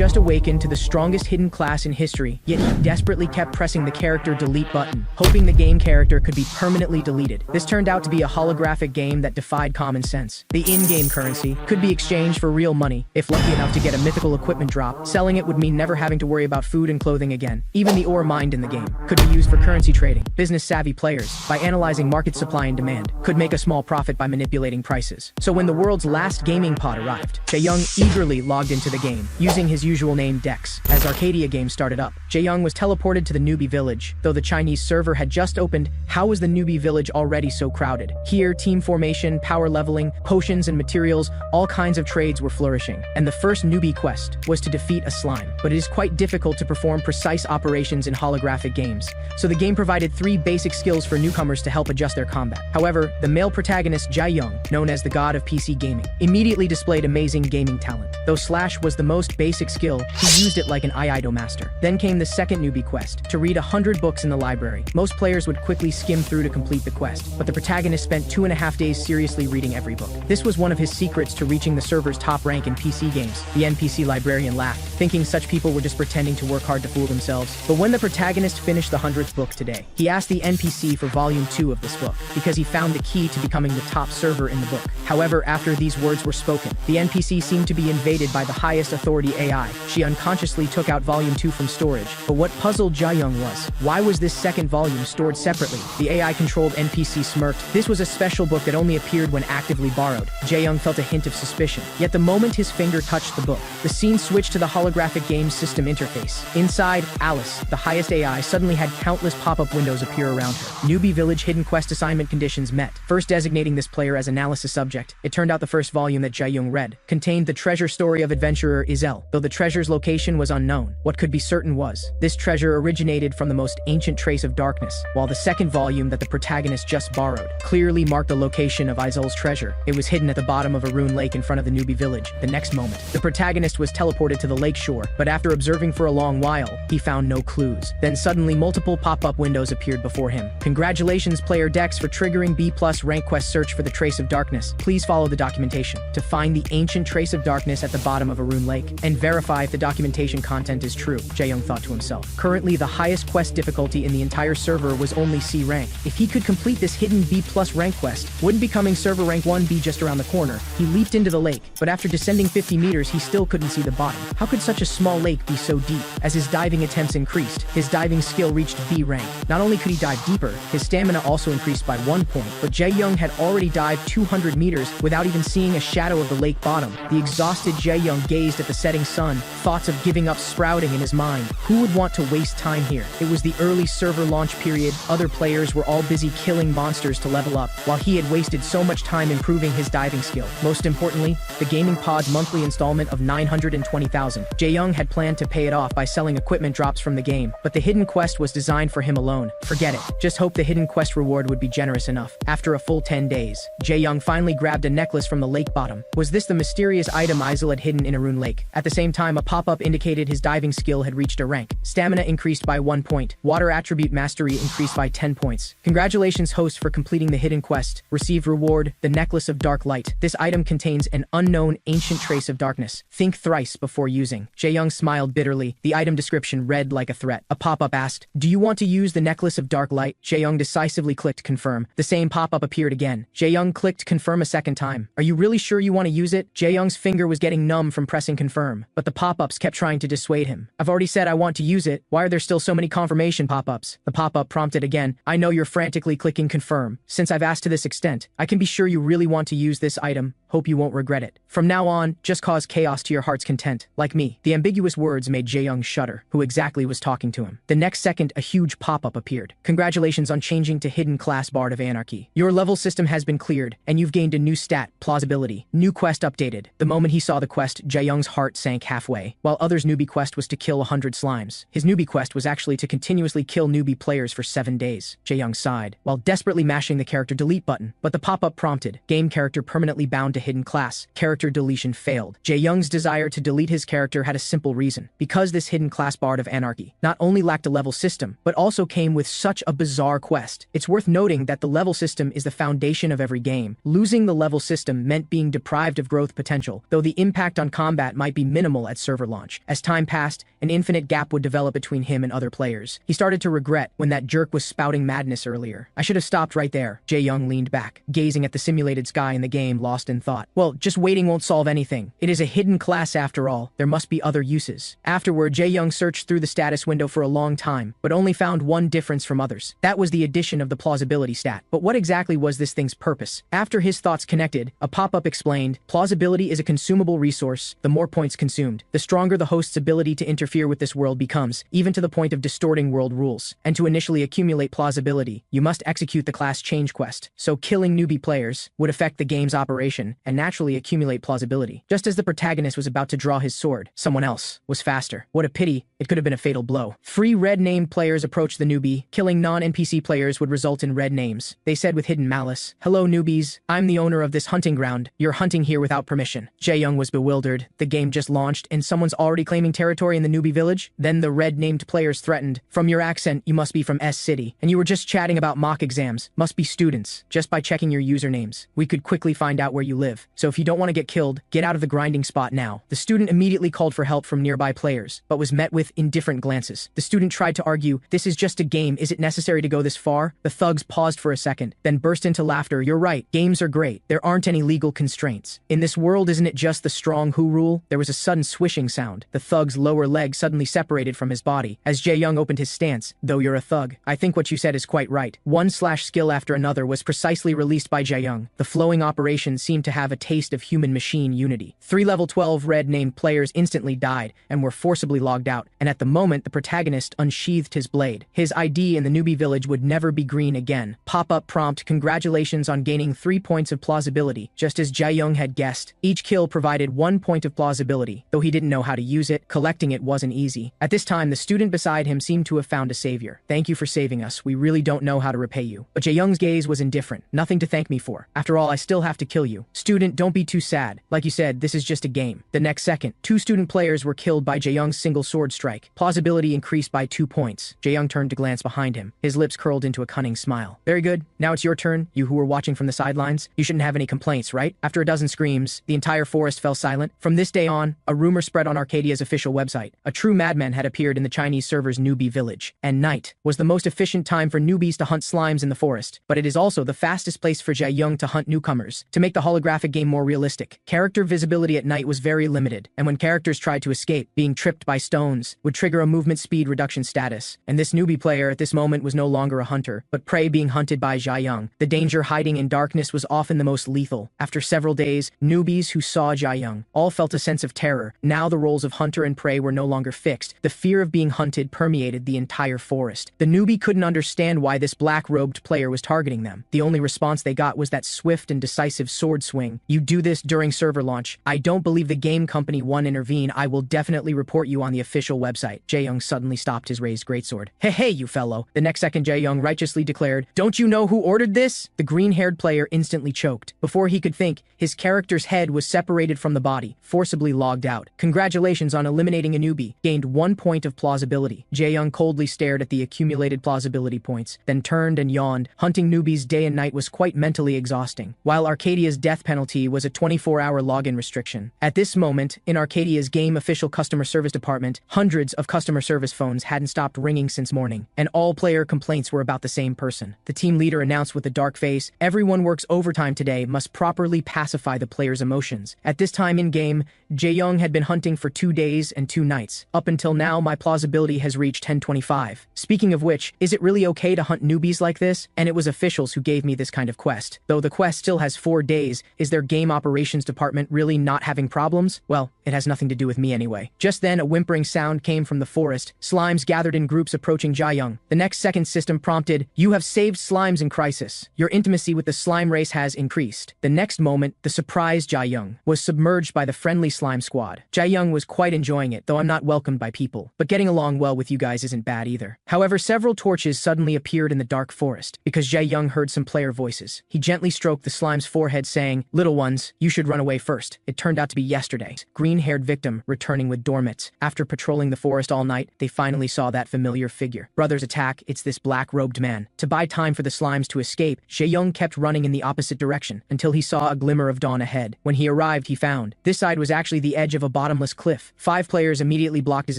just awakened to the strongest hidden class in history, yet he desperately kept pressing the character delete button, hoping the game character could be permanently deleted. This turned out to be a holographic game that defied common sense. The in-game currency could be exchanged for real money. If lucky enough to get a mythical equipment drop, selling it would mean never having to worry about food and clothing again. Even the ore mined in the game could be used for currency trading. Business-savvy players, by analyzing market supply and demand, could make a small profit by manipulating prices. So when the world's last gaming pod arrived, Jae-young eagerly logged into the game, using his usual name Dex. As Arcadia Games started up, Jae-young was teleported to the newbie village. Though the Chinese server had just opened, how was the newbie village already so crowded? Here, team formation, power leveling, potions and materials, all kinds of trades were flourishing. And the first newbie quest was to defeat a slime. But it is quite difficult to perform precise operations in holographic games, so the game provided 3 basic skills for newcomers to help adjust their combat. However, the male protagonist Jae-young, known as the god of PC gaming, immediately displayed amazing gaming talent. Though Slash was the most basic skill, he used it like an Iaido master. Then came the second newbie quest, to read 100 books in the library. Most players would quickly skim through to complete the quest, but the protagonist spent 2.5 days seriously reading every book. This was one of his secrets to reaching the server's top rank in PC games. The NPC librarian laughed, thinking such people were just pretending to work hard to fool themselves. But when the protagonist finished the 100th book today, he asked the NPC for volume 2 of this book, because he found the key to becoming the top server in the book. However, after these words were spoken, the NPC seemed to be invaded by the highest authority AI. She unconsciously took out volume 2 from storage. But what puzzled Jae-young was, why was this second volume stored separately? The AI-controlled NPC smirked. This was a special book that only appeared when actively borrowed. Jae-young felt a hint of suspicion. Yet the moment his finger touched the book, the scene switched to the holographic game's system interface. Inside, Alice, the highest AI, suddenly had countless pop-up windows appear around her. Newbie Village hidden quest assignment conditions met. First designating this player as analysis subject, it turned out the first volume that Jae-young read contained the treasure story of adventurer Izel. Though the treasure's location was unknown, what could be certain was, this treasure originated from the most ancient trace of darkness, while the second volume that the protagonist just borrowed clearly marked the location of Izel's treasure. It was hidden at the bottom of a ruined lake in front of the newbie village. The next moment, the protagonist was teleported to the lake shore, but after observing for a long while, he found no clues. Then suddenly multiple pop-up windows appeared before him. Congratulations player Dex for triggering B+ rank quest search for the trace of darkness. Please follow the documentation to find the ancient trace of darkness at the bottom of a ruined lake, and verify if the documentation content is true, Jae-young thought to himself. Currently, the highest quest difficulty in the entire server was only C rank. If he could complete this hidden B+ rank quest, wouldn't becoming server rank 1 be just around the corner? He leaped into the lake, but after descending 50 meters, he still couldn't see the bottom. How could such a small lake be so deep? As his diving attempts increased, his diving skill reached B rank. Not only could he dive deeper, his stamina also increased by 1 point, but Jae-young had already dived 200 meters without even seeing a shadow of the lake bottom. The exhausted Jae-young gazed at the setting sun, thoughts of giving up sprouting in his mind. Who would want to waste time here? It was the early server launch period. Other players were all busy killing monsters to level up, while he had wasted so much time improving his diving skill. Most importantly, the gaming pod's monthly installment of 920,000. Jae-young had planned to pay it off by selling equipment drops from the game, but the hidden quest was designed for him alone. Forget it. Just hope the hidden quest reward would be generous enough. After a full 10 days, Jae-young finally grabbed a necklace from the lake bottom. Was this the mysterious item Izel had hidden in a ruined lake? At the same time, a pop-up indicated his diving skill had reached a rank. Stamina increased by 1 point. Water attribute mastery increased by 10 points. Congratulations host for completing the hidden quest. Receive reward, the necklace of dark light. This item contains an unknown ancient trace of darkness. Think thrice before using. Jae-young smiled bitterly. The item description read like a threat. A pop-up asked, "Do you want to use the necklace of dark light?" Jae-young decisively clicked confirm. The same pop-up appeared again. Jae-young clicked confirm a second time. Are you really sure you want to use it? Jae-young's finger was getting numb from pressing confirm, but the pop-ups kept trying to dissuade him. I've already said I want to use it. Why are there still so many confirmation pop-ups? The pop-up prompted again. I know you're frantically clicking confirm. Since I've asked to this extent, I can be sure you really want to use this item. Hope you won't regret it. From now on, just cause chaos to your heart's content. Like me. The ambiguous words made Jae-young shudder. Who exactly was talking to him? The next second, a huge pop-up appeared. Congratulations on changing to hidden class Bard of Anarchy. Your level system has been cleared, and you've gained a new stat, plausibility. New quest updated. The moment he saw the quest, Jae-young's heart sank halfway. While others' newbie quest was to kill 100 slimes, his newbie quest was actually to continuously kill newbie players for 7 days. Jae-young sighed, while desperately mashing the character delete button, but the pop-up prompted, game character permanently bound to the hidden class. Character deletion failed. Jae-young's desire to delete his character had a simple reason. Because this hidden class Bard of Anarchy not only lacked a level system, but also came with such a bizarre quest. It's worth noting that the level system is the foundation of every game. Losing the level system meant being deprived of growth potential, though the impact on combat might be minimal at server launch. As time passed, an infinite gap would develop between him and other players. He started to regret when that jerk was spouting madness earlier. I should have stopped right there. Jae-young leaned back, gazing at the simulated sky in the game, lost in thought. Well, just waiting won't solve anything. It is a hidden class after all. There must be other uses. Afterward, Jae-young searched through the status window for a long time, but only found one difference from others. That was the addition of the plausibility stat. But what exactly was this thing's purpose? After his thoughts connected, a pop-up explained, plausibility is a consumable resource. The more points consumed, the stronger the host's ability to interfere with this world becomes, even to the point of distorting world rules. And to initially accumulate plausibility, you must execute the class change quest. So killing newbie players would affect the game's operation and naturally accumulate plausibility. Just as the protagonist was about to draw his sword, someone else was faster. What a pity, it could have been a fatal blow. Free red-named players approached the newbie. Killing non-NPC players would result in red names. They said with hidden malice, "Hello newbies, I'm the owner of this hunting ground. You're hunting here without permission." Jae-young was bewildered. The game just launched and someone's already claiming territory in the newbie village? Then the red-named players threatened, "From your accent, you must be from S City. And you were just chatting about mock exams. Must be students. Just by checking your usernames, we could quickly find out where you live. So if you don't want to get killed, get out of the grinding spot now." The student immediately called for help from nearby players, but was met with indifferent glances. The student tried to argue, "This is just a game. Is it necessary to go this far?" The thugs paused for a second, then burst into laughter. "You're right. Games are great. There aren't any legal constraints. In this world, isn't it just the strong who rule?" There was a sudden swishing sound. The thug's lower leg suddenly separated from his body. As Jae-young opened his stance, "Though you're a thug, I think what you said is quite right." One/skill after another was precisely released by Jae-young. The flowing operation seemed to have a taste of human-machine unity. 3 level 12 red-named players instantly died and were forcibly logged out, and at the moment the protagonist unsheathed his blade. His ID in the newbie village would never be green again. Pop-up prompt, "Congratulations on gaining 3 points of plausibility." Just as Jae-young had guessed, each kill provided 1 point of plausibility. Though he didn't know how to use it, collecting it wasn't easy. At this time, the student beside him seemed to have found a savior. "Thank you for saving us. We really don't know how to repay you." But Jae-young's gaze was indifferent. "Nothing to thank me for. After all, I still have to kill you." "Student, don't be too sad. Like you said, this is just a game." The next second, 2 student players were killed by Jae-young's single sword strike. Plausibility increased by 2 points. Jae-young turned to glance behind him. His lips curled into a cunning smile. "Very good. Now it's your turn, you who were watching from the sidelines. You shouldn't have any complaints, right?" After a dozen screams, the entire forest fell silent. From this day on, a rumor spread on Arcadia's official website. A true madman had appeared in the Chinese server's newbie village, and night was the most efficient time for newbies to hunt slimes in the forest. But it is also the fastest place for Jae-young to hunt newcomers. To make the holographic game more realistic, character visibility at night was very limited, and when characters tried to escape, being tripped by stones would trigger a movement speed reduction status. And this newbie player at this moment was no longer a hunter, but prey being hunted by Jae-young. The danger hiding in darkness was often the most lethal. After several days, newbies who saw Jae-young all felt a sense of terror. Now the roles of hunter and prey were no longer fixed. The fear of being hunted permeated the entire forest. The newbie couldn't understand why this black-robed player was targeting them. The only response they got was that swift and decisive sword swing. "You do this during server launch. I don't believe the game company won't intervene. I will definitely report you on the official website." Jae-young suddenly stopped his raised greatsword. "Hey, you fellow." The next second, Jae-young righteously declared, "Don't you know who ordered this?" The green-haired player instantly choked. Before he could think, his character's head was separated from the body, forcibly logged out. "Congratulations on eliminating a newbie. Gained 1 point of plausibility." Jae-young coldly stared at the accumulated plausibility points, then turned and yawned. Hunting newbies day and night was quite mentally exhausting, while Arcadia's death penalty was a 24-hour login restriction. At this moment, in Arcadia's game official customer service department, hundreds of customer service phones hadn't stopped ringing since morning, and all player complaints were about the same person. The team leader announced with a dark face, "Everyone works overtime today, must properly pacify the player's emotions." At this time in-game, Jae-young had been hunting for 2 days and 2 nights. "Up until now, my plausibility has reached 1025. Speaking of which, is it really okay to hunt newbies like this? And it was officials who gave me this kind of quest. Though the quest still has 4 days, is their game operations department really not having problems? Well, it has nothing to do with me anyway." Just then, a whimpering sound came from the forest. Slimes gathered in groups approaching Jae-young. The next second system prompted, "You have saved slimes in crisis. Your intimacy with the slime race has increased." The next moment, the surprised Jae-young was submerged by the friendly slime squad. Jae-young was quite enjoying it, though I'm not welcomed by people. But getting along well with you guys isn't bad either. However, several torches suddenly appeared in the dark forest, because Jae-young heard some player voices. He gently stroked the slime's forehead saying, Little ones, you should run away first. It turned out to be yesterday's green-haired victim returning with dormits. After patrolling the forest all night, they finally saw that familiar figure. Brothers attack, it's this black-robed man. To buy time for the slimes to escape, Jae-young kept running in the opposite direction until he saw a glimmer of dawn ahead. When he arrived, he found this side was actually the edge of a bottomless cliff. 5 players immediately blocked his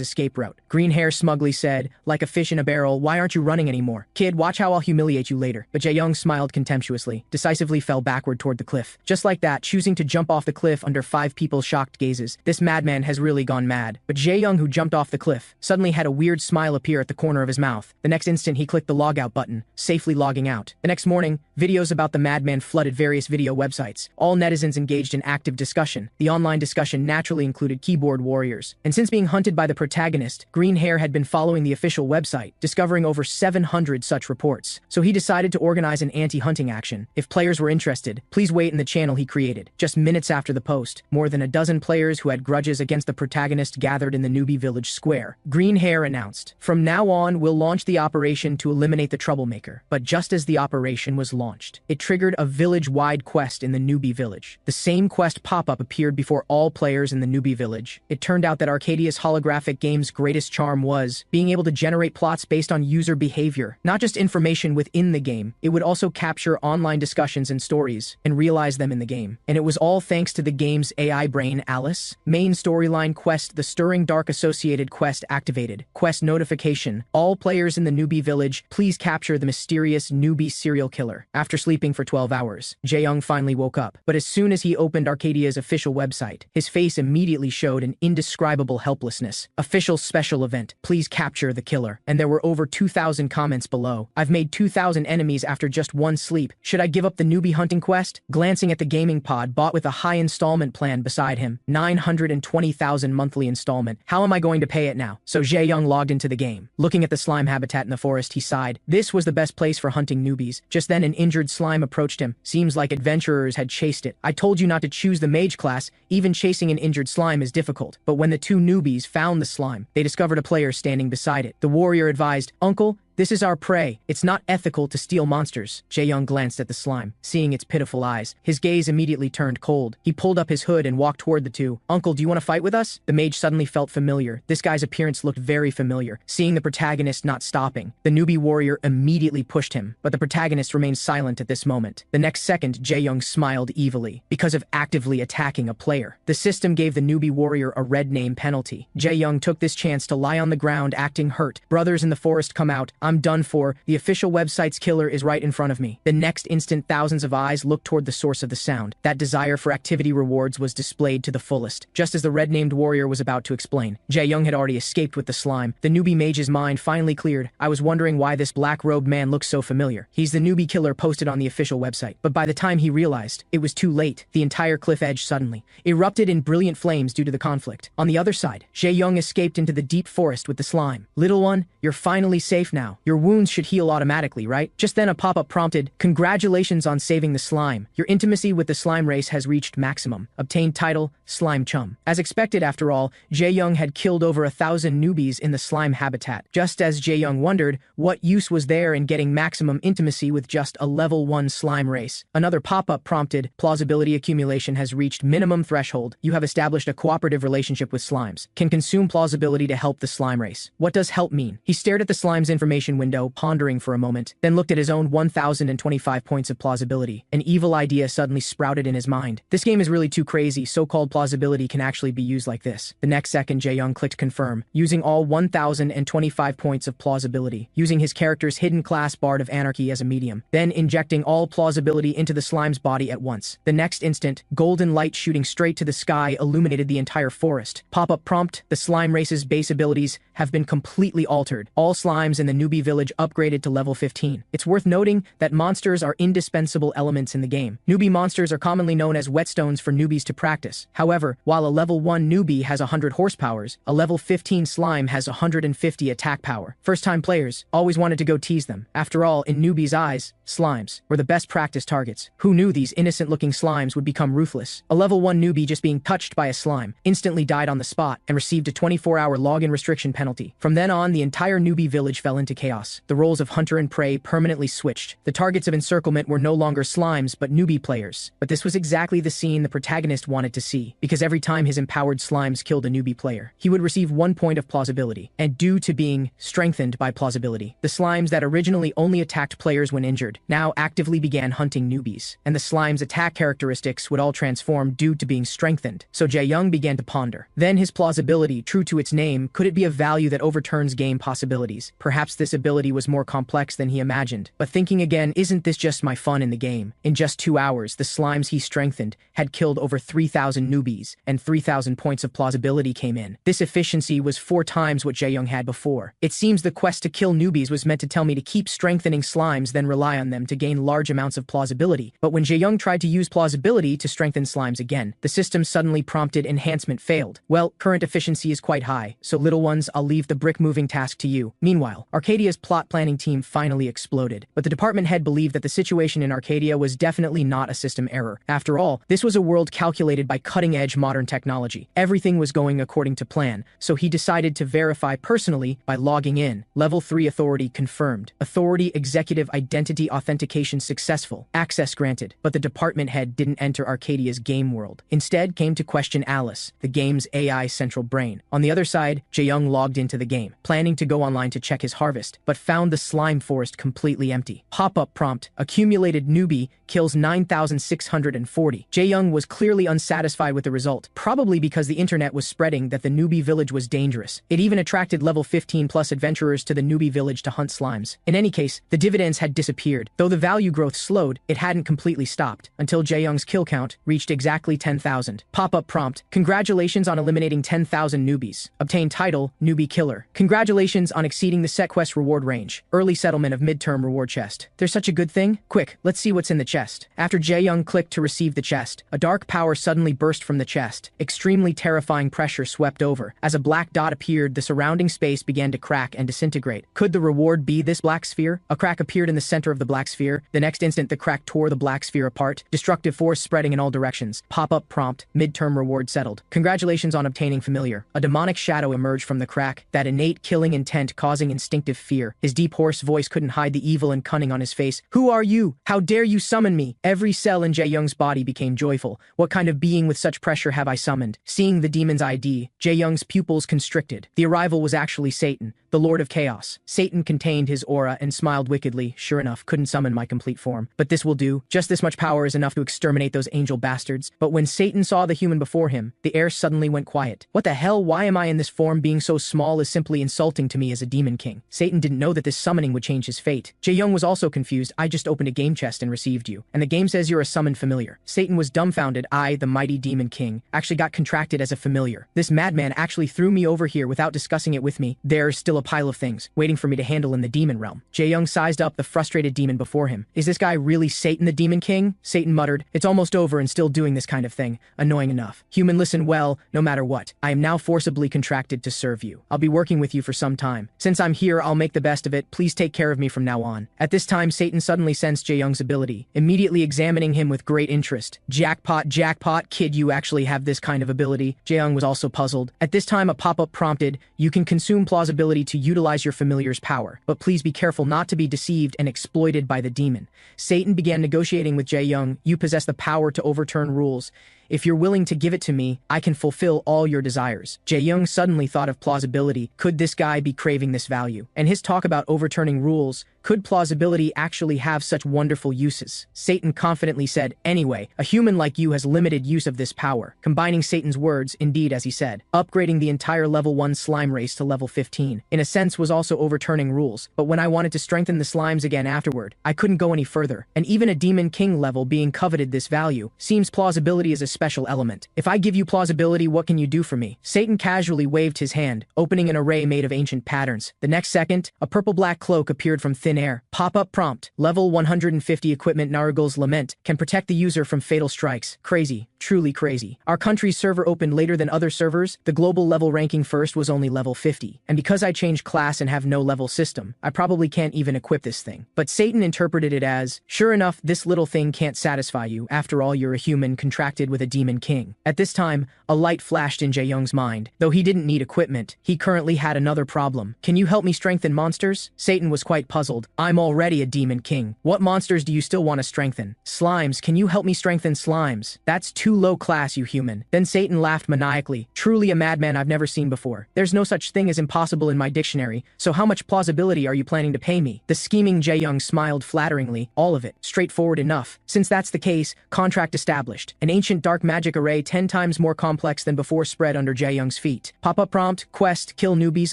escape route. Green hair smugly said, like a fish in a barrel, why aren't you running anymore? Kid, watch how I'll humiliate you later. But Jae-young smiled contemptuously, decisively fell backward toward the cliff. Just like that, choosing to jump off the cliff under 5 people's shocked gazes. This madman has really gone mad. But Jae-young, who jumped off the cliff, suddenly had a weird smile appear at the corner of his mouth. The next instant, he clicked the logout button, safely logging out. The next morning, videos about the madman flooded various video websites. All netizens engaged in active discussion. The online discussion naturally included keyboard warriors. And since being hunted by the protagonist, Green Hair had been following the official website, discovering over 700 such reports. So he decided to organize an anti-hunting action. If players were interested, please wait in the channel he created. Just minutes after the post, more than a dozen players who had grudges against the protagonist gathered in the newbie village square. Green Hair announced, "From now on, we'll launch the operation to eliminate the troublemaker." But just as the operation was launched, it triggered a village-wide quest in the newbie village. The same quest pop-up appeared before all players in the newbie village. It turned out that Arcadia's holographic game's greatest charm was being able to generate plots based on user behavior, not just information within the game. It would also capture online discussions and stories and realize them in the game. And it was all thanks to the game's AI brain, Alice. Main storyline quest, the Stirring Dark associated quest activated. Quest notification: all players in the newbie village, please capture the mysterious newbie serial killer. After sleeping for 12 hours, Jae-young finally woke up. But as soon as he opened Arcadia's official website, his face immediately showed an indescribable helplessness. Official special event, please capture the killer. And there were over 2,000 comments below. I've made 2,000 enemies after just one sleep. Should I give up the newbie hunting quest? Glancing at the gaming pod bought with a high installment plan beside him, 920,000 monthly installment. How am I going to pay it now? So Jae-young logged into the game. Looking at the slime habitat in the forest, he sighed. This was the best place for hunting newbies. Just then an injured slime approached him. Seems like adventurers had chased it. I told you not to choose the mage class. Even chasing an injured slime is difficult. But when the 2 newbies found the slime, they discovered a player standing beside it. The warrior advised, "Uncle, this is our prey. It's not ethical to steal monsters." Jae-young glanced at the slime. Seeing its pitiful eyes, his gaze immediately turned cold. He pulled up his hood and walked toward the 2. "Uncle, do you want to fight with us?" The mage suddenly felt familiar. This guy's appearance looked very familiar. Seeing the protagonist not stopping, the newbie warrior immediately pushed him, but the protagonist remained silent at this moment. The next second, Jae-young smiled evilly. Because of actively attacking a player, the system gave the newbie warrior a red name penalty. Jae-young took this chance to lie on the ground acting hurt. Brothers in the forest, come out. I'm done for. The official website's killer is right in front of me. The next instant, thousands of eyes looked toward the source of the sound. That desire for activity rewards was displayed to the fullest. Just as the red-named warrior was about to explain, Jae-young had already escaped with the slime. The newbie mage's mind finally cleared. I was wondering why this black-robed man looks so familiar. He's the newbie killer posted on the official website. But by the time he realized, it was too late. The entire cliff edge suddenly erupted in brilliant flames due to the conflict. On the other side, Jae-young escaped into the deep forest with the slime. Little one, you're finally safe now. Your wounds should heal automatically, right? Just then a pop-up prompted, "Congratulations on saving the slime. Your intimacy with the slime race has reached maximum. Obtained title, Slime Chum." As expected, after all, Jae-young had killed over 1,000 newbies in the slime habitat. Just as Jae-young wondered, what use was there in getting maximum intimacy with just a level 1 slime race? Another pop-up prompted, "Plausibility accumulation has reached minimum threshold. You have established a cooperative relationship with slimes. Can consume plausibility to help the slime race." What does help mean? He stared at the slime's information window, pondering for a moment, then looked at his own 1,025 points of plausibility. An evil idea suddenly sprouted in his mind. This game is really too crazy. So-called plausibility can actually be used like this. The next second, Jae-young clicked confirm, using all 1,025 points of plausibility, using his character's hidden class Bard of Anarchy as a medium, then injecting all plausibility into the slime's body at once. The next instant, golden light shooting straight to the sky illuminated the entire forest. Pop-up prompt, the slime race's base abilities have been completely altered. All slimes in the newbie village upgraded to level 15. It's worth noting that monsters are indispensable elements in the game. Newbie monsters are commonly known as whetstones for newbies to practice. However, while a level 1 newbie has 100 horsepowers, a level 15 slime has 150 attack power. First-time players always wanted to go tease them. After all, in newbies' eyes, Slimes were the best practice targets. Who knew these innocent-looking slimes would become ruthless? A level 1 newbie just being touched by a slime instantly died on the spot and received a 24-hour login restriction penalty. From then on, the entire newbie village fell into chaos. The roles of hunter and prey permanently switched. The targets of encirclement were no longer slimes but newbie players. But this was exactly the scene the protagonist wanted to see, because every time his empowered slimes killed a newbie player, he would receive 1 point of plausibility. And due to being strengthened by plausibility, the slimes that originally only attacked players when injured now actively began hunting newbies, and the slime's attack characteristics would all transform due to being strengthened. So Jae-young began to ponder. Then his plausibility, true to its name, could it be a value that overturns game possibilities? Perhaps this ability was more complex than he imagined. But thinking again, isn't this just my fun in the game? In just 2 hours, the slimes he strengthened had killed over 3,000 newbies, and 3,000 points of plausibility came in. This efficiency was 4 times what Jae-young had before. It seems the quest to kill newbies was meant to tell me to keep strengthening slimes, then rely on them to gain large amounts of plausibility. But when Jae-young tried to use plausibility to strengthen slimes again, the system suddenly prompted enhancement failed. Well, current efficiency is quite high, so little ones, I'll leave the brick-moving task to you. Meanwhile, Arcadia's plot planning team finally exploded, but the department head believed that the situation in Arcadia was definitely not a system error. After all, this was a world calculated by cutting-edge modern technology. Everything was going according to plan, so he decided to verify personally by logging in. Level 3 authority confirmed. Authority executive identity authentication successful. Access granted. But the department head didn't enter Arcadia's game world. Instead, came to question Alice, the game's AI central brain. On the other side, Jae-young logged into the game, planning to go online to check his harvest, but found the slime forest completely empty. Pop-up prompt: accumulated newbie kills 9,640. Jae-young was clearly unsatisfied with the result, probably because the internet was spreading that the newbie village was dangerous. It even attracted level 15 plus adventurers to the newbie village to hunt slimes. In any case, the dividends had disappeared. Though the value growth slowed, it hadn't completely stopped, until Jae-young's kill count reached exactly 10,000. Pop-up prompt: congratulations on eliminating 10,000 newbies. Obtain title, Newbie Killer. Congratulations on exceeding the set quest reward range. Early settlement of midterm reward chest. There's such a good thing? Quick, let's see what's in the chest. After Jae-young clicked to receive the chest, a dark power suddenly burst from the chest. Extremely terrifying pressure swept over. As a black dot appeared, the surrounding space began to crack and disintegrate. Could the reward be this black sphere? A crack appeared in the center of the black sphere. The next instant, the crack tore the black sphere apart, destructive force spreading in all directions. Pop-up prompt: midterm reward settled. Congratulations on obtaining familiar. A demonic shadow emerged from the crack, that innate killing intent causing instinctive fear. His deep hoarse voice couldn't hide the evil and cunning on his face. Who are you? How dare you summon me? Every cell in Jae-young's body became joyful. What kind of being with such pressure have I summoned? Seeing the demon's ID, Jae-young's pupils constricted. The arrival was actually Satan, the Lord of Chaos. Satan contained his aura and smiled wickedly. Sure enough, couldn't summon my complete form. But this will do. Just this much power is enough to exterminate those angel bastards. But when Satan saw the human before him, the air suddenly went quiet. What the hell? Why am I in this form? Being so small is simply insulting to me as a demon king. Satan didn't know that this summoning would change his fate. Jae-young was also confused. I just opened a game chest and received you, and the game says you're a summoned familiar. Satan was dumbfounded. I, the mighty demon king, actually got contracted as a familiar. This madman actually threw me over here without discussing it with me. There's still a pile of things waiting for me to handle in the demon realm. Jae-young sized up the frustrated demon before him. Is this guy really Satan the demon king? Satan muttered. It's almost over and still doing this kind of thing. Annoying enough. Human, listen well, no matter what. I am now forcibly contracted to serve you. I'll be working with you for some time. Since I'm here, I'll make the best of it. Please take care of me from now on. At this time, Satan suddenly sensed Jae-young's ability, immediately examining him with great interest. Jackpot, jackpot, kid, you actually have this kind of ability. Jae-young was also puzzled. At this time, a pop-up prompted, you can consume plausibility to utilize your familiar's power, but please be careful not to be deceived and exploited by the demon. Satan began negotiating with Jae-young. You possess the power to overturn rules. If you're willing to give it to me, I can fulfill all your desires. Jae-young suddenly thought of plausibility. Could this guy be craving this value? And his talk about overturning rules, could plausibility actually have such wonderful uses? Satan confidently said, anyway, a human like you has limited use of this power. Combining Satan's words, indeed, as he said, upgrading the entire level 1 slime race to level 15, in a sense was also overturning rules. But when I wanted to strengthen the slimes again afterward, I couldn't go any further. And even a demon king level being coveted this value, seems plausibility is a special element. If I give you plausibility, what can you do for me? Satan casually waved his hand, opening an array made of ancient patterns. The next second, a purple-black cloak appeared from thin air. Pop-up prompt. Level 150 equipment Narigul's Lament can protect the user from fatal strikes. Crazy. Truly crazy. Our country's server opened later than other servers. The global level ranking first was only level 50. And because I changed class and have no level system, I probably can't even equip this thing. But Satan interpreted it as, sure enough, this little thing can't satisfy you. After all, you're a human contracted with a demon king. At this time, a light flashed in Jae-young's mind. Though he didn't need equipment, he currently had another problem. Can you help me strengthen monsters? Satan was quite puzzled. I'm already a demon king. What monsters do you still want to strengthen? Slimes. Can you help me strengthen slimes? That's too low class, you human. Then Satan laughed maniacally. Truly a madman I've never seen before. There's no such thing as impossible in my dictionary, so how much plausibility are you planning to pay me? The scheming Jae-young smiled flatteringly. All of it. Straightforward enough. Since that's the case, contract established. An ancient dark magic array 10 times more complex than before spread under Jae-young's feet. Pop-up prompt, quest, kill newbies,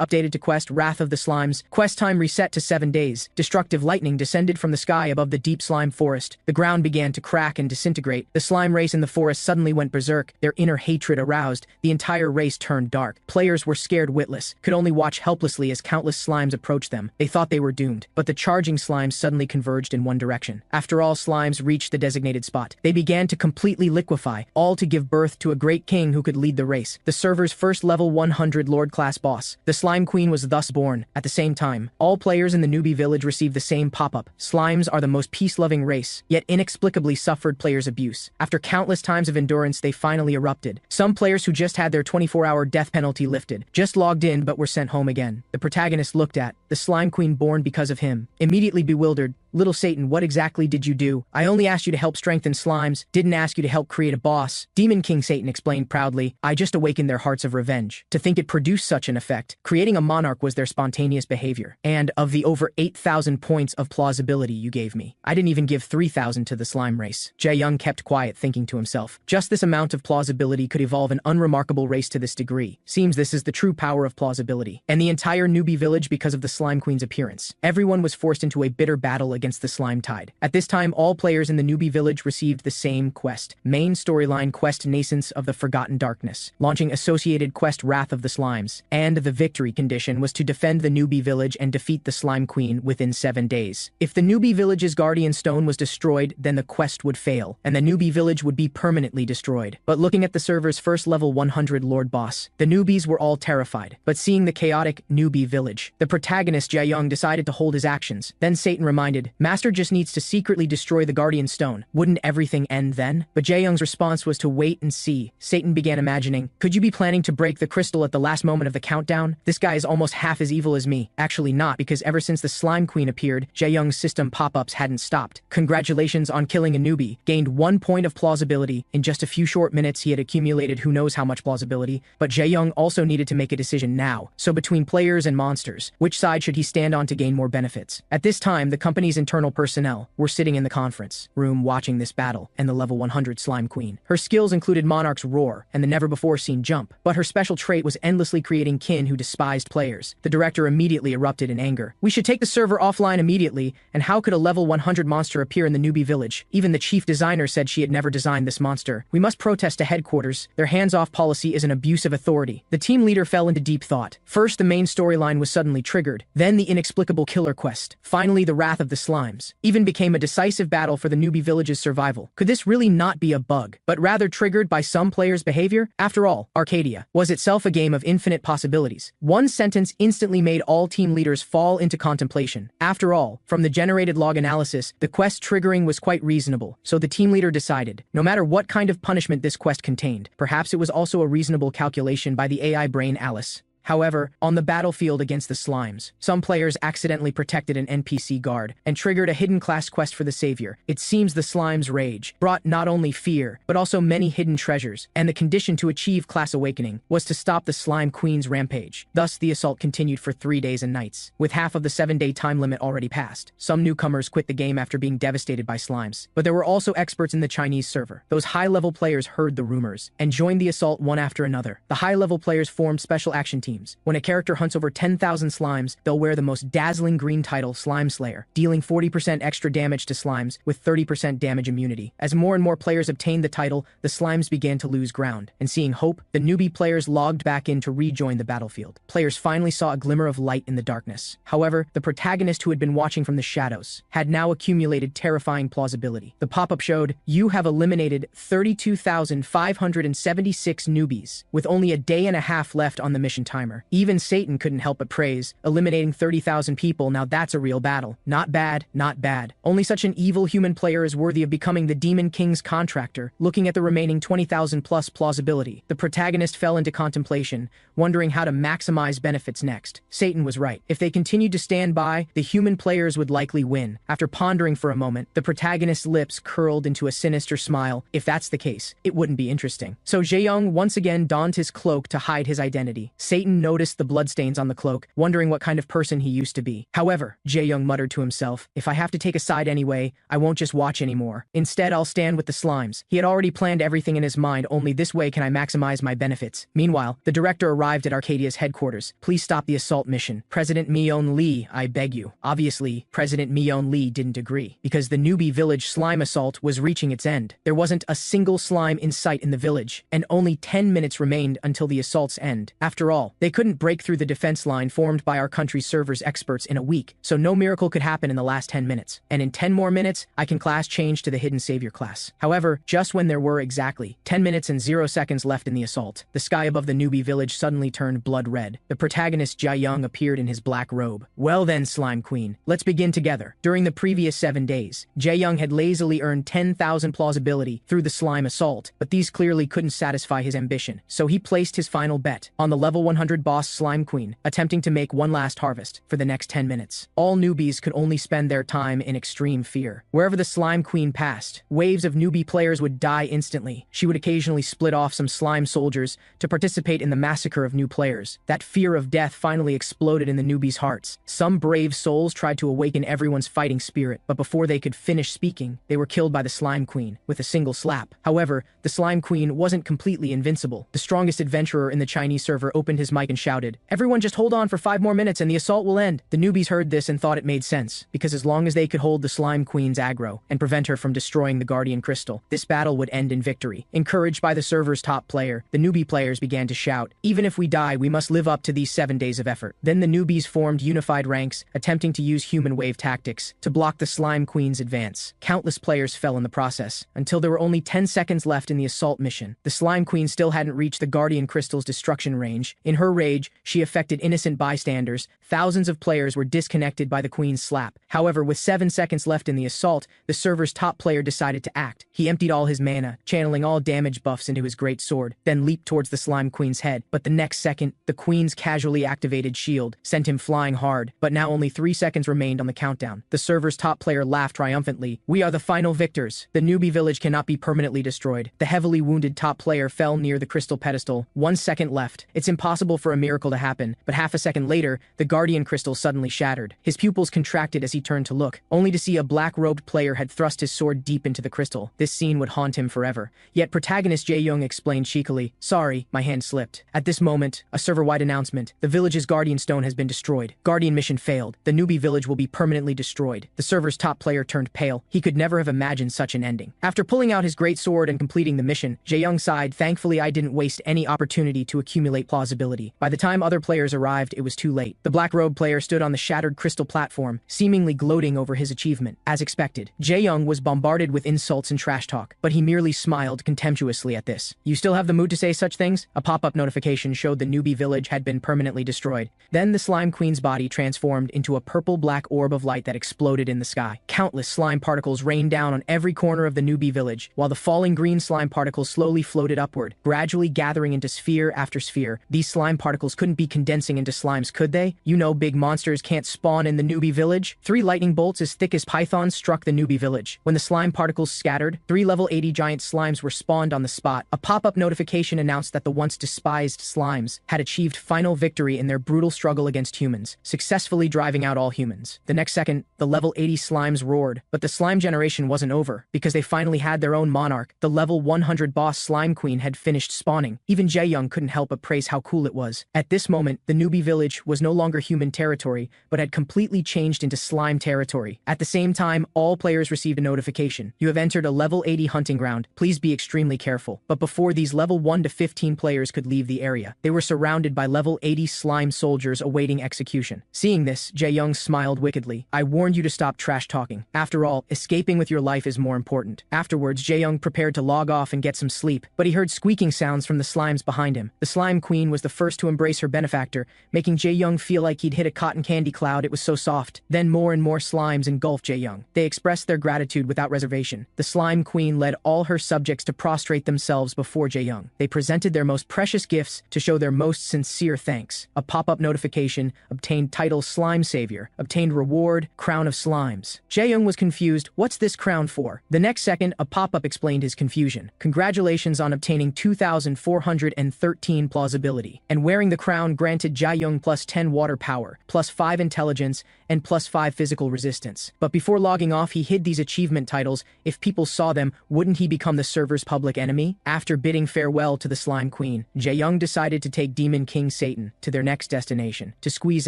updated to quest, Wrath of the Slimes. Quest time reset to 7 days. Destructive lightning descended from the sky above the deep slime forest. The ground began to crack and disintegrate. The slime race in the forest suddenly went berserk, their inner hatred aroused. The entire race turned dark. Players were scared witless, could only watch helplessly as countless slimes approached them. They thought they were doomed, but the charging slimes suddenly converged in one direction. After all slimes reached the designated spot, they began to completely liquefy, all to give birth to a great king who could lead the race, the server's first level 100 Lord-class boss. The Slime Queen was thus born. At the same time, all players in the newbie village received the same pop-up. Slimes are the most peace-loving race, yet inexplicably suffered players' abuse. After countless times of endurance, they finally erupted. Some players who just had their 24-hour death penalty lifted, just logged in but were sent home again. The protagonist looked at the Slime Queen born because of him, immediately bewildered. Little Satan, what exactly did you do? I only asked you to help strengthen slimes, didn't ask you to help create a boss. Demon King Satan explained proudly, I just awakened their hearts of revenge. To think it produced such an effect, creating a monarch was their spontaneous behavior. And of the over 8,000 points of plausibility you gave me, I didn't even give 3,000 to the slime race. Jae-young kept quiet, thinking to himself, just this amount of plausibility could evolve an unremarkable race to this degree. Seems this is the true power of plausibility. And the entire newbie village because of the Slime Queen's appearance. Everyone was forced into a bitter battle against the Slime Tide. At this time, all players in the newbie village received the same quest. Main storyline quest Nascence of the Forgotten Darkness, launching associated quest Wrath of the Slimes. And the victory condition was to defend the newbie village and defeat the Slime Queen within 7 days. If the newbie village's guardian stone was destroyed, then the quest would fail, and the newbie village would be permanently destroyed. But looking at the server's first level 100 Lord boss, the newbies were all terrified. But seeing the chaotic newbie village, the protagonist Jae-young decided to hold his actions. Then Satan reminded, Master just needs to secretly destroy the guardian stone. Wouldn't everything end then? But Jae-young's response was to wait and see. Satan began imagining, could you be planning to break the crystal at the last moment of the countdown? This guy is almost half as evil as me. Actually not, because ever since the Slime Queen appeared, Jae-young's system pop-ups hadn't stopped. Congratulations on killing a newbie. Gained 1 point of plausibility. In just a few short minutes he had accumulated who knows how much plausibility, but Jae-young also needed to make a decision now. So between players and monsters, which side should he stand on to gain more benefits? At this time, the company's internal personnel were sitting in the conference room watching this battle, and the level 100 Slime Queen. Her skills included Monarch's Roar and the never-before-seen Jump, but her special trait was endlessly creating kin who despised players. The director immediately erupted in anger. We should take the server offline immediately, and how could a level 100 monster appear in the newbie village? Even the chief designer said she had never designed this monster. We must protest to headquarters. Their hands-off policy is an abuse of authority. The team leader fell into deep thought. First, the main storyline was suddenly triggered, then the inexplicable killer quest, finally the Wrath of the Slimes. Even became a decisive battle for the newbie village's survival. Could this really not be a bug, but rather triggered by some players' behavior? After all, Arcadia was itself a game of infinite possibilities. One sentence instantly made all team leaders fall into contemplation. After all, from the generated log analysis, the quest triggering was quite reasonable, so the team leader decided, no matter what kind of punishment this quest contained, perhaps it was also a reasonable calculation by the AI brain Alice. However, on the battlefield against the slimes, some players accidentally protected an NPC guard and triggered a hidden class quest for the savior. It seems the slime's rage brought not only fear, but also many hidden treasures, and the condition to achieve class awakening was to stop the Slime Queen's rampage. Thus, the assault continued for 3 days and nights. With half of the 7-day time limit already passed, some newcomers quit the game after being devastated by slimes. But there were also experts in the Chinese server. Those high-level players heard the rumors and joined the assault one after another. The high-level players formed special action teams teams. When a character hunts over 10,000 slimes, they'll wear the most dazzling green title, Slime Slayer, dealing 40% extra damage to slimes with 30% damage immunity. As more and more players obtained the title, the slimes began to lose ground, and seeing hope, the newbie players logged back in to rejoin the battlefield. Players finally saw a glimmer of light in the darkness. However, the protagonist who had been watching from the shadows had now accumulated terrifying plausibility. The pop-up showed, "You have eliminated 32,576 newbies, with only a day and a half left on the mission timer." Even Satan couldn't help but praise, "Eliminating 30,000 people, now that's a real battle. Not bad, not bad. Only such an evil human player is worthy of becoming the Demon King's contractor." Looking at the remaining 20,000 plus plausibility, the protagonist fell into contemplation, wondering how to maximize benefits next. Satan was right. If they continued to stand by, the human players would likely win. After pondering for a moment, the protagonist's lips curled into a sinister smile. If that's the case, it wouldn't be interesting. So Jaeyoung once again donned his cloak to hide his identity. Satan noticed the bloodstains on the cloak, wondering what kind of person he used to be. However, Jaeyoung muttered to himself, "If I have to take a side anyway, I won't just watch anymore. Instead, I'll stand with the slimes." He had already planned everything in his mind, only this way can I maximize my benefits. Meanwhile, the director arrived at Arcadia's headquarters. "Please stop the assault mission. President Myeon Lee, I beg you." Obviously, President Myeon Lee didn't agree, because the newbie village slime assault was reaching its end. There wasn't a single slime in sight in the village, and only 10 minutes remained until the assault's end. After all, they couldn't break through the defense line formed by our country's servers experts in a week, so no miracle could happen in the last 10 minutes. And in 10 more minutes, I can class change to the Hidden Savior class. However, just when there were exactly 10 minutes and 0 seconds left in the assault, the sky above the newbie village suddenly turned blood red. The protagonist Jaeyoung appeared in his black robe. "Well then, Slime Queen, let's begin together." During the previous 7 days, Jaeyoung had lazily earned 10,000 plausibility through the slime assault, but these clearly couldn't satisfy his ambition, so he placed his final bet on the level 100 boss Slime Queen, attempting to make one last harvest for the next 10 minutes. All newbies could only spend their time in extreme fear. Wherever the Slime Queen passed, waves of newbie players would die instantly. She would occasionally split off some slime soldiers to participate in the massacre of new players. That fear of death finally exploded in the newbies' hearts. Some brave souls tried to awaken everyone's fighting spirit, but before they could finish speaking, they were killed by the Slime Queen with a single slap. However, the Slime Queen wasn't completely invincible. The strongest adventurer in the Chinese server opened his mic and shouted, "Everyone just hold on for 5 more minutes and the assault will end." The newbies heard this and thought it made sense, because as long as they could hold the Slime Queen's aggro and prevent her from destroying the Guardian Crystal, this battle would end in victory. Encouraged by the server's top player, the newbie players began to shout, "Even if we die, we must live up to these 7 days of effort." Then the newbies formed unified ranks, attempting to use human wave tactics to block the Slime Queen's advance. Countless players fell in the process, until there were only 10 seconds left in the assault mission. The Slime Queen still hadn't reached the Guardian Crystal's destruction range. In her rage, she affected innocent bystanders. Thousands of players were disconnected by the Queen's slap. However, with 7 seconds left in the assault, the server's top player decided to act. He emptied all his mana, channeling all damage buffs into his great sword, then leaped towards the Slime Queen's head. But the next second, the Queen's casually activated shield sent him flying hard, but now only 3 seconds remained on the countdown. The server's top player laughed triumphantly. "We are the final victors. The newbie village cannot be permanently destroyed." The heavily wounded top player fell near the crystal pedestal. 1 second left. It's impossible for a miracle to happen, but half a second later, the Guardian Crystal suddenly shattered. His pupils contracted as he turned to look, only to see a black-robed player had thrust his sword deep into the crystal. This scene would haunt him forever. Yet protagonist Jaeyoung explained cheekily, "Sorry, my hand slipped." At this moment, a server-wide announcement: the village's Guardian Stone has been destroyed. Guardian mission failed. The newbie village will be permanently destroyed. The server's top player turned pale. He could never have imagined such an ending. After pulling out his great sword and completing the mission, Jaeyoung sighed, "Thankfully I didn't waste any opportunity to accumulate plausibility." By the time other players arrived, it was too late. The black-robed player stood on the shattered crystal platform, seemingly gloating over his achievement. As expected, Jaeyoung was bombarded with insults and trash talk, but he merely smiled contemptuously at this. "You still have the mood to say such things?" A pop-up notification showed the newbie village had been permanently destroyed. Then the Slime Queen's body transformed into a purple-black orb of light that exploded in the sky. Countless slime particles rained down on every corner of the newbie village, while the falling green slime particles slowly floated upward, gradually gathering into sphere after sphere. These slime particles couldn't be condensing into slimes, could they? You know big monsters can't spawn in the newbie village. 3 lightning bolts as thick as pythons struck the newbie village. When the slime particles scattered, 3 level 80 giant slimes were spawned on the spot. A pop-up notification announced that the once despised slimes had achieved final victory in their brutal struggle against humans, successfully driving out all humans. The next second, the level 80 slimes roared, but the slime generation wasn't over, because they finally had their own monarch. The level 100 boss Slime Queen had finished spawning. Even Jaeyoung couldn't help but praise how cool it was. was. At this moment, the newbie village was no longer human territory, but had completely changed into slime territory. At the same time, all players received a notification. You have entered a level 80 hunting ground. Please be extremely careful. But before these level 1 to 15 players could leave the area, they were surrounded by level 80 slime soldiers awaiting execution. Seeing this, Jae-young smiled wickedly. I warned you to stop trash talking. After all, escaping with your life is more important. Afterwards, Jae-young prepared to log off and get some sleep, but he heard squeaking sounds from the slimes behind him. The slime queen was the first to embrace her benefactor, making Jae-young feel like he'd hit a cotton candy cloud. It was so soft. Then more and more slimes engulfed Jae-young. They expressed their gratitude without reservation. The slime queen led all her subjects to prostrate themselves before Jae-young. They presented their most precious gifts to show their most sincere thanks. A pop-up notification: obtained title Slime Savior, obtained reward Crown of Slimes. Jae-young was confused. What's this crown for? The next second, a pop-up explained his confusion. Congratulations on obtaining 2,413 plausibility. And wearing the crown granted Jae-young plus 10 water power, plus 5 intelligence, and plus 5 physical resistance. But before logging off, he hid these achievement titles. If people saw them, wouldn't he become the server's public enemy? After bidding farewell to the slime queen, Jae-young decided to take Demon King Satan to their next destination, to squeeze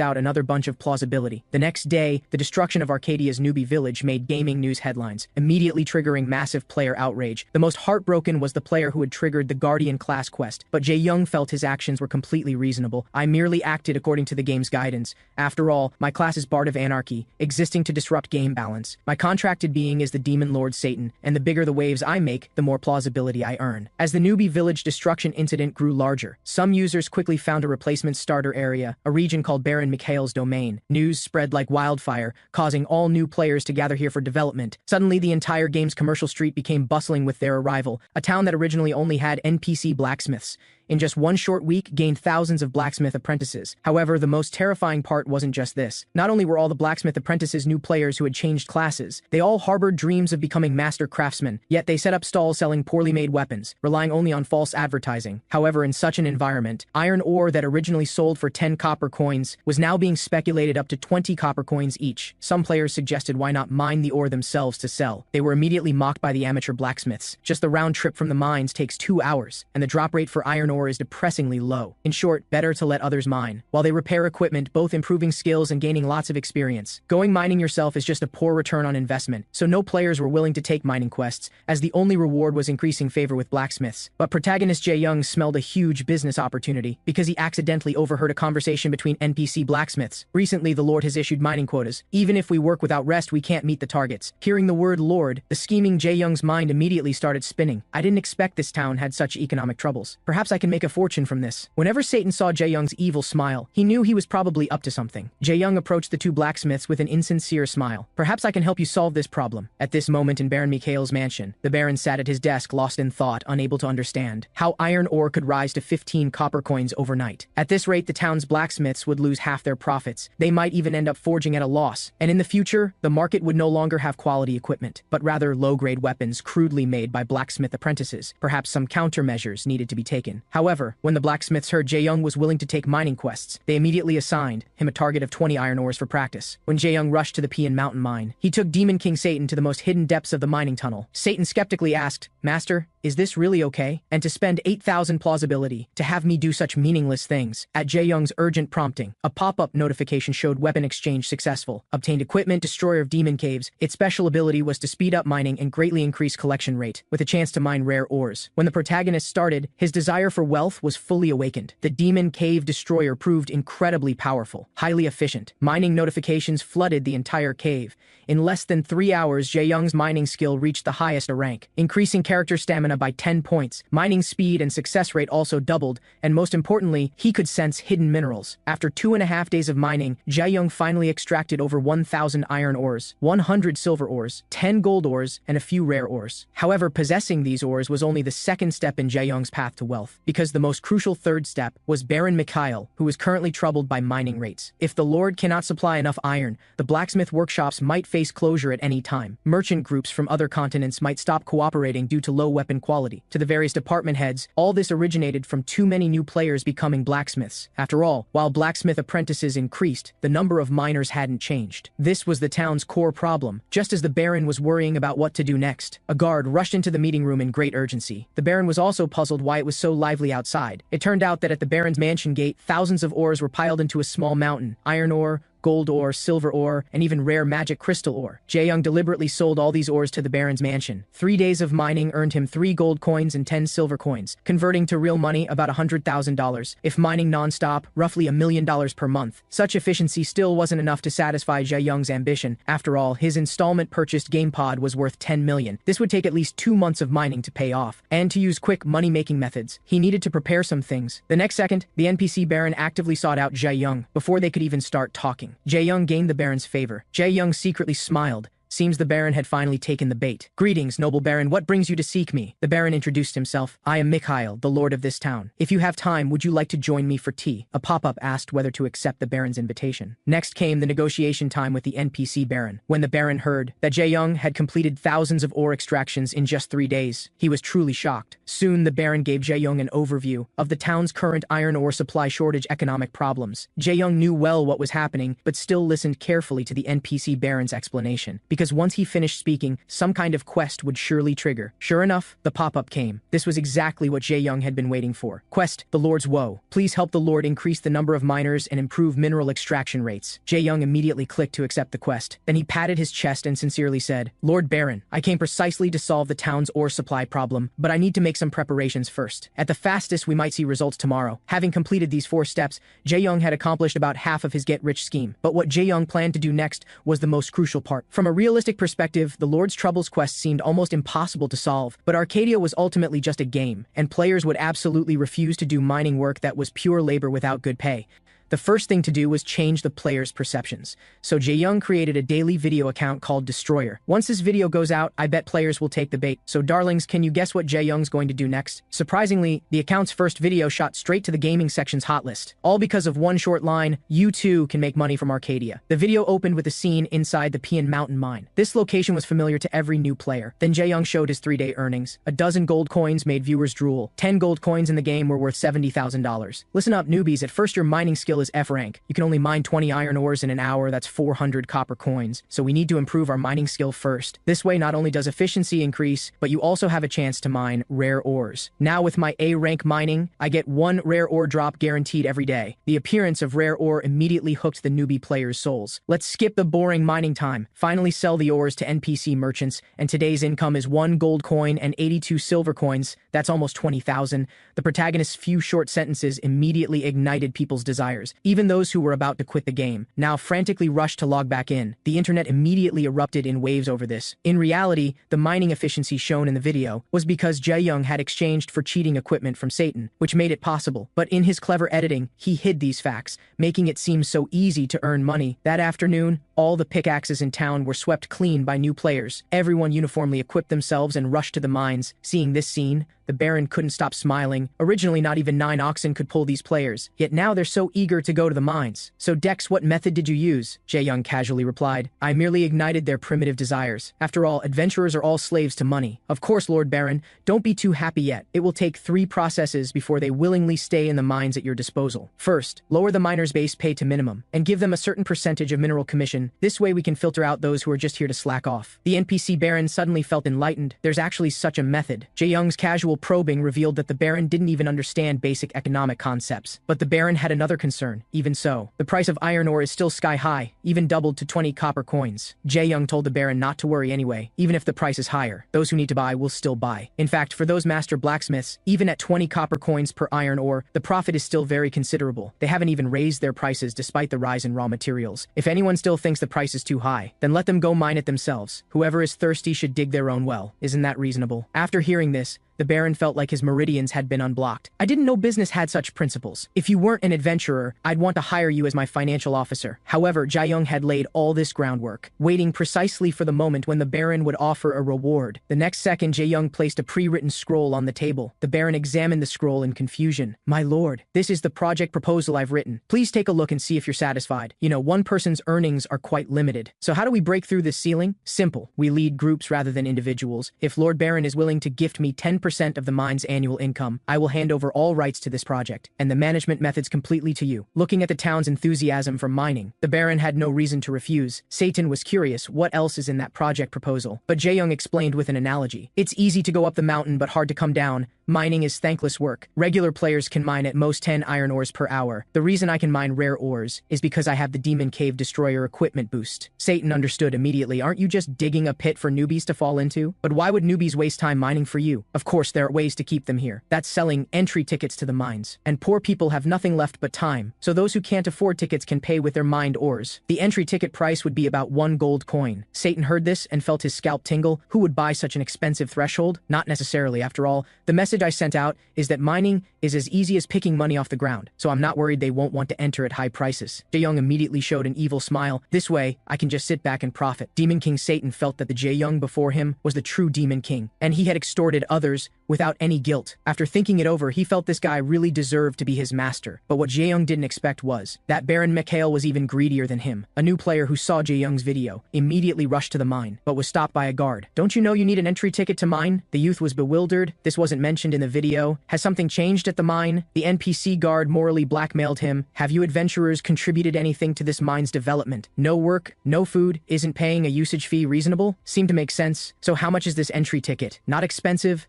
out another bunch of plausibility. The next day, the destruction of Arcadia's newbie village made gaming news headlines, immediately triggering massive player outrage. The most heartbroken was the player who had triggered the Guardian class quest, but Jae-young felt his actions were completely reasonable. I merely acted according to the game's guidance. After all, my class is Bard of Anarchy, existing to disrupt game balance. My contracted being is the Demon Lord Satan, and the bigger the waves I make, the more plausibility I earn. As the newbie village destruction incident grew larger, some users quickly found a replacement starter area, a region called Baron Mikhail's domain. News spread like wildfire, causing all new players to gather here for development. Suddenly, the entire game's commercial street became bustling with their arrival, a town that originally only had NPC blacksmiths. In just one short week, gained thousands of blacksmith apprentices. However, the most terrifying part wasn't just this. Not only were all the blacksmith apprentices new players who had changed classes, they all harbored dreams of becoming master craftsmen, yet they set up stalls selling poorly made weapons, relying only on false advertising. However, in such an environment, iron ore that originally sold for 10 copper coins was now being speculated up to 20 copper coins each. Some players suggested why not mine the ore themselves to sell. They were immediately mocked by the amateur blacksmiths. Just the round trip from the mines takes 2 hours, and the drop rate for iron ore is depressingly low. In short, better to let others mine, while they repair equipment, both improving skills and gaining lots of experience. Going mining yourself is just a poor return on investment, so no players were willing to take mining quests, as the only reward was increasing favor with blacksmiths. But protagonist Jae-young smelled a huge business opportunity, because he accidentally overheard a conversation between NPC blacksmiths. Recently, the Lord has issued mining quotas. Even if we work without rest, we can't meet the targets. Hearing the word Lord, the scheming Jae-young's mind immediately started spinning. I didn't expect this town had such economic troubles. Perhaps I can make a fortune from this. Whenever Satan saw Jae-young's evil smile, he knew he was probably up to something. Jae-young approached the two blacksmiths with an insincere smile. Perhaps I can help you solve this problem. At this moment in Baron Mikhail's mansion, the Baron sat at his desk, lost in thought, unable to understand how iron ore could rise to 15 copper coins overnight. At this rate, the town's blacksmiths would lose half their profits. They might even end up forging at a loss. And in the future, the market would no longer have quality equipment, but rather low-grade weapons crudely made by blacksmith apprentices. Perhaps some countermeasures needed to be taken. However, when the blacksmiths heard Jae-young was willing to take mining quests, they immediately assigned him a target of 20 iron ores for practice. When Jae-young rushed to the Peon Mountain mine, he took Demon King Satan to the most hidden depths of the mining tunnel. Satan skeptically asked, "Master, is this really okay? And to spend 8,000 plausibility to have me do such meaningless things?" At Jae-young's urgent prompting, a pop-up notification showed weapon exchange successful. Obtained equipment, Destroyer of Demon Caves. Its special ability was to speed up mining and greatly increase collection rate, with a chance to mine rare ores. When the protagonist started, his desire for wealth was fully awakened. The Demon Cave Destroyer proved incredibly powerful, highly efficient. Mining notifications flooded the entire cave. In less than 3 hours, Jae-young's mining skill reached the highest rank, increasing character stamina by 10 points. Mining speed and success rate also doubled, and most importantly, he could sense hidden minerals. After 2.5 days of mining, Jae-young finally extracted over 1,000 iron ores, 100 silver ores, 10 gold ores, and a few rare ores. However, possessing these ores was only the second step in Jae-young's path to wealth, because the most crucial third step was Baron Mikhail, who was currently troubled by mining rates. If the Lord cannot supply enough iron, the blacksmith workshops might face closure at any time. Merchant groups from other continents might stop cooperating due to low weapon and quality. To the various department heads, all this originated from too many new players becoming blacksmiths. After all, while blacksmith apprentices increased, the number of miners hadn't changed. This was the town's core problem. Just as the Baron was worrying about what to do next, a guard rushed into the meeting room in great urgency. The Baron was also puzzled why it was so lively outside. It turned out that at the Baron's mansion gate, thousands of ores were piled into a small mountain. Iron ore, gold ore, silver ore, and even rare magic crystal ore. Jae-young deliberately sold all these ores to the Baron's mansion. 3 days of mining earned him 3 gold coins and 10 silver coins, converting to real money about $100,000. If mining non-stop, roughly $1 million per month. Such efficiency still wasn't enough to satisfy Jae-young's ambition. After all, his installment-purchased GamePod was worth 10 million. This would take at least 2 months of mining to pay off. And to use quick money-making methods, he needed to prepare some things. The next second, the NPC Baron actively sought out Jae-young before they could even start talking. Jae-young gained the Baron's favor. Jae-young secretly smiled. Seems the Baron had finally taken the bait. "Greetings, noble Baron, what brings you to seek me?" The Baron introduced himself. "I am Mikhail, the lord of this town. If you have time, would you like to join me for tea?" A pop-up asked whether to accept the Baron's invitation. Next came the negotiation time with the NPC Baron. When the Baron heard that Jae-young had completed thousands of ore extractions in just 3 days, he was truly shocked. Soon the Baron gave Jae-young an overview of the town's current iron ore supply shortage economic problems. Jae-young knew well what was happening, but still listened carefully to the NPC Baron's explanation, because once he finished speaking, some kind of quest would surely trigger. Sure enough, the pop-up came. This was exactly what Jae-young had been waiting for. Quest, the Lord's Woe. Please help the Lord increase the number of miners and improve mineral extraction rates. Jae-young immediately clicked to accept the quest. Then he patted his chest and sincerely said, "Lord Baron, I came precisely to solve the town's ore supply problem, but I need to make some preparations first. At the fastest, we might see results tomorrow." Having completed these 4 steps, Jae-young had accomplished about half of his get-rich scheme. But what Jae-young planned to do next was the most crucial part. From a realistic perspective, the Lord's Troubles quest seemed almost impossible to solve, but Arcadia was ultimately just a game, and players would absolutely refuse to do mining work that was pure labor without good pay. The first thing to do was change the player's perceptions. So Jae-young created a daily video account called Destroyer. Once this video goes out, I bet players will take the bait. So darlings, can you guess what Jae-young's going to do next? Surprisingly, the account's first video shot straight to the gaming section's hot list. All because of one short line, "You too can make money from Arcadia." The video opened with a scene inside the Pian Mountain mine. This location was familiar to every new player. Then Jae-young showed his 3-day earnings. 12 gold coins made viewers drool. 10 gold coins in the game were worth $70,000. Listen up, newbies, at first your mining skill is F rank. You can only mine 20 iron ores in an hour, that's 400 copper coins. So we need to improve our mining skill first. This way not only does efficiency increase, but you also have a chance to mine rare ores. Now with my A rank mining, I get 1 rare ore drop guaranteed every day. The appearance of rare ore immediately hooked the newbie players' souls. Let's skip the boring mining time. Finally sell the ores to NPC merchants, and today's income is 1 gold coin and 82 silver coins. That's almost 20,000. The protagonist's few short sentences immediately ignited people's desires. Even those who were about to quit the game now frantically rushed to log back in. The internet immediately erupted in waves over this. In reality, the mining efficiency shown in the video was because Jae-young had exchanged for cheating equipment from Satan, which made it possible. But in his clever editing, he hid these facts, making it seem so easy to earn money. That afternoon, all the pickaxes in town were swept clean by new players. Everyone uniformly equipped themselves and rushed to the mines. Seeing this scene, the Baron couldn't stop smiling. Originally, not even 9 oxen could pull these players, yet now they're so eager to go to the mines. "So Dex, what method did you use?" Jae-young casually replied. "I merely ignited their primitive desires. After all, adventurers are all slaves to money." "Of course, Lord Baron, don't be too happy yet. It will take 3 processes before they willingly stay in the mines at your disposal. First, lower the miners' base pay to minimum, and give them a certain percentage of mineral commission. This way we can filter out those who are just here to slack off." The NPC Baron suddenly felt enlightened. There's actually such a method. Jae-young's casual probing revealed that the Baron didn't even understand basic economic concepts. But the Baron had another concern. Even so, the price of iron ore is still sky high, even doubled to 20 copper coins. Jae-young told the Baron not to worry anyway. Even if the price is higher, those who need to buy will still buy. In fact, for those master blacksmiths, even at 20 copper coins per iron ore, the profit is still very considerable. They haven't even raised their prices despite the rise in raw materials. If anyone still thinks the price is too high, then let them go mine it themselves. Whoever is thirsty should dig their own well. Isn't that reasonable? After hearing this, the Baron felt like his meridians had been unblocked. "I didn't know business had such principles. If you weren't an adventurer, I'd want to hire you as my financial officer." However, Jae-young had laid all this groundwork, waiting precisely for the moment when the Baron would offer a reward. The next second, Jae-young placed a pre-written scroll on the table. The Baron examined the scroll in confusion. "My lord, this is the project proposal I've written. Please take a look and see if you're satisfied. You know, one person's earnings are quite limited. So how do we break through this ceiling? Simple. We lead groups rather than individuals. If Lord Baron is willing to gift me 10% 5% of the mine's annual income. I will hand over all rights to this project, and the management methods completely to you. Looking at the town's enthusiasm for mining, the Baron had no reason to refuse. Satan was curious what else is in that project proposal, but Jae-young explained with an analogy. It's easy to go up the mountain but hard to come down. Mining is thankless work. Regular players can mine at most 10 iron ores per hour. The reason I can mine rare ores is because I have the Demon Cave Destroyer equipment boost. Satan understood immediately. Aren't you just digging a pit for newbies to fall into? But why would newbies waste time mining for you? Of course, there are ways to keep them here. That's selling entry tickets to the mines. And poor people have nothing left but time, so those who can't afford tickets can pay with their mined ores. The entry ticket price would be about 1 gold coin. Satan heard this and felt his scalp tingle. Who would buy such an expensive threshold? Not necessarily, after all. The message I sent out is that mining is as easy as picking money off the ground, so I'm not worried they won't want to enter at high prices. Jae-young immediately showed an evil smile. This way, I can just sit back and profit. Demon King Satan felt that the Jae-young before him was the true Demon King, and he had extorted others without any guilt. After thinking it over, he felt this guy really deserved to be his master. But what Jae-young didn't expect was that Baron Mikhail was even greedier than him. A new player who saw Jae-young's video immediately rushed to the mine, but was stopped by a guard. Don't you know you need an entry ticket to mine? The youth was bewildered. This wasn't mentioned in the video. Has something changed at the mine? The NPC guard morally blackmailed him. Have you adventurers contributed anything to this mine's development? No work, no food, isn't paying a usage fee reasonable? Seemed to make sense. So how much is this entry ticket? Not expensive,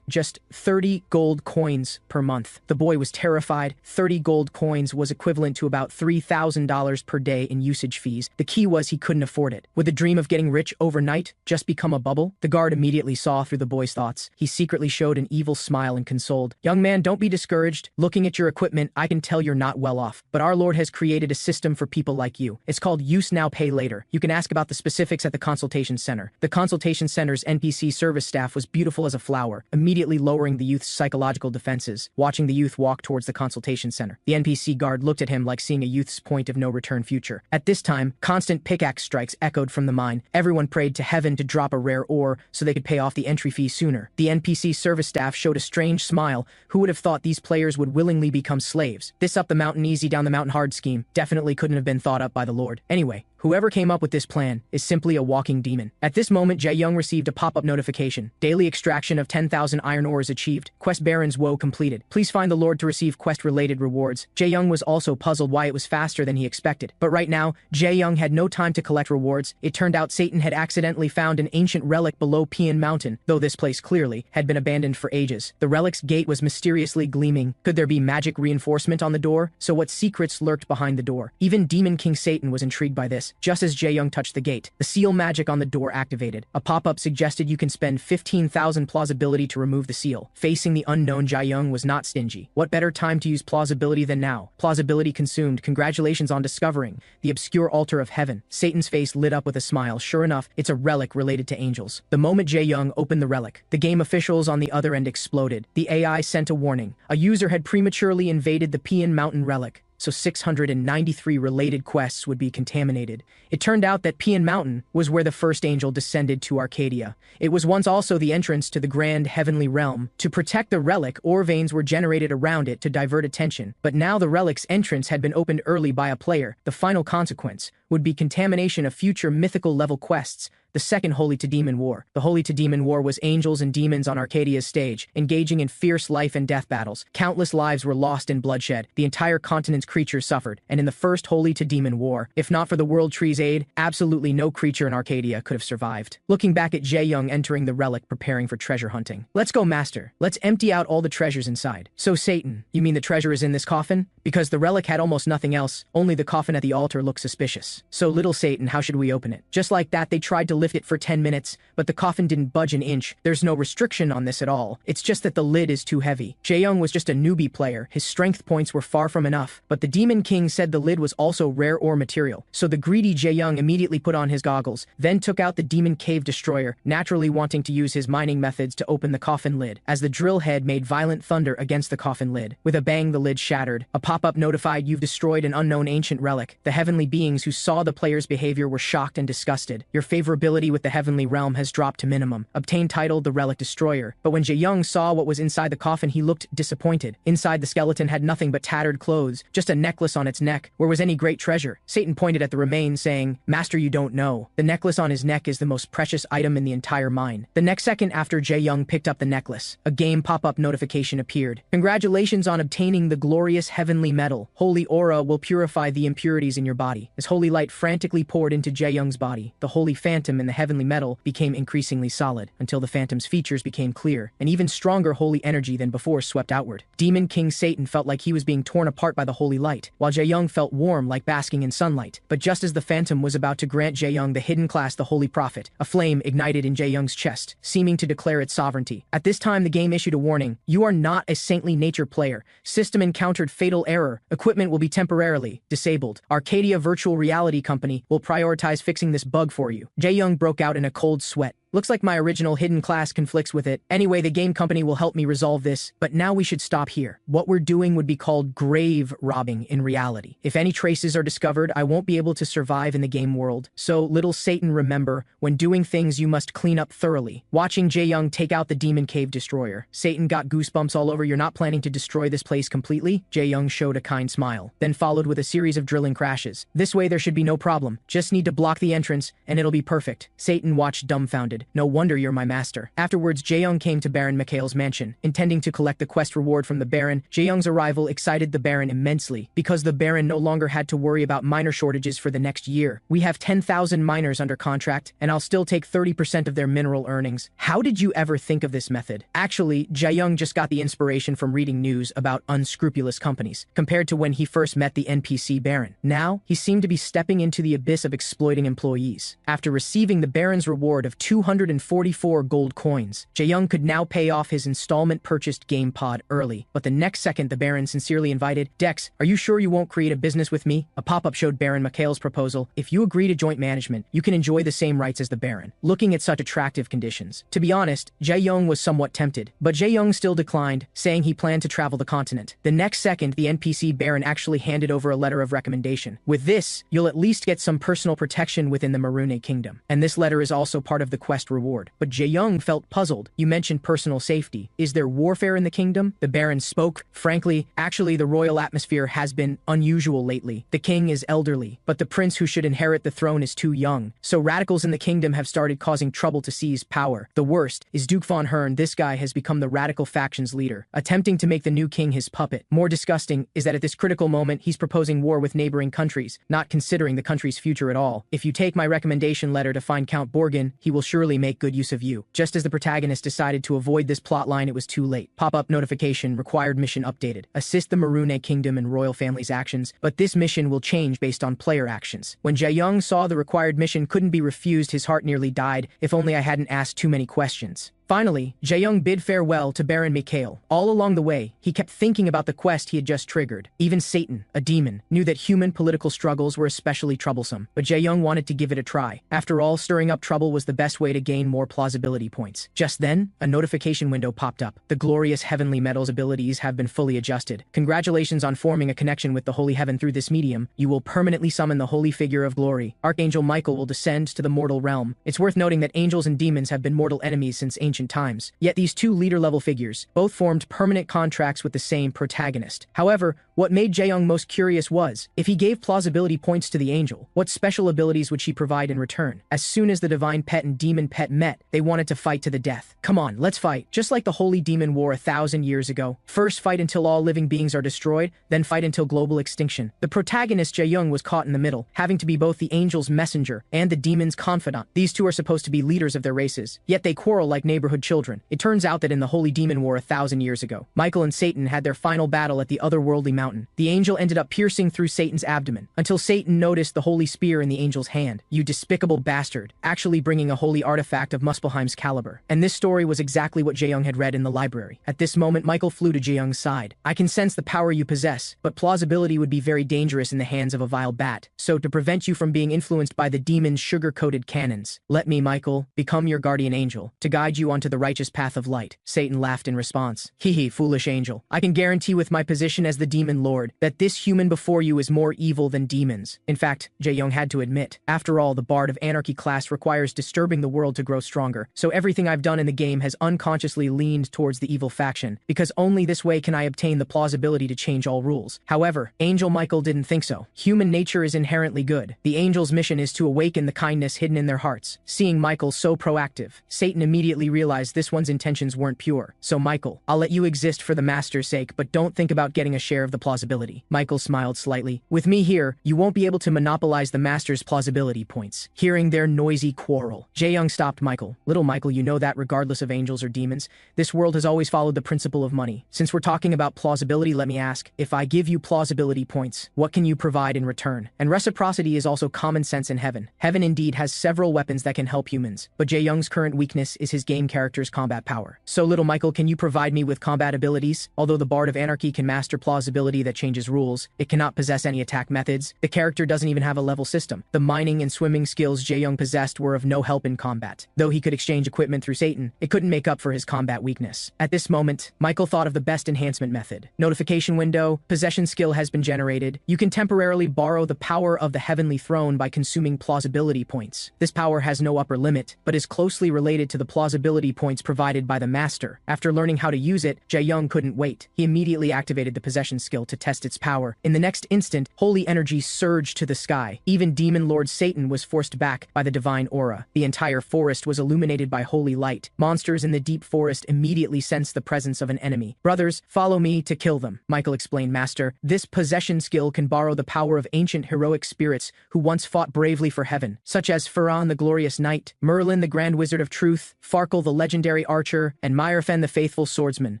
just 30 gold coins per month. The boy was terrified. 30 gold coins was equivalent to about $3,000 per day in usage fees. The key was he couldn't afford it. Would the dream of getting rich overnight just become a bubble? The guard immediately saw through the boy's thoughts. He secretly showed an evil smile and consoled. Young man, don't be discouraged. Looking at your equipment, I can tell you're not well off. But our Lord has created a system for people like you. It's called Use Now, Pay Later. You can ask about the specifics at the consultation center. The consultation center's NPC service staff was beautiful as a flower, immediately lowering the youth's psychological defenses. Watching the youth walk towards the consultation center, the NPC guard looked at him like seeing a youth's point of no return future. At this time, constant pickaxe strikes echoed from the mine. Everyone prayed to heaven to drop a rare ore so they could pay off the entry fee sooner. The NPC service staff showed a strange smile. Who would have thought these players would willingly become slaves? This up the mountain easy down the mountain hard scheme definitely couldn't have been thought up by the Lord. Anyway, whoever came up with this plan is simply a walking demon. At this moment, Jae-young received a pop-up notification. Daily extraction of 10,000 iron ores achieved. Quest Baron's woe completed. Please find the Lord to receive quest-related rewards. Jae-young was also puzzled why it was faster than he expected. But right now, Jae-young had no time to collect rewards. It turned out Satan had accidentally found an ancient relic below Pian Mountain, though this place clearly had been abandoned for ages. The relic's gate was mysteriously gleaming. Could there be magic reinforcement on the door? So what secrets lurked behind the door? Even Demon King Satan was intrigued by this. Just as Jae-young touched the gate, the seal magic on the door activated. A pop-up suggested you can spend 15,000 plausibility to remove the seal. Facing the unknown, Jae-young was not stingy. What better time to use plausibility than now? Plausibility consumed. Congratulations on discovering the obscure altar of heaven. Satan's face lit up with a smile. Sure enough, it's a relic related to angels. The moment Jae-young opened the relic, the game officials on the other end exploded. The AI sent a warning. A user had prematurely invaded the Pian Mountain relic, so 693 related quests would be contaminated. It turned out that Pian Mountain was where the first angel descended to Arcadia. It was once also the entrance to the grand heavenly realm. To protect the relic, ore veins were generated around it to divert attention. But now the relic's entrance had been opened early by a player. The final consequence would be contamination of future mythical level quests. The second Holy to Demon War. The Holy to Demon War was angels and demons on Arcadia's stage, engaging in fierce life and death battles. Countless lives were lost in bloodshed. The entire continent's creatures suffered, and in the first Holy to Demon War, if not for the World Tree's aid, absolutely no creature in Arcadia could have survived. Looking back at Jae-young entering the relic preparing for treasure hunting. Let's go, master. Let's empty out all the treasures inside. So Satan, you mean the treasure is in this coffin? Because the relic had almost nothing else, only the coffin at the altar looked suspicious. So little Satan, how should we open it? Just like that, they tried to lift it for 10 minutes, but the coffin didn't budge an inch. There's no restriction on this at all. It's just that the lid is too heavy. Jae-young was just a newbie player. His strength points were far from enough, but the Demon King said the lid was also rare ore material. So the greedy Jae-young immediately put on his goggles, then took out the Demon Cave Destroyer, naturally wanting to use his mining methods to open the coffin lid. As the drill head made violent thunder against the coffin lid, with a bang the lid shattered. A pop pop-up notified you've destroyed an unknown ancient relic. The heavenly beings who saw the player's behavior were shocked and disgusted. Your favorability with the heavenly realm has dropped to minimum. Obtain title the Relic Destroyer. But when Jae-young saw what was inside the coffin, he looked disappointed. Inside, the skeleton had nothing but tattered clothes, just a necklace on its neck. Where was any great treasure? Satan pointed at the remains, saying, "Master, you don't know. The necklace on his neck is the most precious item in the entire mine." The next second after Jae-young picked up the necklace, a game pop-up notification appeared. Congratulations on obtaining the glorious heavenly metal. Holy aura will purify the impurities in your body. As holy light frantically poured into Jae-young's body, the holy phantom in the heavenly metal became increasingly solid, until the phantom's features became clear. An even stronger holy energy than before swept outward. Demon King Satan felt like he was being torn apart by the holy light, while Jae-young felt warm like basking in sunlight. But just as the phantom was about to grant Jae-young the hidden class, the Holy Prophet, a flame ignited in Jae-young's chest, seeming to declare its sovereignty. At this time, the game issued a warning. You are not a saintly nature player. System encountered fatal error. Equipment will be temporarily disabled. Arcadia Virtual Reality Company will prioritize fixing this bug for you. Jae-young broke out in a cold sweat. Looks like my original hidden class conflicts with it. Anyway, the game company will help me resolve this, but now we should stop here. What we're doing would be called grave robbing in reality. If any traces are discovered, I won't be able to survive in the game world. So, little Satan, remember, when doing things you must clean up thoroughly. Watching Jae-young take out the Demon Cave Destroyer, Satan got goosebumps all over. You're not planning to destroy this place completely? Jae-young showed a kind smile, then followed with a series of drilling crashes. This way there should be no problem. Just need to block the entrance, and it'll be perfect. Satan watched dumbfounded. No wonder you're my master. Afterwards, Jae-young came to Baron Mikhail's mansion, intending to collect the quest reward from the Baron. Jae-young's arrival excited the Baron immensely, because the Baron no longer had to worry about miner shortages for the next year. We have 10,000 miners under contract, and I'll still take 30% of their mineral earnings. How did you ever think of this method? Actually, Jae-young just got the inspiration from reading news about unscrupulous companies, compared to when he first met the NPC Baron. Now, he seemed to be stepping into the abyss of exploiting employees. After receiving the Baron's reward of 244 gold coins, Jae-young could now pay off his installment-purchased game pod early. But the next second, the Baron sincerely invited, "Dex, are you sure you won't create a business with me?" A pop-up showed Baron Mikhail's proposal. If you agree to joint management, you can enjoy the same rights as the Baron. Looking at such attractive conditions, to be honest, Jae-young was somewhat tempted. But Jae-young still declined, saying he planned to travel the continent. The next second, the NPC Baron actually handed over a letter of recommendation. With this, you'll at least get some personal protection within the Marune Kingdom. And this letter is also part of the quest reward. But Jae-young felt puzzled. You mentioned personal safety. Is there warfare in the kingdom? The Baron spoke. Frankly, actually, the royal atmosphere has been unusual lately. The king is elderly, but the prince who should inherit the throne is too young. So radicals in the kingdom have started causing trouble to seize power. The worst is Duke von Hern. This guy has become the radical faction's leader, attempting to make the new king his puppet. More disgusting is that at this critical moment, he's proposing war with neighboring countries, not considering the country's future at all. If you take my recommendation letter to find Count Borgin, he will surely make good use of you. Just as the protagonist decided to avoid this plotline, it was too late. Pop-up notification, required mission updated. Assist the Marune Kingdom and royal family's actions, but this mission will change based on player actions. When Jae-young saw the required mission couldn't be refused, his heart nearly died. If only I hadn't asked too many questions. Finally, Jae-young bid farewell to Baron Mikhail. All along the way, he kept thinking about the quest he had just triggered. Even Satan, a demon, knew that human political struggles were especially troublesome, but Jae-young wanted to give it a try. After all, stirring up trouble was the best way to gain more plausibility points. Just then, a notification window popped up. The glorious heavenly metal's abilities have been fully adjusted. Congratulations on forming a connection with the holy heaven through this medium. You will permanently summon the holy figure of glory. Archangel Michael will descend to the mortal realm. It's worth noting that angels and demons have been mortal enemies since ancient times. Yet these two leader-level figures both formed permanent contracts with the same protagonist. However, what made Jae-young most curious was, if he gave plausibility points to the angel, what special abilities would she provide in return? As soon as the divine pet and demon pet met, they wanted to fight to the death. Come on, let's fight. Just like the Holy Demon War 1,000 years ago. First fight until all living beings are destroyed, then fight until global extinction. The protagonist Jae-young was caught in the middle, having to be both the angel's messenger and the demon's confidant. These two are supposed to be leaders of their races, yet they quarrel like neighborhood children. It turns out that in the Holy Demon War 1,000 years ago, Michael and Satan had their final battle at the otherworldly mountain. The angel ended up piercing through Satan's abdomen, until Satan noticed the holy spear in the angel's hand. You despicable bastard, actually bringing a holy artifact of Muspelheim's caliber. And this story was exactly what Jae-young had read in the library. At this moment, Michael flew to Jae-young's side. I can sense the power you possess, but plausibility would be very dangerous in the hands of a vile bat. So to prevent you from being influenced by the demon's sugar-coated cannons, let me, Michael, become your guardian angel, to guide you onto the righteous path of light. Satan laughed in response. Hee hee, foolish angel. I can guarantee with my position as the demon demon lord, that this human before you is more evil than demons. In fact, Jae-young had to admit, after all, the Bard of Anarchy class requires disturbing the world to grow stronger, so everything I've done in the game has unconsciously leaned towards the evil faction, because only this way can I obtain the plausibility to change all rules. However, Angel Michael didn't think so. Human nature is inherently good. The Angel's mission is to awaken the kindness hidden in their hearts. Seeing Michael so proactive, Satan immediately realized this one's intentions weren't pure. So Michael, I'll let you exist for the Master's sake, but don't think about getting a share of the plausibility. Michael smiled slightly. With me here, you won't be able to monopolize the Master's plausibility points. Hearing their noisy quarrel, Jae-young stopped Michael. Little Michael, you know that regardless of angels or demons, this world has always followed the principle of money. Since we're talking about plausibility, let me ask, if I give you plausibility points, what can you provide in return? And reciprocity is also common sense in heaven. Heaven indeed has several weapons that can help humans, but Jae-young's current weakness is his game character's combat power. So little Michael, can you provide me with combat abilities? Although the Bard of Anarchy can master plausibility that changes rules, it cannot possess any attack methods. The character doesn't even have a level system. The mining and swimming skills Jae-young possessed were of no help in combat. Though he could exchange equipment through Satan, it couldn't make up for his combat weakness. At this moment, Michael thought of the best enhancement method. Notification window, possession skill has been generated. You can temporarily borrow the power of the heavenly throne by consuming plausibility points. This power has no upper limit, but is closely related to the plausibility points provided by the Master. After learning how to use it, Jae-young couldn't wait. He immediately activated the possession skill to test its power. In the next instant, holy energy surged to the sky. Even Demon Lord Satan was forced back by the divine aura. The entire forest was illuminated by holy light. Monsters in the deep forest immediately sensed the presence of an enemy. Brothers, follow me to kill them, Michael explained. Master, this possession skill can borrow the power of ancient heroic spirits who once fought bravely for heaven, such as Farhan the glorious knight, Merlin the grand wizard of truth, Farkle the legendary archer, and Myrfen the faithful swordsman.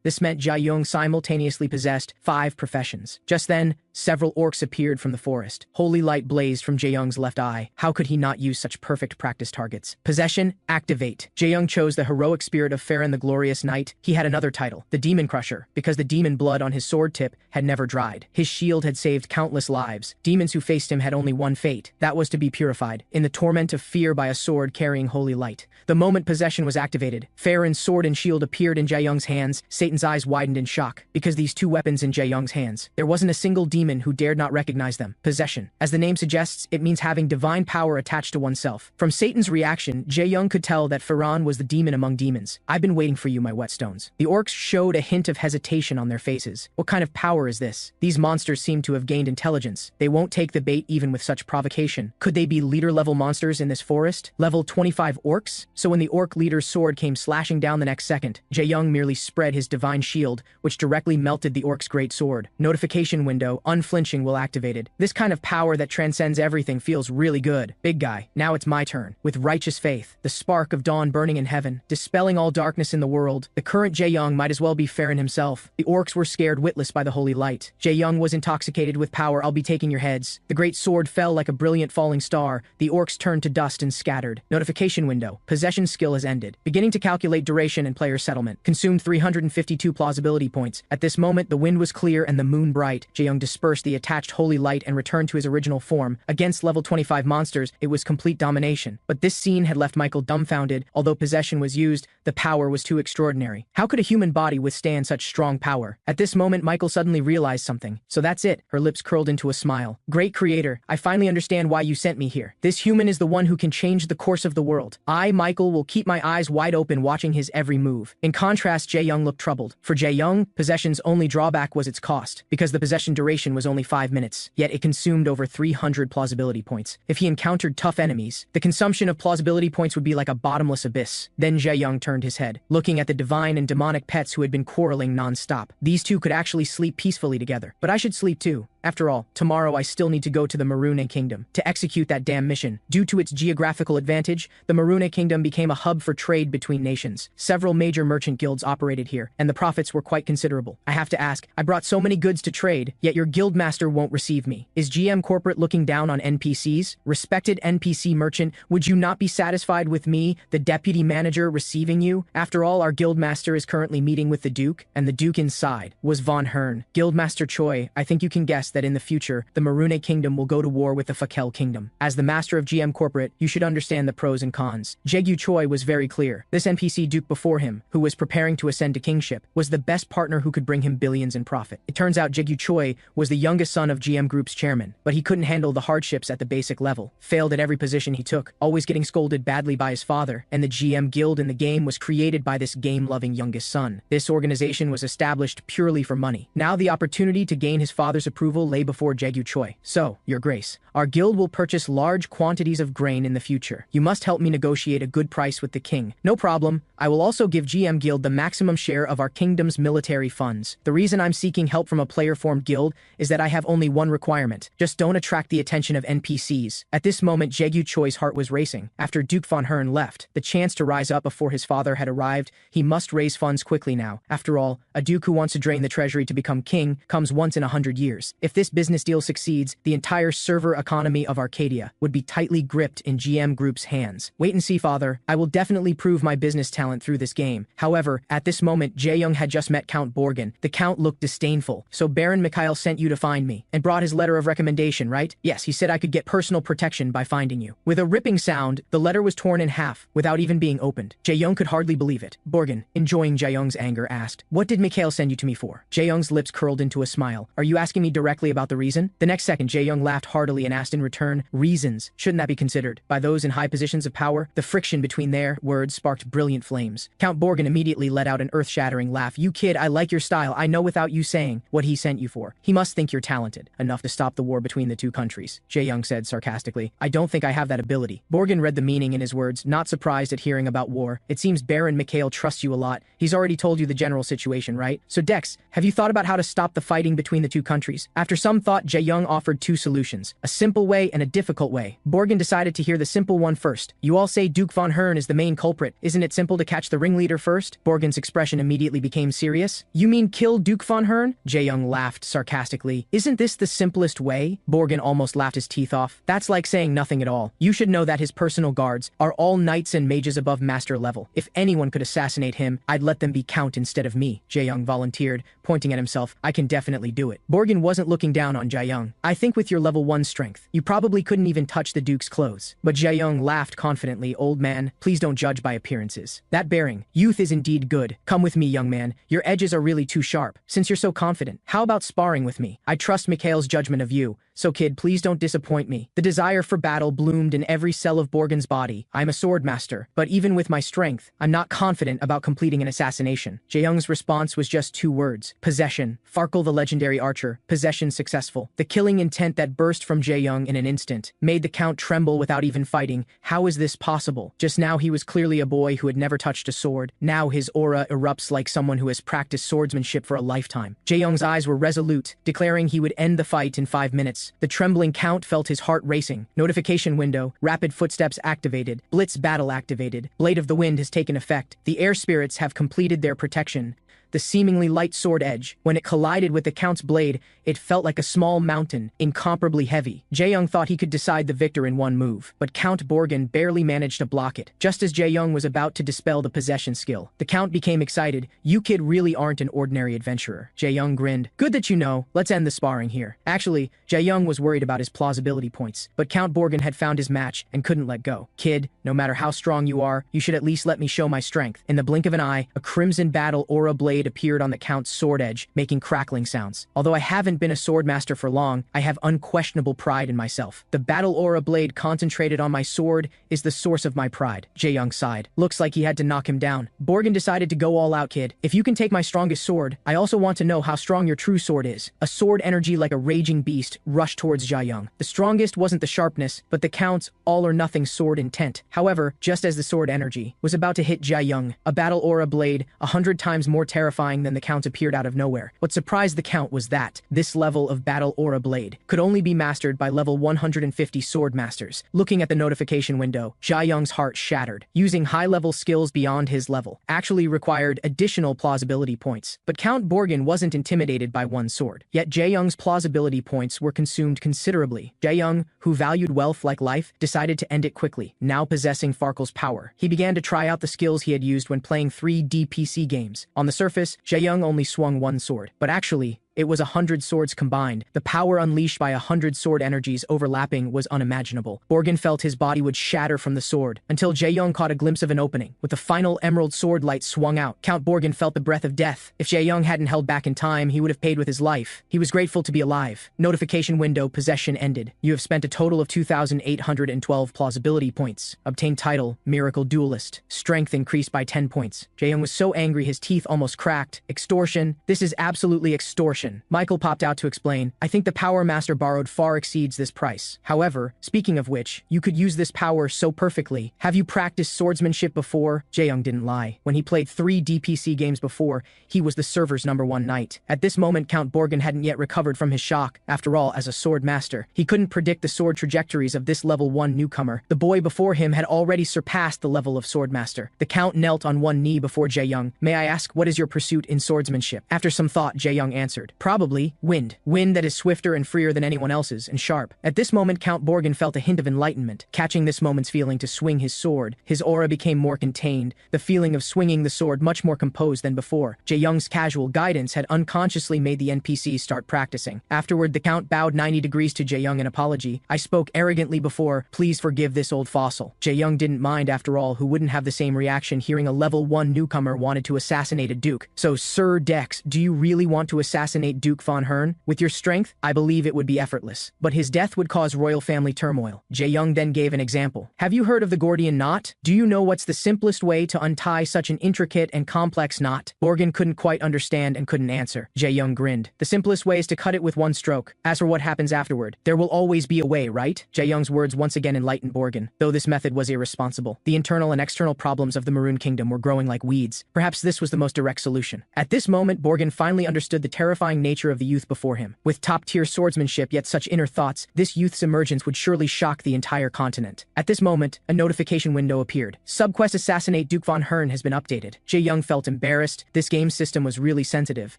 This meant Jae-young simultaneously possessed 5 professions. Just then, several orcs appeared from the forest. Holy light blazed from Jae-young's left eye. How could he not use such perfect practice targets? Possession, activate. Jae-young chose the heroic spirit of Farhan the glorious knight. He had another title, the Demon Crusher, because the demon blood on his sword tip had never dried. His shield had saved countless lives. Demons who faced him had only one fate. That was to be purified in the torment of fear by a sword carrying holy light. The moment possession was activated, Farhan's sword and shield appeared in Jae-young's hands. Satan's eyes widened in shock. Because these two weapons in Jae-young's hands, there wasn't a single demon who dared not recognize them. Possession. As the name suggests, it means having divine power attached to oneself. From Satan's reaction, Jae-young could tell that Farhan was the demon among demons. I've been waiting for you, my whetstones. The orcs showed a hint of hesitation on their faces. What kind of power is this? These monsters seem to have gained intelligence. They won't take the bait even with such provocation. Could they be leader-level monsters in this forest? Level 25 orcs? So when the orc leader's sword came slashing down the next second, Jae-young merely spread his divine shield, which directly melted the orc's great sword. Notification window, unflinching, will activated. This kind of power that transcends everything feels really good. Big guy, now it's my turn. With righteous faith, the spark of dawn burning in heaven, dispelling all darkness in the world, the current Jae-young might as well be Farhan himself. The orcs were scared witless by the holy light. Jae-young was intoxicated with power. I'll be taking your heads. The great sword fell like a brilliant falling star. The orcs turned to dust and scattered. Notification window. Possession skill has ended. Beginning to calculate duration and player settlement. Consumed 352 plausibility points. At this moment, the wind was clear and the moon bright. Jae-young dispersed the attached holy light and returned to his original form. Against level 25 monsters, it was complete domination. But this scene had left Michael dumbfounded. Although possession was used, the power was too extraordinary. How could a human body withstand such strong power? At this moment, Michael suddenly realized something. So that's it. Her lips curled into a smile. Great creator, I finally understand why you sent me here. This human is the one who can change the course of the world. I, Michael, will keep my eyes wide open watching his every move. In contrast, Jae-young looked troubled. For Jae-young, possession's only drawback was its cost, because the possession duration was only 5 minutes, yet it consumed over 300 plausibility points. If he encountered tough enemies, the consumption of plausibility points would be like a bottomless abyss. Then Jae-young turned his head, looking at the divine and demonic pets who had been quarreling non-stop. These two could actually sleep peacefully together. But I should sleep too. After all, tomorrow I still need to go to the Marune Kingdom to execute that damn mission. Due to its geographical advantage, the Marune Kingdom became a hub for trade between nations. Several major merchant guilds operated here, and the profits were quite considerable. I have to ask, I brought so many goods to trade, yet your guild master won't receive me. Is GM Corporate looking down on NPCs? Respected NPC merchant, would you not be satisfied with me, the deputy manager, receiving you? After all, our guild master is currently meeting with the Duke, and the Duke inside was Von Hern. Guildmaster Choi, I think you can guess that in the future, the Marune Kingdom will go to war with the Fakel Kingdom. As the master of GM Corporate, you should understand the pros and cons. Jaegyu Choi was very clear. This NPC duke before him, who was preparing to ascend to kingship, was the best partner who could bring him billions in profit. It turns out Jaegyu Choi was the youngest son of GM Group's chairman, but he couldn't handle the hardships at the basic level, failed at every position he took, always getting scolded badly by his father, and the GM guild in the game was created by this game-loving youngest son. This organization was established purely for money. Now the opportunity to gain his father's approval lay before Jaegyu Choi. So, Your Grace, our guild will purchase large quantities of grain in the future. You must help me negotiate a good price with the king. No problem. I will also give GM Guild the maximum share of our kingdom's military funds. The reason I'm seeking help from a player-formed guild is that I have only one requirement. Just don't attract the attention of NPCs. At this moment, Jaegyu Choi's heart was racing. After Duke von Hern left, the chance to rise up before his father had arrived, he must raise funds quickly now. After all, a duke who wants to drain the treasury to become king comes once in 100 years. If this business deal succeeds, the entire server economy of Arcadia would be tightly gripped in GM Group's hands. Wait and see, father. I will definitely prove my business talent through this game. However, at this moment, Jae-young had just met Count Borgen. The Count looked disdainful. So Baron Mikhail sent you to find me, and brought his letter of recommendation, right? Yes, he said I could get personal protection by finding you. With a ripping sound, the letter was torn in half, without even being opened. Jae-young could hardly believe it. Borgen, enjoying Jae-young's anger, asked, "What did Mikhail send you to me for?" Jae-young's lips curled into a smile. "Are you asking me directly about the reason?" The next second, Jae-young laughed heartily and asked in return, "Reasons. Shouldn't that be considered? By those in high positions of power?" The friction between their words sparked brilliant flames. Count Borgen immediately let out an earth-shattering laugh. "You kid, I like your style. I know without you saying what he sent you for. He must think you're talented enough to stop the war between the two countries." Jae-young said sarcastically, "I don't think I have that ability." Borgen read the meaning in his words, not surprised at hearing about war. "It seems Baron Mikhail trusts you a lot. He's already told you the general situation, right? So Dex, have you thought about how to stop the fighting between the two countries?" After some thought, Jae-young offered two solutions, a simple way and a difficult way. Borgen decided to hear the simple one first. "You all say Duke von Hern is the main culprit. Isn't it simple to catch the ringleader first?" Borgen's expression immediately became serious. "You mean kill Duke von Hern?" Jae-young laughed sarcastically. "Isn't this the simplest way?" Borgen almost laughed his teeth off. "That's like saying nothing at all. You should know that his personal guards are all knights and mages above master level. If anyone could assassinate him, I'd let them be Count instead of me." Jae-young volunteered, pointing at himself. "I can definitely do it." Borgen wasn't looking down on Jae-young. "I think with your level 1 strength, you probably couldn't even touch the Duke's clothes." But Jae-young laughed confidently. "Old man, please don't judge by appearances. That bearing, youth is indeed good. Come with me, young man. Your edges are really too sharp. Since you're so confident, how about sparring with me? I trust Mikhail's judgment of you. So kid, please don't disappoint me." The desire for battle bloomed in every cell of Borgen's body. "I'm a sword master, but even with my strength, I'm not confident about completing an assassination." Jae-young's response was just 2 words. Possession. Farkle the legendary archer. Possession successful. The killing intent that burst from Jae-young in an instant made the Count tremble without even fighting. How is this possible? Just now he was clearly a boy who had never touched a sword. Now his aura erupts like someone who has practiced swordsmanship for a lifetime. Jae-young's eyes were resolute, declaring he would end the fight in 5 minutes. The trembling Count felt his heart racing. Notification window. Rapid footsteps activated. Blitz battle activated. Blade of the Wind has taken effect. The air spirits have completed their protection. The seemingly light sword edge, when it collided with the Count's blade, it felt like a small mountain, incomparably heavy. Jae-young thought he could decide the victor in one move, but Count Borgen barely managed to block it. Just as Jae-young was about to dispel the possession skill, the Count became excited. "You kid really aren't an ordinary adventurer." Jae-young grinned. "Good that you know. Let's end the sparring here." Actually, Jae-young was worried about his plausibility points, but Count Borgen had found his match and couldn't let go. "Kid, no matter how strong you are, you should at least let me show my strength." In the blink of an eye, a crimson battle aura blade appeared on the Count's sword edge, making crackling sounds. "Although I haven't been a swordmaster for long, I have unquestionable pride in myself. The battle aura blade concentrated on my sword is the source of my pride." Jae-young sighed. Looks like he had to knock him down. Borgen decided to go all out, "Kid. If you can take my strongest sword, I also want to know how strong your true sword is." A sword energy like a raging beast rushed towards Jae-young. The strongest wasn't the sharpness, but the Count's all-or-nothing sword intent. However, just as the sword energy was about to hit Jae-young, a battle aura blade, 100 times more terrifying than the Count, appeared out of nowhere. What surprised the Count was that this level of battle aura blade could only be mastered by level 150 sword masters. Looking at the notification window, Jae-young's heart shattered. Using high-level skills beyond his level actually required additional plausibility points. But Count Borgen wasn't intimidated by one sword. Yet Jae-young's plausibility points were consumed considerably. Jae-young, who valued wealth like life, decided to end it quickly. Now possessing Farkle's power, he began to try out the skills he had used when playing 3D PC games. On the surface, Jae-young only swung one sword, but actually, It was 100 swords combined. The power unleashed by 100 sword energies overlapping was unimaginable. Borgin felt his body would shatter from the sword, until Jae-young caught a glimpse of an opening. With the final emerald sword light swung out, Count Borgin felt the breath of death. If Jae-young hadn't held back in time, he would have paid with his life. He was grateful to be alive. Notification window: possession ended. You have spent a total of 2,812 plausibility points. Obtained title: Miracle Duelist. Strength increased by 10 points. Jae-young was so angry his teeth almost cracked. Extortion. This is absolutely extortion. Michael popped out to explain, I think the power Master borrowed far exceeds this price. However, speaking of which, you could use this power so perfectly. Have you practiced swordsmanship before? Jae-young didn't lie. When he played 3 DPC games before, he was the server's #1 knight. At this moment, Count Borgin hadn't yet recovered from his shock. After all, as a sword master, he couldn't predict the sword trajectories of this level 1 newcomer. The boy before him had already surpassed the level of sword master. The Count knelt on one knee before Jae-young. May I ask, what is your pursuit in swordsmanship? After some thought, Jae-young answered, probably wind. Wind that is swifter and freer than anyone else's, and sharp. At this moment, Count Borgin felt a hint of enlightenment. Catching this moment's feeling to swing his sword, his aura became more contained, the feeling of swinging the sword much more composed than before. Jae-young's casual guidance had unconsciously made the NPC start practicing. Afterward, the Count bowed 90 degrees to Jae-young in apology. I spoke arrogantly before, please forgive this old fossil. Jae-young didn't mind after all, who wouldn't have the same reaction hearing a level 1 newcomer wanted to assassinate a duke. So, Sir Dex, do you really want to assassinate Duke von Hern? With your strength, I believe it would be effortless. But his death would cause royal family turmoil. Jae-young then gave an example. Have you heard of the Gordian knot? Do you know what's the simplest way to untie such an intricate and complex knot? Borgin couldn't quite understand and couldn't answer. Jae-young grinned. The simplest way is to cut it with one stroke. As for what happens afterward, there will always be a way, right? Jae-young's words once again enlightened Borgin. Though this method was irresponsible, the internal and external problems of the Maroon Kingdom were growing like weeds. Perhaps this was the most direct solution. At this moment, Borgin finally understood the terrifying nature of the youth before him. With top-tier swordsmanship yet such inner thoughts, this youth's emergence would surely shock the entire continent. At this moment, a notification window appeared. Subquest Assassinate Duke von Hern has been updated. Jae-young felt embarrassed. This game system was really sensitive.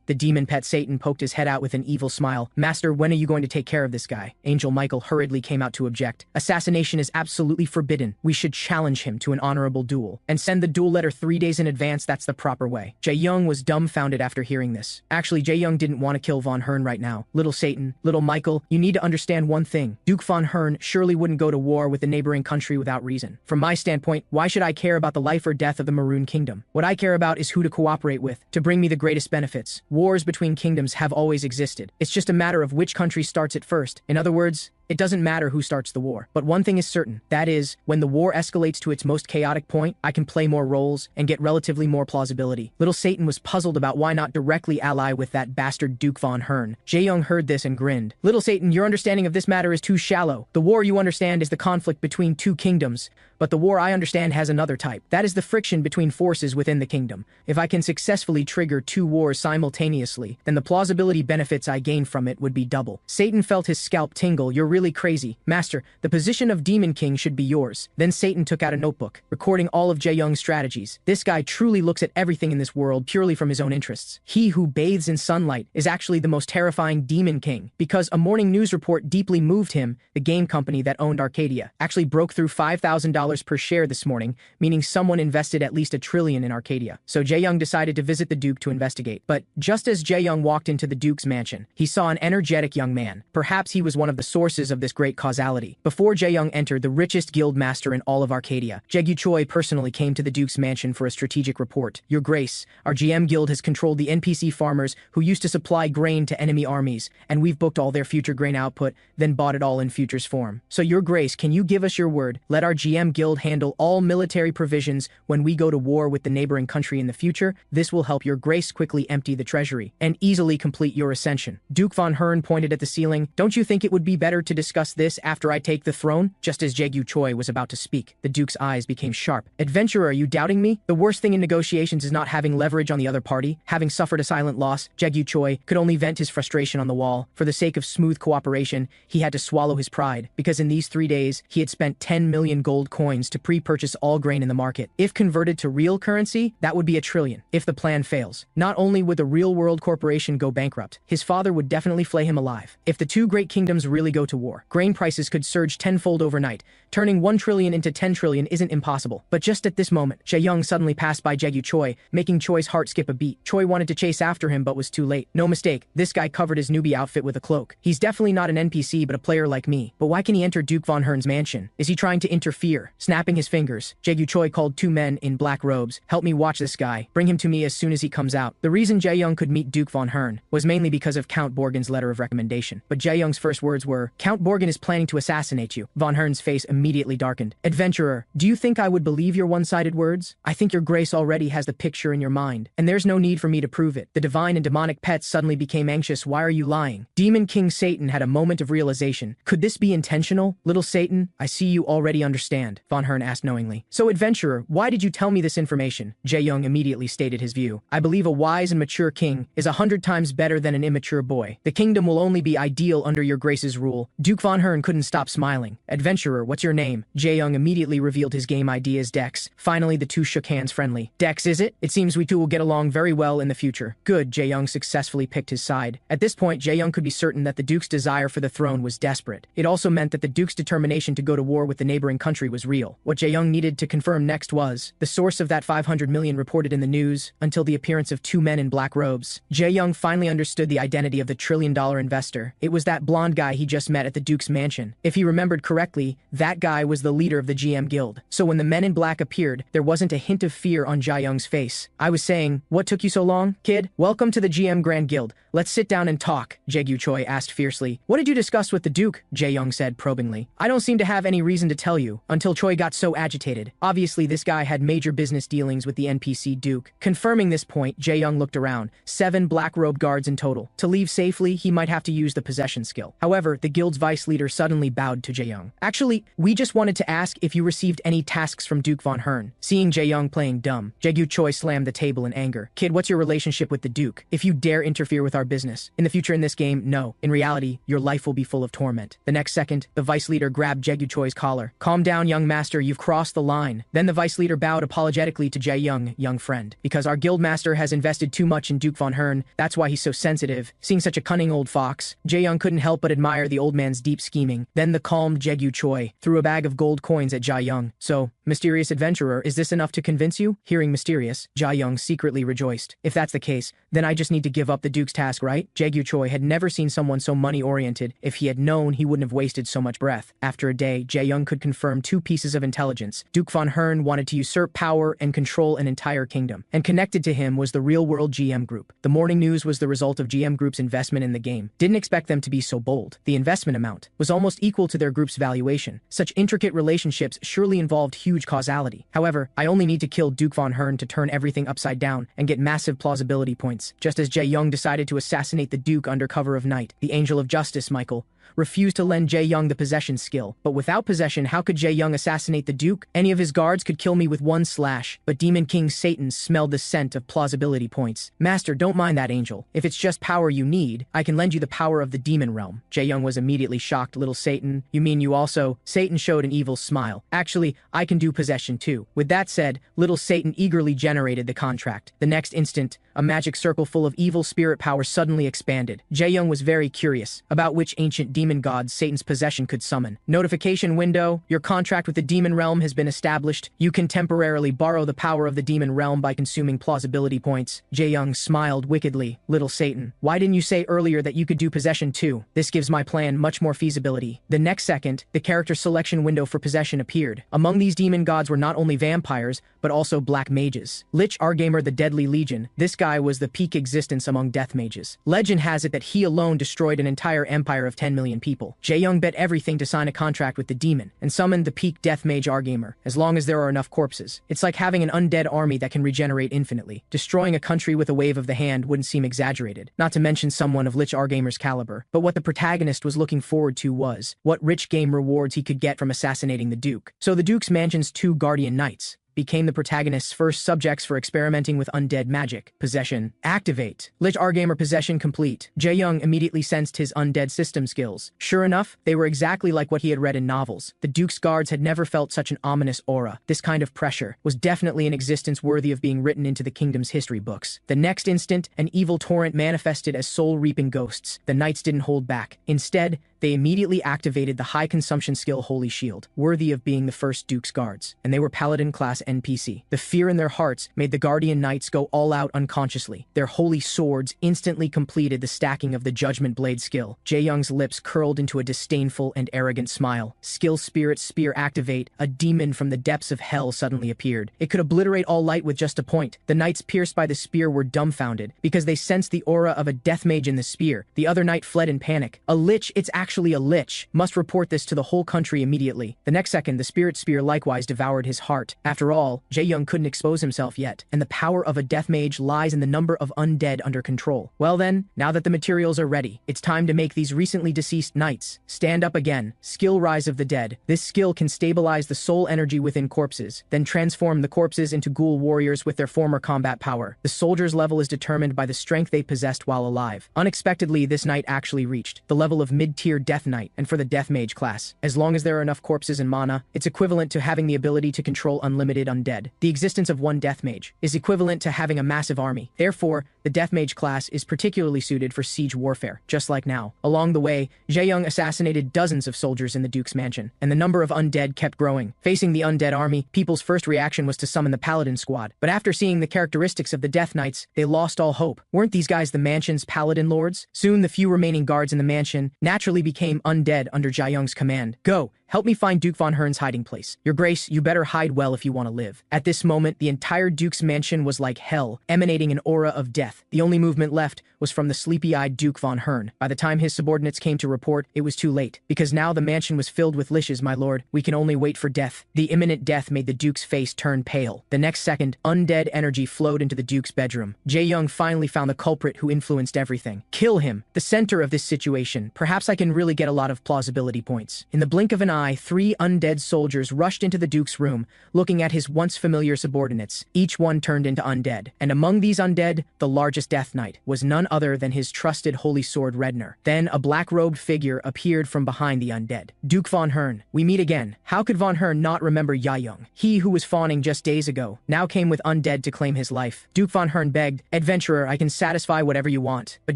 The demon pet Satan poked his head out with an evil smile. Master, when are you going to take care of this guy? Angel Michael hurriedly came out to object. Assassination is absolutely forbidden. We should challenge him to an honorable duel. And send the duel letter 3 days in advance, that's the proper way. Jae-young was dumbfounded after hearing this. Actually, Jae-young didn't want to kill von Hern right now. Little Satan, little Michael, you need to understand one thing. Duke von Hern surely wouldn't go to war with the neighboring country without reason. From my standpoint, why should I care about the life or death of the Maroon Kingdom? What I care about is who to cooperate with, to bring me the greatest benefits. Wars between kingdoms have always existed. It's just a matter of which country starts it first. In other words, it doesn't matter who starts the war. But one thing is certain, that is, when the war escalates to its most chaotic point, I can play more roles and get relatively more plausibility. Little Satan was puzzled about why not directly ally with that bastard Duke von Hern. Jae-young heard this and grinned. Little Satan, your understanding of this matter is too shallow. The war you understand is the conflict between two kingdoms, but the war I understand has another type. That is the friction between forces within the kingdom. If I can successfully trigger 2 wars simultaneously, then the plausibility benefits I gain from it would be double. Satan felt his scalp tingle. You're really crazy. Master, the position of Demon King should be yours. Then Satan took out a notebook, recording all of Jae-young's strategies. This guy truly looks at everything in this world purely from his own interests. He who bathes in sunlight is actually the most terrifying Demon King, because a morning news report deeply moved him. The game company that owned Arcadia actually broke through $5,000 per share this morning, meaning someone invested at least $1 trillion in Arcadia. So Jae-young decided to visit the Duke to investigate. But just as Jae-young walked into the Duke's mansion, he saw an energetic young man. Perhaps he was one of the sources of this great causality. Before Jae-young entered, the richest guild master in all of Arcadia, Jaegu Choi, personally came to the Duke's mansion for a strategic report. Your Grace, our GM guild has controlled the NPC farmers who used to supply grain to enemy armies, and we've booked all their future grain output, then bought it all in futures form. So Your Grace, can you give us your word? Let our GM guild handle all military provisions when we go to war with the neighboring country in the future. This will help Your Grace quickly empty the treasury and easily complete your ascension. Duke von Hern pointed at the ceiling. Don't you think it would be better to discuss this after I take the throne? Just as Jaegu Choi was about to speak, the Duke's eyes became sharp. Adventurer, are you doubting me? The worst thing in negotiations is not having leverage on the other party. Having suffered a silent loss, Jaegu Choi could only vent his frustration on the wall. For the sake of smooth cooperation, he had to swallow his pride, because in these 3 days, he had spent 10 million gold coins to pre-purchase all grain in the market. If converted to real currency, that would be $1 trillion. If the plan fails, not only would the real world corporation go bankrupt, his father would definitely flay him alive. If the two great kingdoms really go to war. Grain prices could surge tenfold overnight. Turning 1 trillion into 10 trillion isn't impossible. But just at this moment, Jae-young suddenly passed by Jae-gyu Choi, making Choi's heart skip a beat. Choi wanted to chase after him but was too late. No mistake, this guy covered his newbie outfit with a cloak. He's definitely not an NPC but a player like me. But why can he enter Duke Von Hern's mansion? Is he trying to interfere? Snapping his fingers, Jae-gyu Choi called 2 men in black robes. Help me watch this guy. Bring him to me as soon as he comes out. The reason Jae-young could meet Duke Von Hern was mainly because of Count Borgen's letter of recommendation. But Jae-young's first words were, "Count Borgen is planning to assassinate you." Von Hern's face immediately darkened. "Adventurer, do you think I would believe your one-sided words? I think your grace already has the picture in your mind, and there's no need for me to prove it." The divine and demonic pets suddenly became anxious. "Why are you lying?" Demon King Satan had a moment of realization. "Could this be intentional? Little Satan, I see you already understand," Von Hern asked knowingly. "So adventurer, why did you tell me this information?" Jae-young immediately stated his view. "I believe a wise and mature king is 100 times better than an immature boy. The kingdom will only be ideal under your grace's rule." Duke Von Hern couldn't stop smiling. "Adventurer, what's your name?" Jae-young immediately revealed his game ID as Dex. Finally, the two shook hands friendly. "Dex, is it? It seems we two will get along very well in the future." Good, Jae-young successfully picked his side. At this point, Jae-young could be certain that the Duke's desire for the throne was desperate. It also meant that the Duke's determination to go to war with the neighboring country was real. What Jae-young needed to confirm next was the source of that 500 million reported in the news until the appearance of 2 men in black robes. Jae-young finally understood the identity of the trillion-dollar investor. It was that blonde guy he just met at the Duke's mansion. If he remembered correctly, that guy was the leader of the GM Guild. So when the men in black appeared, there wasn't a hint of fear on Jae-young's face. "I was saying, what took you so long, kid? Welcome to the GM Grand Guild. Let's sit down and talk," Jae-gyu Choi asked fiercely. "What did you discuss with the Duke?" Jae-young said probingly. "I don't seem to have any reason to tell you," until Choi got so agitated. Obviously, this guy had major business dealings with the NPC Duke. Confirming this point, Jae-young looked around. 7 black-robed guards in total. To leave safely, he might have to use the possession skill. However, the guild's vice leader suddenly bowed to Jae-young. "Actually, we just wanted to ask if you received any tasks from Duke Von Hern." Seeing Jae-young playing dumb, Jae-gyu Choi slammed the table in anger. "Kid, what's your relationship with the Duke? If you dare interfere with our business in the future in this game, no. In reality, your life will be full of torment." The next second, the vice leader grabbed Jae-gyu Choi's collar. "Calm down, young master, you've crossed the line." Then the vice leader bowed apologetically to Jae-young, "Young friend. Because our guild master has invested too much in Duke Von Hern, that's why he's so sensitive." Seeing such a cunning old fox, Jae-young couldn't help but admire the old man's deep scheming. Then the calm Jae-gyu Choi threw a bag of gold coins at Jae-young. "So, mysterious adventurer, is this enough to convince you?" Hearing mysterious, Jae-young secretly rejoiced. "If that's the case, then I just need to give up the Duke's task, right?" Jae-gyu Choi had never seen someone so money-oriented. If he had known, he wouldn't have wasted so much breath. After a day, Jae-young could confirm 2 pieces of intelligence. Duke Von Hern wanted to usurp power and control an entire kingdom. And connected to him was the real-world GM Group. The morning news was the result of GM Group's investment in the game. Didn't expect them to be so bold. The investment amount was almost equal to their group's valuation. Such intricate relationships surely involved huge causality. However, I only need to kill Duke Von Hern to turn everything upside down and get massive plausibility points. Just as Jae-young decided to assassinate the Duke under cover of night, the Angel of Justice, Michael, refused to lend Jae-young the possession skill. But without possession, how could Jae-young assassinate the Duke? Any of his guards could kill me with 1 slash. But Demon King Satan smelled the scent of plausibility points. "Master, don't mind that angel. If it's just power you need, I can lend you the power of the demon realm." Jae-young was immediately shocked. "Little Satan, you mean you also?" Satan showed an evil smile. "Actually, I can do possession too." With that said, little Satan eagerly generated the contract. The next instant, a magic circle full of evil spirit power suddenly expanded. Jae-young was very curious about which ancient demon god Satan's possession could summon. Notification window: your contract with the demon realm has been established. You can temporarily borrow the power of the demon realm by consuming plausibility points. Jae-young smiled wickedly. "Little Satan, why didn't you say earlier that you could do possession too? This gives my plan much more feasibility." The next second, the character selection window for possession appeared. Among these demon gods were not only vampires, but also black mages. Lich Argamer, the Deadly Legion. This guy was the peak existence among death mages. Legend has it that he alone destroyed an entire empire of 10 million people. Jae-young bet everything to sign a contract with the demon and summoned the peak death mage Argamer, as long as there are enough corpses. It's like having an undead army that can regenerate infinitely. Destroying a country with a wave of the hand wouldn't seem exaggerated, not to mention someone of Lich Argamer's caliber. But what the protagonist was looking forward to was what rich game rewards he could get from assassinating the Duke. So the Duke's mansion's 2 guardian knights became the protagonist's first subjects for experimenting with undead magic. Possession. Activate. Lich Argamer possession complete. Jae-young immediately sensed his undead system skills. Sure enough, they were exactly like what he had read in novels. The Duke's guards had never felt such an ominous aura. This kind of pressure was definitely an existence worthy of being written into the kingdom's history books. The next instant, an evil torrent manifested as soul-reaping ghosts. The knights didn't hold back. Instead, they immediately activated the high-consumption skill Holy Shield, worthy of being the first Duke's guards, and they were Paladin-class NPC. The fear in their hearts made the Guardian Knights go all out unconsciously. Their holy swords instantly completed the stacking of the Judgment Blade skill. Jae-young's lips curled into a disdainful and arrogant smile. Skill Spirit Spear activate, a demon from the depths of hell suddenly appeared. It could obliterate all light with just a point. The knights pierced by the spear were dumbfounded, because they sensed the aura of a death mage in the spear. The other knight fled in panic. A lich, it's actually a lich. Must report this to the whole country immediately. The next second, the spirit spear likewise devoured his heart. After all, Jae-young couldn't expose himself yet, and the power of a death mage lies in the number of undead under control. Well then, now that the materials are ready, it's time to make these recently deceased knights stand up again. Skill Rise of the Dead. This skill can stabilize the soul energy within corpses, then transform the corpses into ghoul warriors with their former combat power. The soldier's level is determined by the strength they possessed while alive. Unexpectedly, this knight actually reached the level of mid-tier Death Knight, and for the Death Mage class, as long as there are enough corpses and mana, it's equivalent to having the ability to control unlimited undead. The existence of one Death Mage is equivalent to having a massive army. Therefore, the Death Mage class is particularly suited for siege warfare, just like now. Along the way, Jae-young assassinated dozens of soldiers in the Duke's mansion, and the number of undead kept growing. Facing the undead army, people's first reaction was to summon the Paladin squad, but after seeing the characteristics of the Death Knights, they lost all hope. Weren't these guys the mansion's Paladin lords? Soon, the few remaining guards in the mansion naturally became undead under Jae-young's command. Go! Help me find Duke Von Hern's hiding place. Your Grace, you better hide well if you want to live. At this moment, the entire Duke's mansion was like hell, emanating an aura of death. The only movement left was from the sleepy-eyed Duke Von Hern. By the time his subordinates came to report, it was too late. Because now the mansion was filled with liches, my lord. We can only wait for death. The imminent death made the Duke's face turn pale. The next second, undead energy flowed into the Duke's bedroom. Jae-young finally found the culprit who influenced everything. Kill him. The center of this situation. Perhaps I can really get a lot of plausibility points. In the blink of an eye, 3 undead soldiers rushed into the Duke's room, looking at his once familiar subordinates. Each one turned into undead. And among these undead, the largest Death Knight was none other than his trusted holy sword Redner. Then a black-robed figure appeared from behind the undead. Duke Von Hern, we meet again. How could Von Hern not remember Jae-young? He who was fawning just days ago, now came with undead to claim his life. Duke Von Hern begged, Adventurer, I can satisfy whatever you want. But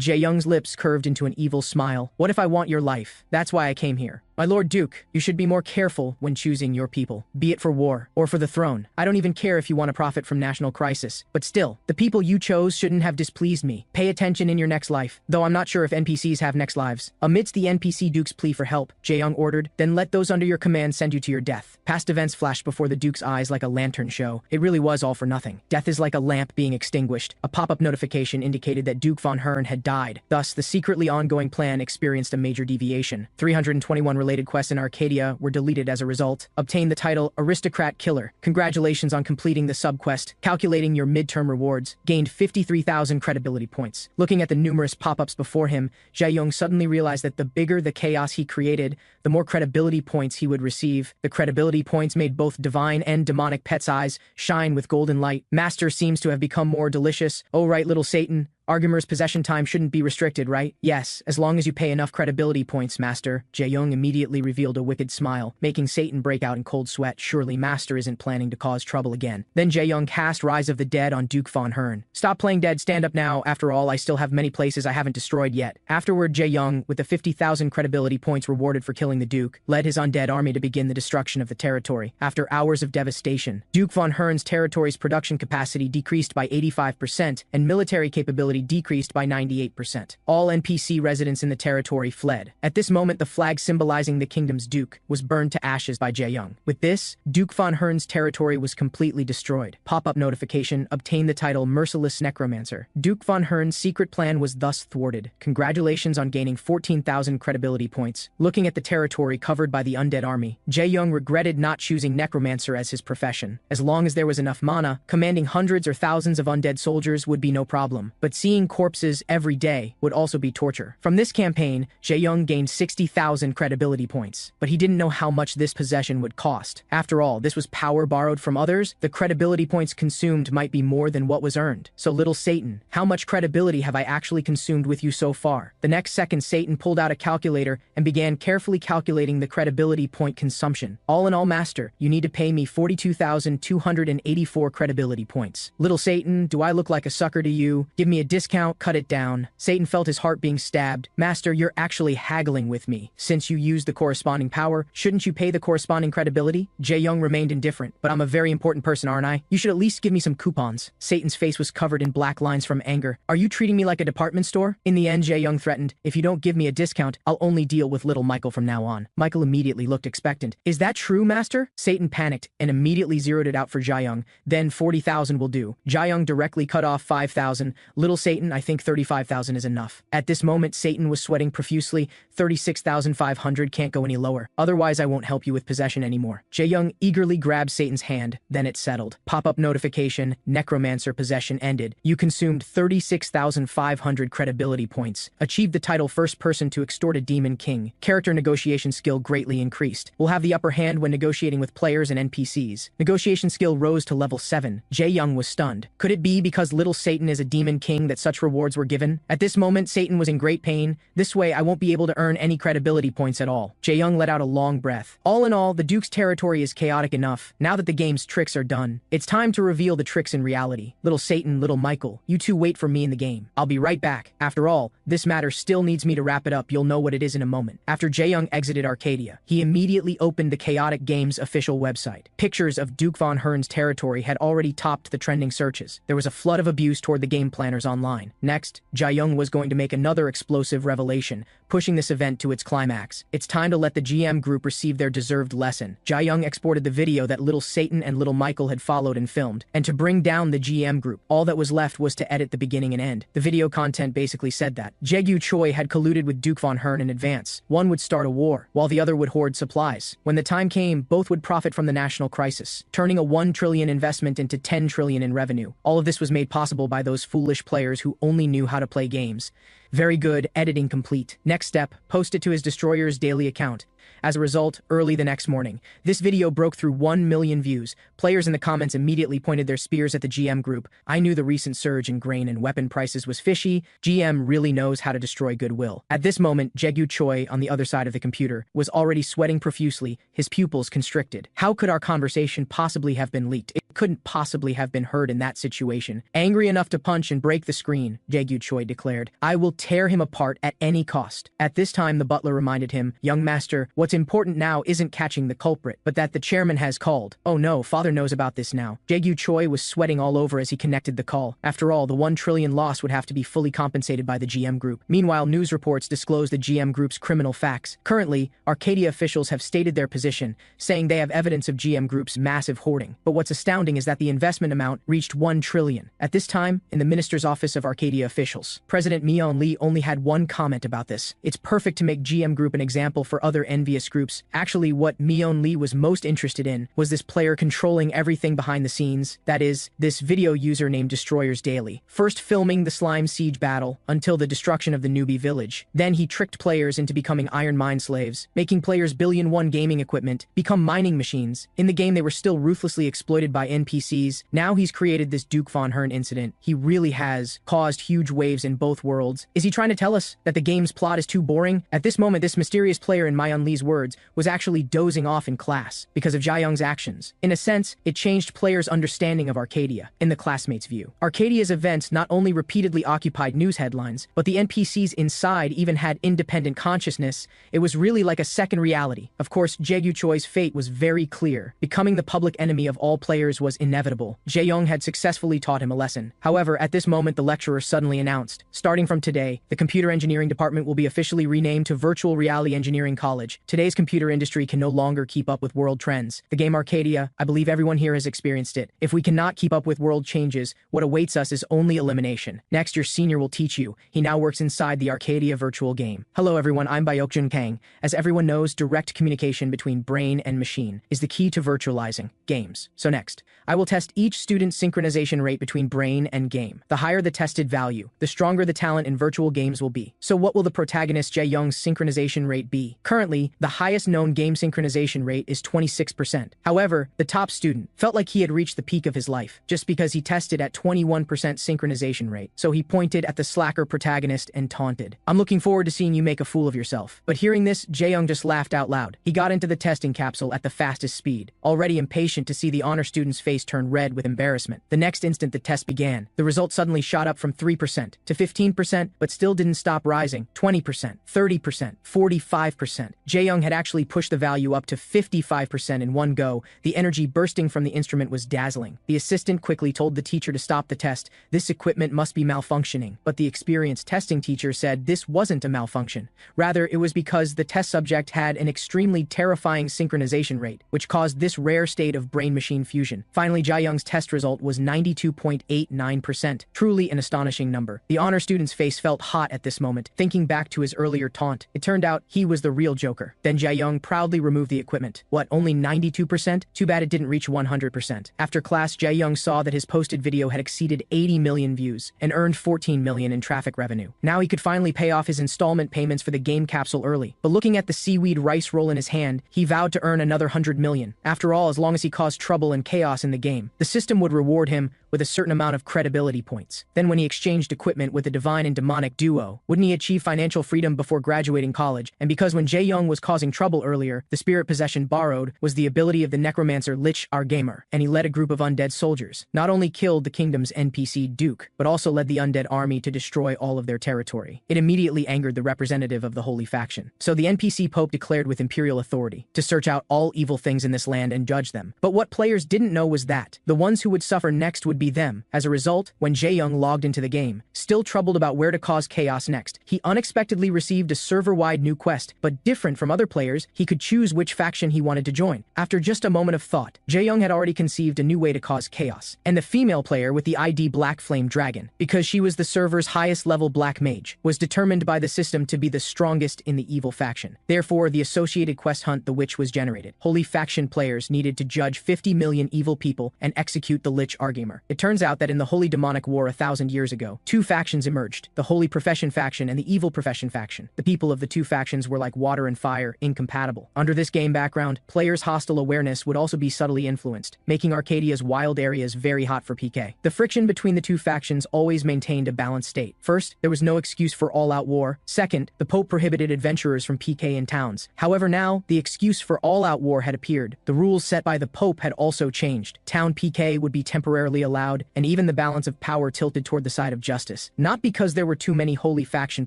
Jae-young's lips curved into an evil smile. What if I want your life? That's why I came here. My Lord Duke, you should be more careful when choosing your people, be it for war or for the throne. I don't even care if you want to profit from national crisis, but still, the people you chose shouldn't have displeased me. Pay attention in your next life, though I'm not sure if NPCs have next lives. Amidst the NPC Duke's plea for help, Jae-young ordered, then let those under your command send you to your death. Past events flashed before the Duke's eyes like a lantern show. It really was all for nothing. Death is like a lamp being extinguished. A pop-up notification indicated that Duke Von Hern had died. Thus, the secretly ongoing plan experienced a major deviation. 321 related quests in Arcadia were deleted as a result. Obtain the title Aristocrat Killer. Congratulations on completing the subquest. Calculating your midterm rewards. Gained 53,000 credibility points. Looking at the numerous pop-ups before him, Jae-young suddenly realized that the bigger the chaos he created, the more credibility points he would receive. The credibility points made both divine and demonic pets' eyes shine with golden light. Master seems to have become more delicious. Oh right, little Satan. Argumer's possession time shouldn't be restricted, right? Yes, as long as you pay enough credibility points, Master. Jae-young immediately revealed a wicked smile, making Satan break out in cold sweat. Surely Master isn't planning to cause trouble again. Then Jae-young cast Rise of the Dead on Duke Von Hern. Stop playing dead, stand up now. After all, I still have many places I haven't destroyed yet. Afterward, Jae-young, with the 50,000 credibility points rewarded for killing the Duke, led his undead army to begin the destruction of the territory. After hours of devastation, Duke Von Hern's territory's production capacity decreased by 85%, and military capability decreased by 98%. All NPC residents in the territory fled. At this moment, the flag symbolizing the kingdom's Duke was burned to ashes by Jae-young. With this, Duke Von Hern's territory was completely destroyed. Pop-up notification, obtain the title Merciless Necromancer. Duke Von Hern's secret plan was thus thwarted. Congratulations on gaining 14,000 credibility points. Looking at the territory covered by the undead army, Jae-young regretted not choosing Necromancer as his profession. As long as there was enough mana, commanding hundreds or thousands of undead soldiers would be no problem. But seeing corpses every day would also be torture. From this campaign, Jae-young gained 60,000 credibility points, but he didn't know how much this possession would cost. After all, this was power borrowed from others. The credibility points consumed might be more than what was earned. So little Satan, how much credibility have I actually consumed with you so far? The next second, Satan pulled out a calculator and began carefully calculating the credibility point consumption. All in all, Master, you need to pay me 42,284 credibility points. Little Satan, do I look like a sucker to you? Give me a discount, cut it down. Satan felt his heart being stabbed. Master, you're actually haggling with me. Since you used the corresponding power, shouldn't you pay the corresponding credibility? Jae-young remained indifferent. But I'm a very important person, aren't I? You should at least give me some coupons. Satan's face was covered in black lines from anger. Are you treating me like a department store? In the end, Jae-young threatened, if you don't give me a discount, I'll only deal with little Michael from now on. Michael immediately looked expectant. Is that true, Master? Satan panicked and immediately zeroed it out for Jae-young. Then 40,000 will do. Jae-young directly cut off 5,000. Little Satan, I think 35,000 is enough. At this moment, Satan was sweating profusely. 36,500 can't go any lower. Otherwise, I won't help you with possession anymore. Jae-young eagerly grabbed Satan's hand. Then it settled. Pop-up notification, necromancer possession ended. You consumed 36,500 credibility points. Achieved the title first person to extort a demon king. Character negotiation skill greatly increased. Will have the upper hand when negotiating with players and NPCs. Negotiation skill rose to level 7. Jae-young was stunned. Could it be because little Satan is a demon king that such rewards were given? At this moment, Satan was in great pain. This way, I won't be able to earn any credibility points at all. Jae-young let out a long breath. All in all, the Duke's territory is chaotic enough. Now that the game's tricks are done, it's time to reveal the tricks in reality. Little Satan, little Michael, you two wait for me in the game. I'll be right back. After all, this matter still needs me to wrap it up. You'll know what it is in a moment. After Jae-young exited Arcadia, he immediately opened the Chaotic Games official website. Pictures of Duke Von Hern's territory had already topped the trending searches. There was a flood of abuse toward the game planners online. Next, Jae-young was going to make another explosive revelation, pushing this event to its climax. It's time to let the GM group receive their deserved lesson. Jae-young exported the video that little Satan and little Michael had followed and filmed. And to bring down the GM group, all that was left was to edit the beginning and end. The video content basically said that Jae-gyu Choi had colluded with Duke Von Hern in advance. One would start a war, while the other would hoard supplies. When the time came, both would profit from the national crisis, turning a 1 trillion investment into 10 trillion in revenue. All of this was made possible by those foolish players who only knew how to play games. Very good, editing complete. Next step, post it to his Destroyer's daily account. As a result, early the next morning, this video broke through 1 million views. Players in the comments immediately pointed their spears at the GM group. I knew the recent surge in grain and weapon prices was fishy. GM really knows how to destroy goodwill. At this moment, Jae-gyu Choi, on the other side of the computer, was already sweating profusely, his pupils constricted. How could our conversation possibly have been leaked? It couldn't possibly have been heard in that situation. Angry enough to punch and break the screen, Jae-gyu Choi declared, I will tear him apart at any cost. At this time, the butler reminded him, young master, what's important now isn't catching the culprit, but that the chairman has called. Oh no, father knows about this now. Jae-gyu Choi was sweating all over as he connected the call. After all, the 1 trillion loss would have to be fully compensated by the GM group. Meanwhile, news reports disclosed the GM group's criminal facts. Currently, Arcadia officials have stated their position, saying they have evidence of GM group's massive hoarding. But what's astounding is that the investment amount reached 1 trillion. At this time, in the minister's office of Arcadia officials, President Myeon Lee only had one comment about this. It's perfect to make GM group an example for other envious groups. Actually, what Myeon Lee was most interested in was this player controlling everything behind the scenes. That is, this video user named Destroyer's Daily. First filming the slime siege battle until the destruction of the newbie village. Then he tricked players into becoming iron mine slaves, making players billion-won gaming equipment become mining machines. In the game, they were still ruthlessly exploited by NPCs. Now he's created this Duke Von Hern incident. He really has caused huge waves in both worlds. Is he trying to tell us that the game's plot is too boring? At this moment, this mysterious player, in Myeon Lee's words, was actually dozing off in class because of Jae-young's actions. In a sense, it changed players' understanding of Arcadia, in the classmates' view. Arcadia's events not only repeatedly occupied news headlines, but the NPCs inside even had independent consciousness. It was really like a second reality. Of course, Jae-gyu Choi's fate was very clear. Becoming the public enemy of all players was inevitable. Jae-young had successfully taught him a lesson. However, at this moment, the lecturer suddenly announced, starting from today, the computer engineering department will be officially renamed to Virtual Reality Engineering College. Today's computer industry can no longer keep up with world trends. The game Arcadia, I believe everyone here has experienced it. If we cannot keep up with world changes, what awaits us is only elimination. Next, your senior will teach you. He now works inside the Arcadia virtual game. Hello everyone, I'm Byokjun Kang. As everyone knows, direct communication between brain and machine is the key to virtualizing games. So next, I will test each student's synchronization rate between brain and game. The higher the tested value, the stronger the talent in virtual games will be. So what will the protagonist Jae-young's synchronization rate be? Currently, Currently, the highest known game synchronization rate is 26%. However, the top student felt like he had reached the peak of his life, just because he tested at 21% synchronization rate. So he pointed at the slacker protagonist and taunted, "I'm looking forward to seeing you make a fool of yourself." But hearing this, Jae-young just laughed out loud. He got into the testing capsule at the fastest speed, already impatient to see the honor student's face turn red with embarrassment. The next instant the test began, the result suddenly shot up from 3% to 15%, but still didn't stop rising. 20%, 30%, 45%. Jae-young had actually pushed the value up to 55% in one go. The energy bursting from the instrument was dazzling. The assistant quickly told the teacher to stop the test. This equipment must be malfunctioning. But the experienced testing teacher said this wasn't a malfunction. Rather, it was because the test subject had an extremely terrifying synchronization rate, which caused this rare state of brain-machine fusion. Finally, Jae-young's test result was 92.89%. Truly an astonishing number. The honor student's face felt hot at this moment, thinking back to his earlier taunt. It turned out he was the real joker. Then Jae-young proudly removed the equipment. What, only 92%? Too bad it didn't reach 100%. After class, Jae-young saw that his posted video had exceeded 80 million views and earned 14 million in traffic revenue. Now he could finally pay off his installment payments for the game capsule early. But looking at the seaweed rice roll in his hand, he vowed to earn another 100 million. After all, as long as he caused trouble and chaos in the game, the system would reward him with a certain amount of credibility points. Then when he exchanged equipment with a divine and demonic duo, wouldn't he achieve financial freedom before graduating college? And because when Jae-young was causing trouble earlier, the spirit possession borrowed was the ability of the necromancer Lich Argamer, and he led a group of undead soldiers. Not only killed the kingdom's NPC Duke, but also led the undead army to destroy all of their territory. It immediately angered the representative of the holy faction. So the NPC Pope declared with imperial authority to search out all evil things in this land and judge them. But what players didn't know was that the ones who would suffer next would be them. As a result, when Jae-young logged into the game, still troubled about where to cause chaos next, he unexpectedly received a server-wide new quest, but different from other players, he could choose which faction he wanted to join. After just a moment of thought, Jae-young had already conceived a new way to cause chaos, and the female player with the ID Black Flame Dragon, because she was the server's highest level black mage, was determined by the system to be the strongest in the evil faction. Therefore, the associated quest hunt The Witch was generated. Holy faction players needed to judge 50 million evil people and execute the Lich Argamer. It turns out that in the Holy Demonic War 1,000 years ago, two factions emerged, the Holy Profession faction and the Evil Profession faction. The people of the two factions were like water and fire, incompatible. Under this game background, players' hostile awareness would also be subtly influenced, making Arcadia's wild areas very hot for PK. The friction between the two factions always maintained a balanced state. First, there was no excuse for all-out war. Second, the Pope prohibited adventurers from PK in towns. However, now, the excuse for all-out war had appeared. The rules set by the Pope had also changed. Town PK would be temporarily allowed, and even the balance of power tilted toward the side of justice. Not because there were too many holy faction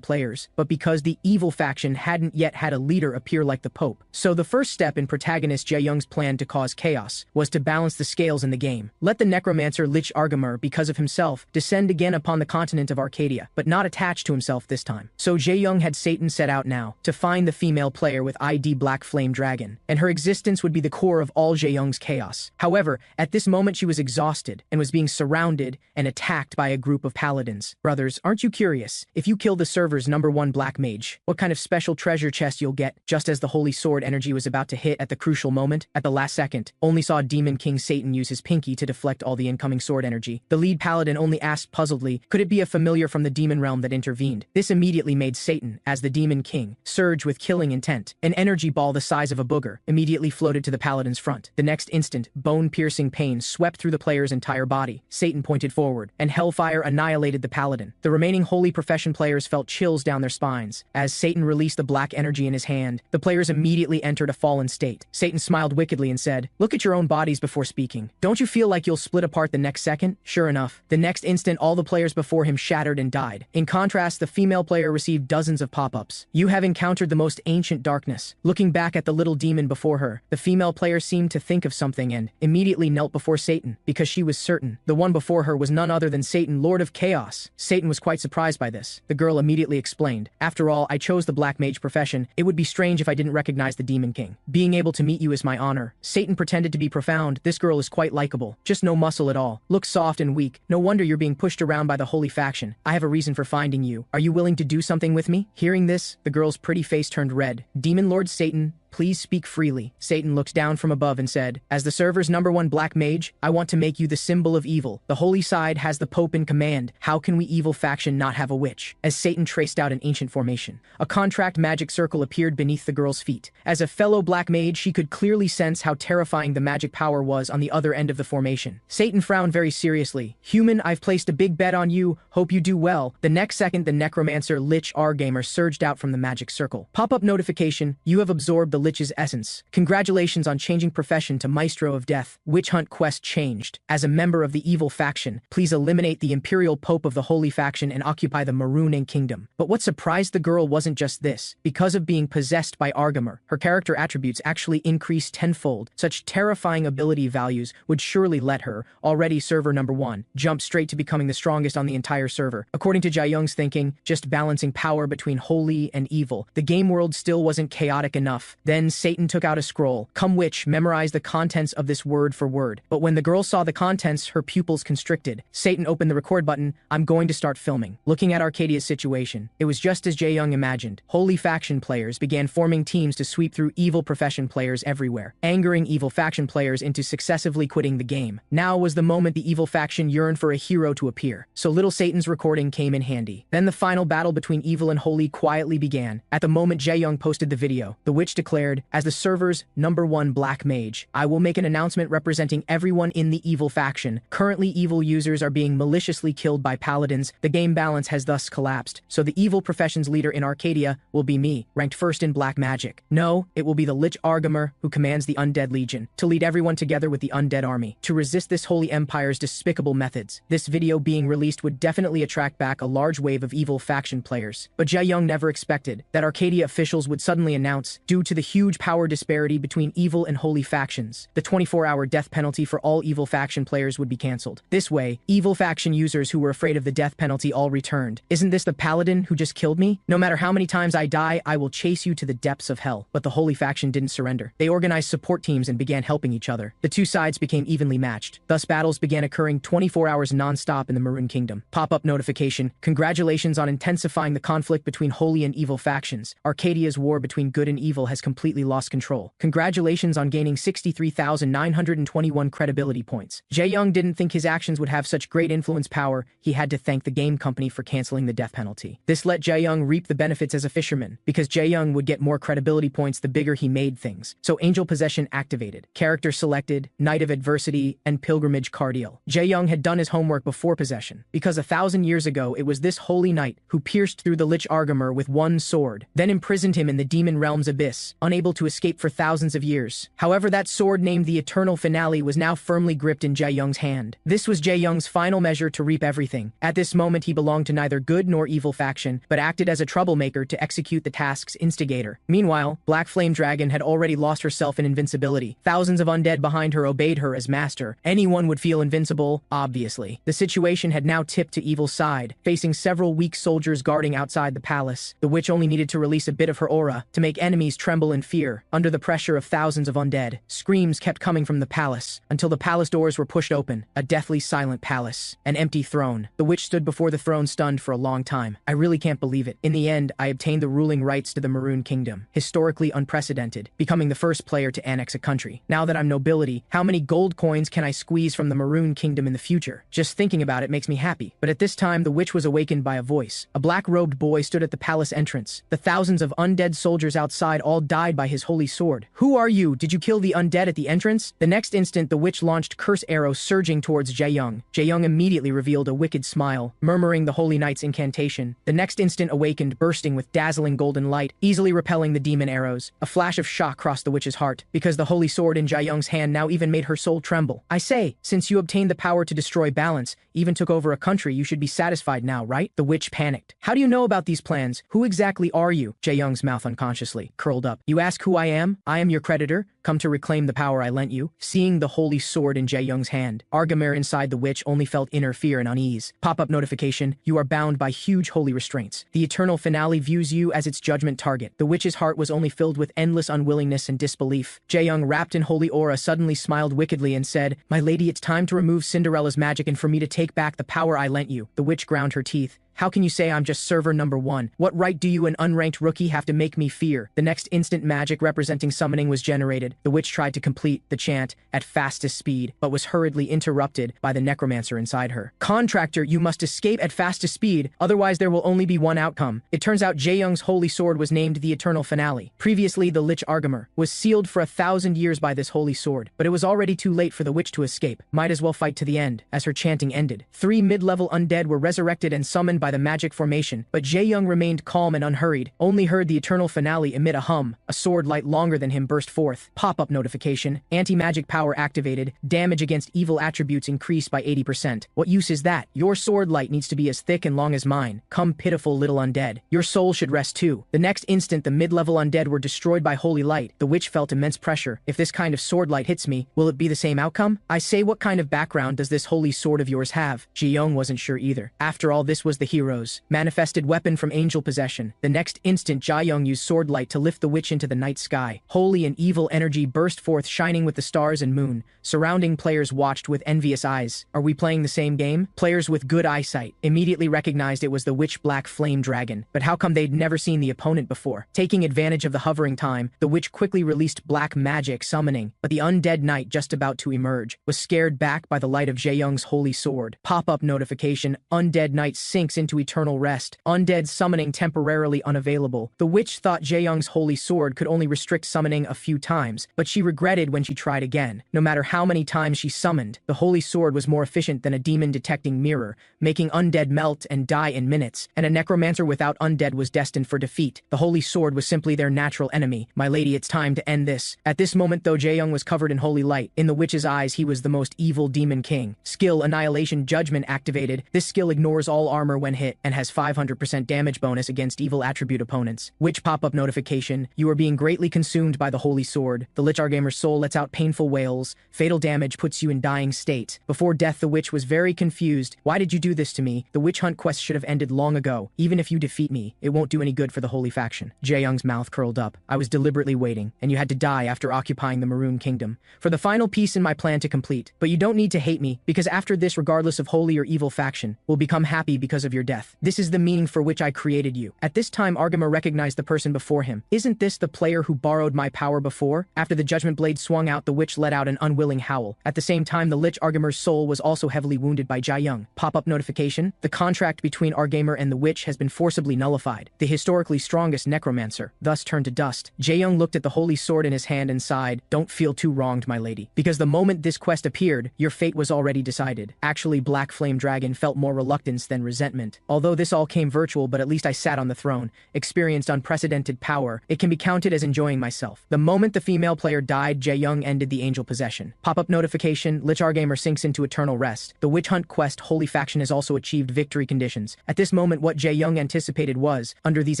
players, but because the evil faction hadn't yet had a leader appear like the Pope. So the first step in protagonist Jae-young's plan to cause chaos was to balance the scales in the game. Let the necromancer Lich Argamer, because of himself, descend again upon the continent of Arcadia, but not attached to himself this time. So Jae-young had Satan set out now to find the female player with ID Black Flame Dragon, and her existence would be the core of all Jae-young's chaos. However, at this moment she was exhausted and was being surrounded and attacked by a group of paladins. Brothers, aren't you curious? If you kill the server's #1 black mage, what kind of special treasure chest you'll get? Just as the holy sword energy was about to hit at the crucial moment, at the last second, only saw Demon King Satan use his pinky to deflect all the incoming sword energy. The lead paladin only asked puzzledly, could it be a familiar from the demon realm that intervened? This immediately made Satan, as the Demon King, surge with killing intent. An energy ball the size of a booger immediately floated to the paladin's front. The next instant, bone-piercing pain swept through the player's entire body. Satan pointed forward, and hellfire annihilated the paladin. The remaining holy profession players felt chills down their spines. As Satan released the black energy in his hand, the players immediately entered a fallen state. Satan smiled wickedly and said, look at your own bodies before speaking. Don't you feel like you'll split apart the next second? Sure enough, the next instant all the players before him shattered and died. In contrast, the female player received dozens of pop-ups. You have encountered the most ancient darkness. Looking back at the little demon before her, the female player seemed to think of something and immediately knelt before Satan, because she was certain the one before her was none other than Satan, Lord of Chaos. Satan was quite surprised by this. The girl immediately explained, after all, I chose the black mage profession. It would be strange if I didn't recognize the Demon King. Being able to meet you is my honor. Satan pretended to be profound. This girl is quite likable. Just no muscle at all. Looks soft and weak. No wonder you're being pushed around by the holy faction. I have a reason for finding you. Are you willing to do something with me? Hearing this, the girl's pretty face turned red. Demon Lord Satan, please speak freely. Satan looked down from above and said, as the server's #1 black mage, I want to make you the symbol of evil. The holy side has the Pope in command. How can we evil faction not have a witch? As Satan traced out an ancient formation, a contract magic circle appeared beneath the girl's feet. As a fellow black mage, she could clearly sense how terrifying the magic power was on the other end of the formation. Satan frowned very seriously. Human, I've placed a big bet on you. Hope you do well. The next second, the necromancer Lich R-Gamer surged out from the magic circle. Pop-up notification, you have absorbed the Lich's essence. Congratulations on changing profession to Maestro of Death. Witch Hunt quest changed. As a member of the evil faction, please eliminate the Imperial Pope of the Holy Faction and occupy the Maroon Ink Kingdom. But what surprised the girl wasn't just this. Because of being possessed by Argamer, her character attributes actually increased tenfold. Such terrifying ability values would surely let her, already server #1, jump straight to becoming the strongest on the entire server. According to Jae-young's thinking, just balancing power between holy and evil, the game world still wasn't chaotic enough. Then Satan took out a scroll. Come witch, memorize the contents of this word for word. But when the girl saw the contents, her pupils constricted. Satan opened the record button. I'm going to start filming. Looking at Arcadia's situation, it was just as Jae-young imagined. Holy faction players began forming teams to sweep through evil profession players everywhere, angering evil faction players into successively quitting the game. Now was the moment the evil faction yearned for a hero to appear. So little Satan's recording came in handy. Then the final battle between evil and holy quietly began. At the moment Jae-young posted the video, the witch declared, as the server's #1 black mage, I will make an announcement representing everyone in the evil faction. Currently evil users are being maliciously killed by paladins. The game balance has thus collapsed. So the evil profession's leader in Arcadia will be me, ranked first in black magic. No, it will be the Lich Argamer who commands the Undead Legion, to lead everyone together with the Undead Army, to resist this holy empire's despicable methods. This video being released would definitely attract back a large wave of evil faction players. But Jae-young never expected that Arcadia officials would suddenly announce, due to the huge power disparity between evil and holy factions, the 24-hour death penalty for all evil faction players would be cancelled. This way, evil faction users who were afraid of the death penalty all returned. Isn't this the paladin who just killed me? No matter how many times I die, I will chase you to the depths of hell. But the holy faction didn't surrender. They organized support teams and began helping each other. The two sides became evenly matched. Thus battles began occurring 24 hours non-stop in the Maroon Kingdom. Pop-up notification, congratulations on intensifying the conflict between holy and evil factions. Arcadia's war between good and evil has completely lost control. Congratulations on gaining 63,921 credibility points. Jae-young didn't think his actions would have such great influence power. He had to thank the game company for canceling the death penalty. This let Jae-young reap the benefits as a fisherman, because Jae-young would get more credibility points the bigger he made things. So Angel Possession activated, character selected, Night of Adversity, and Pilgrimage Cardial. Jae-young had done his homework before possession, because 1,000 years ago it was this holy knight who pierced through the Lich Argamer with one sword, then imprisoned him in the demon realm's abyss, unable to escape for thousands of years. However, that sword named the Eternal Finale was now firmly gripped in Jae-young's hand. This was Jae-young's final measure to reap everything. At this moment he belonged to neither good nor evil faction, but acted as a troublemaker to execute the task's instigator. Meanwhile, Black Flame Dragon had already lost herself in invincibility. Thousands of undead behind her obeyed her as master. Anyone would feel invincible, obviously. The situation had now tipped to evil's side, facing several weak soldiers guarding outside the palace. The witch only needed to release a bit of her aura to make enemies tremble in fear. Under the pressure of thousands of undead, screams kept coming from the palace, until the palace doors were pushed open. A deathly silent palace. An empty throne. The witch stood before the throne stunned for a long time. I really can't believe it. In the end, I obtained the ruling rights to the Maroon Kingdom. Historically unprecedented, becoming the first player to annex a country. Now that I'm nobility, how many gold coins can I squeeze from the Maroon Kingdom in the future? Just thinking about it makes me happy. But at this time, the witch was awakened by a voice. A black-robed boy stood at the palace entrance. The thousands of undead soldiers outside all died by his holy sword. Who are you? Did you kill the undead at the entrance? The next instant, the witch launched curse arrows surging towards Jae-young. Jae-young immediately revealed a wicked smile, murmuring the holy knight's incantation. The next instant awakened, bursting with dazzling golden light, easily repelling the demon arrows. A flash of shock crossed the witch's heart, because the holy sword in Jae-young's hand now even made her soul tremble. I say, since you obtained the power to destroy balance, even took over a country, you should be satisfied now, right? The witch panicked. How do you know about these plans? Who exactly are you? Jae-young's mouth unconsciously curled up. You ask who I am? I am your creditor, come to reclaim the power I lent you. Seeing the holy sword in Jae-young's hand, Argamer inside the witch only felt inner fear and unease. Pop-up notification, you are bound by huge holy restraints. The Eternal Finale views you as its judgment target. The witch's heart was only filled with endless unwillingness and disbelief. Jae-young, wrapped in holy aura, suddenly smiled wickedly and said, My lady, it's time to remove Cinderella's magic and for me to take back the power I lent you. The witch ground her teeth. How can you say I'm just server number 1? What right do you, an unranked rookie, have to make me fear? The next instant magic representing summoning was generated. The witch tried to complete the chant at fastest speed, but was hurriedly interrupted by the necromancer inside her. Contractor, you must escape at fastest speed, otherwise there will only be one outcome. It turns out Jae-young's holy sword was named the Eternal Finale. Previously, the Lich Argamer was sealed for 1,000 years by this holy sword, but it was already too late for the witch to escape. Might as well fight to the end, as her chanting ended. 3 mid-level undead were resurrected and summoned by the magic formation, but Jae-young remained calm and unhurried, only heard the Eternal Finale emit a hum. A sword light longer than him burst forth. Pop-up notification. Anti-magic power activated. Damage against evil attributes increased by 80%. What use is that? Your sword light needs to be as thick and long as mine. Come, pitiful little undead. Your soul should rest too. The next instant, the mid-level undead were destroyed by holy light. The witch felt immense pressure. If this kind of sword light hits me, will it be the same outcome? I say, what kind of background does this holy sword of yours have? Jae-young wasn't sure either. After all, this was the hero's manifested weapon from angel possession. The next instant, Jae-young used sword light to lift the witch into the night sky. Holy and evil energy burst forth, shining with the stars and moon. Surrounding players watched with envious eyes. Are we playing the same game? Players with good eyesight immediately recognized it was the witch Black Flame Dragon. But how come they'd never seen the opponent before? Taking advantage of the hovering time, the witch quickly released black magic summoning, but the undead knight just about to emerge was scared back by the light of Jae-young's holy sword. Pop-up notification. Undead knight sinks into eternal rest. Undead summoning temporarily unavailable. The witch thought Jae-young's holy sword could only restrict summoning a few times, but she regretted when she tried again. No matter how many times she summoned, the holy sword was more efficient than a demon-detecting mirror, making undead melt and die in minutes, and a necromancer without undead was destined for defeat. The holy sword was simply their natural enemy. My lady, it's time to end this. At this moment, though, Jae-young was covered in holy light. In the witch's eyes, he was the most evil demon king. Skill Annihilation Judgment activated. This skill ignores all armor when hit and has 500% damage bonus against evil attribute opponents. Witch pop-up notification. You are being greatly consumed by the holy sword. The Lich Argamer's soul lets out painful wails. Fatal damage puts you in dying state. Before death, the witch was very confused. Why did you do this to me? The witch hunt quest should have ended long ago. Even if you defeat me, it won't do any good for the holy faction. Jae-young's mouth curled up. I was deliberately waiting, and you had to die after occupying the Maroon Kingdom. For the final piece in my plan to complete. But you don't need to hate me, because after this, regardless of holy or evil faction, will become happy because of your death. This is the meaning for which I created you. At this time, Argamer recognized the person before him. Isn't this the player who borrowed my power before? After the judgment blade swung out, the witch let out an unwilling howl. At the same time, the Lich Argamer's soul was also heavily wounded by Jae-young. Pop-up notification. The contract between Argamer and the witch has been forcibly nullified. The historically strongest necromancer thus turned to dust. Jae-young looked at the holy sword in his hand and sighed. Don't feel too wronged, my lady. Because the moment this quest appeared, your fate was already decided. Actually, Black Flame Dragon felt more reluctance than resentment. Although this all came virtual, but at least I sat on the throne, experienced unprecedented power. It can be counted as enjoying myself. The moment the female player died, Jae-young ended the angel possession. Pop-up notification. Lich Argamer sinks into eternal rest. The witch hunt quest holy faction has also achieved victory conditions. At this moment, what Jae-young anticipated was, under these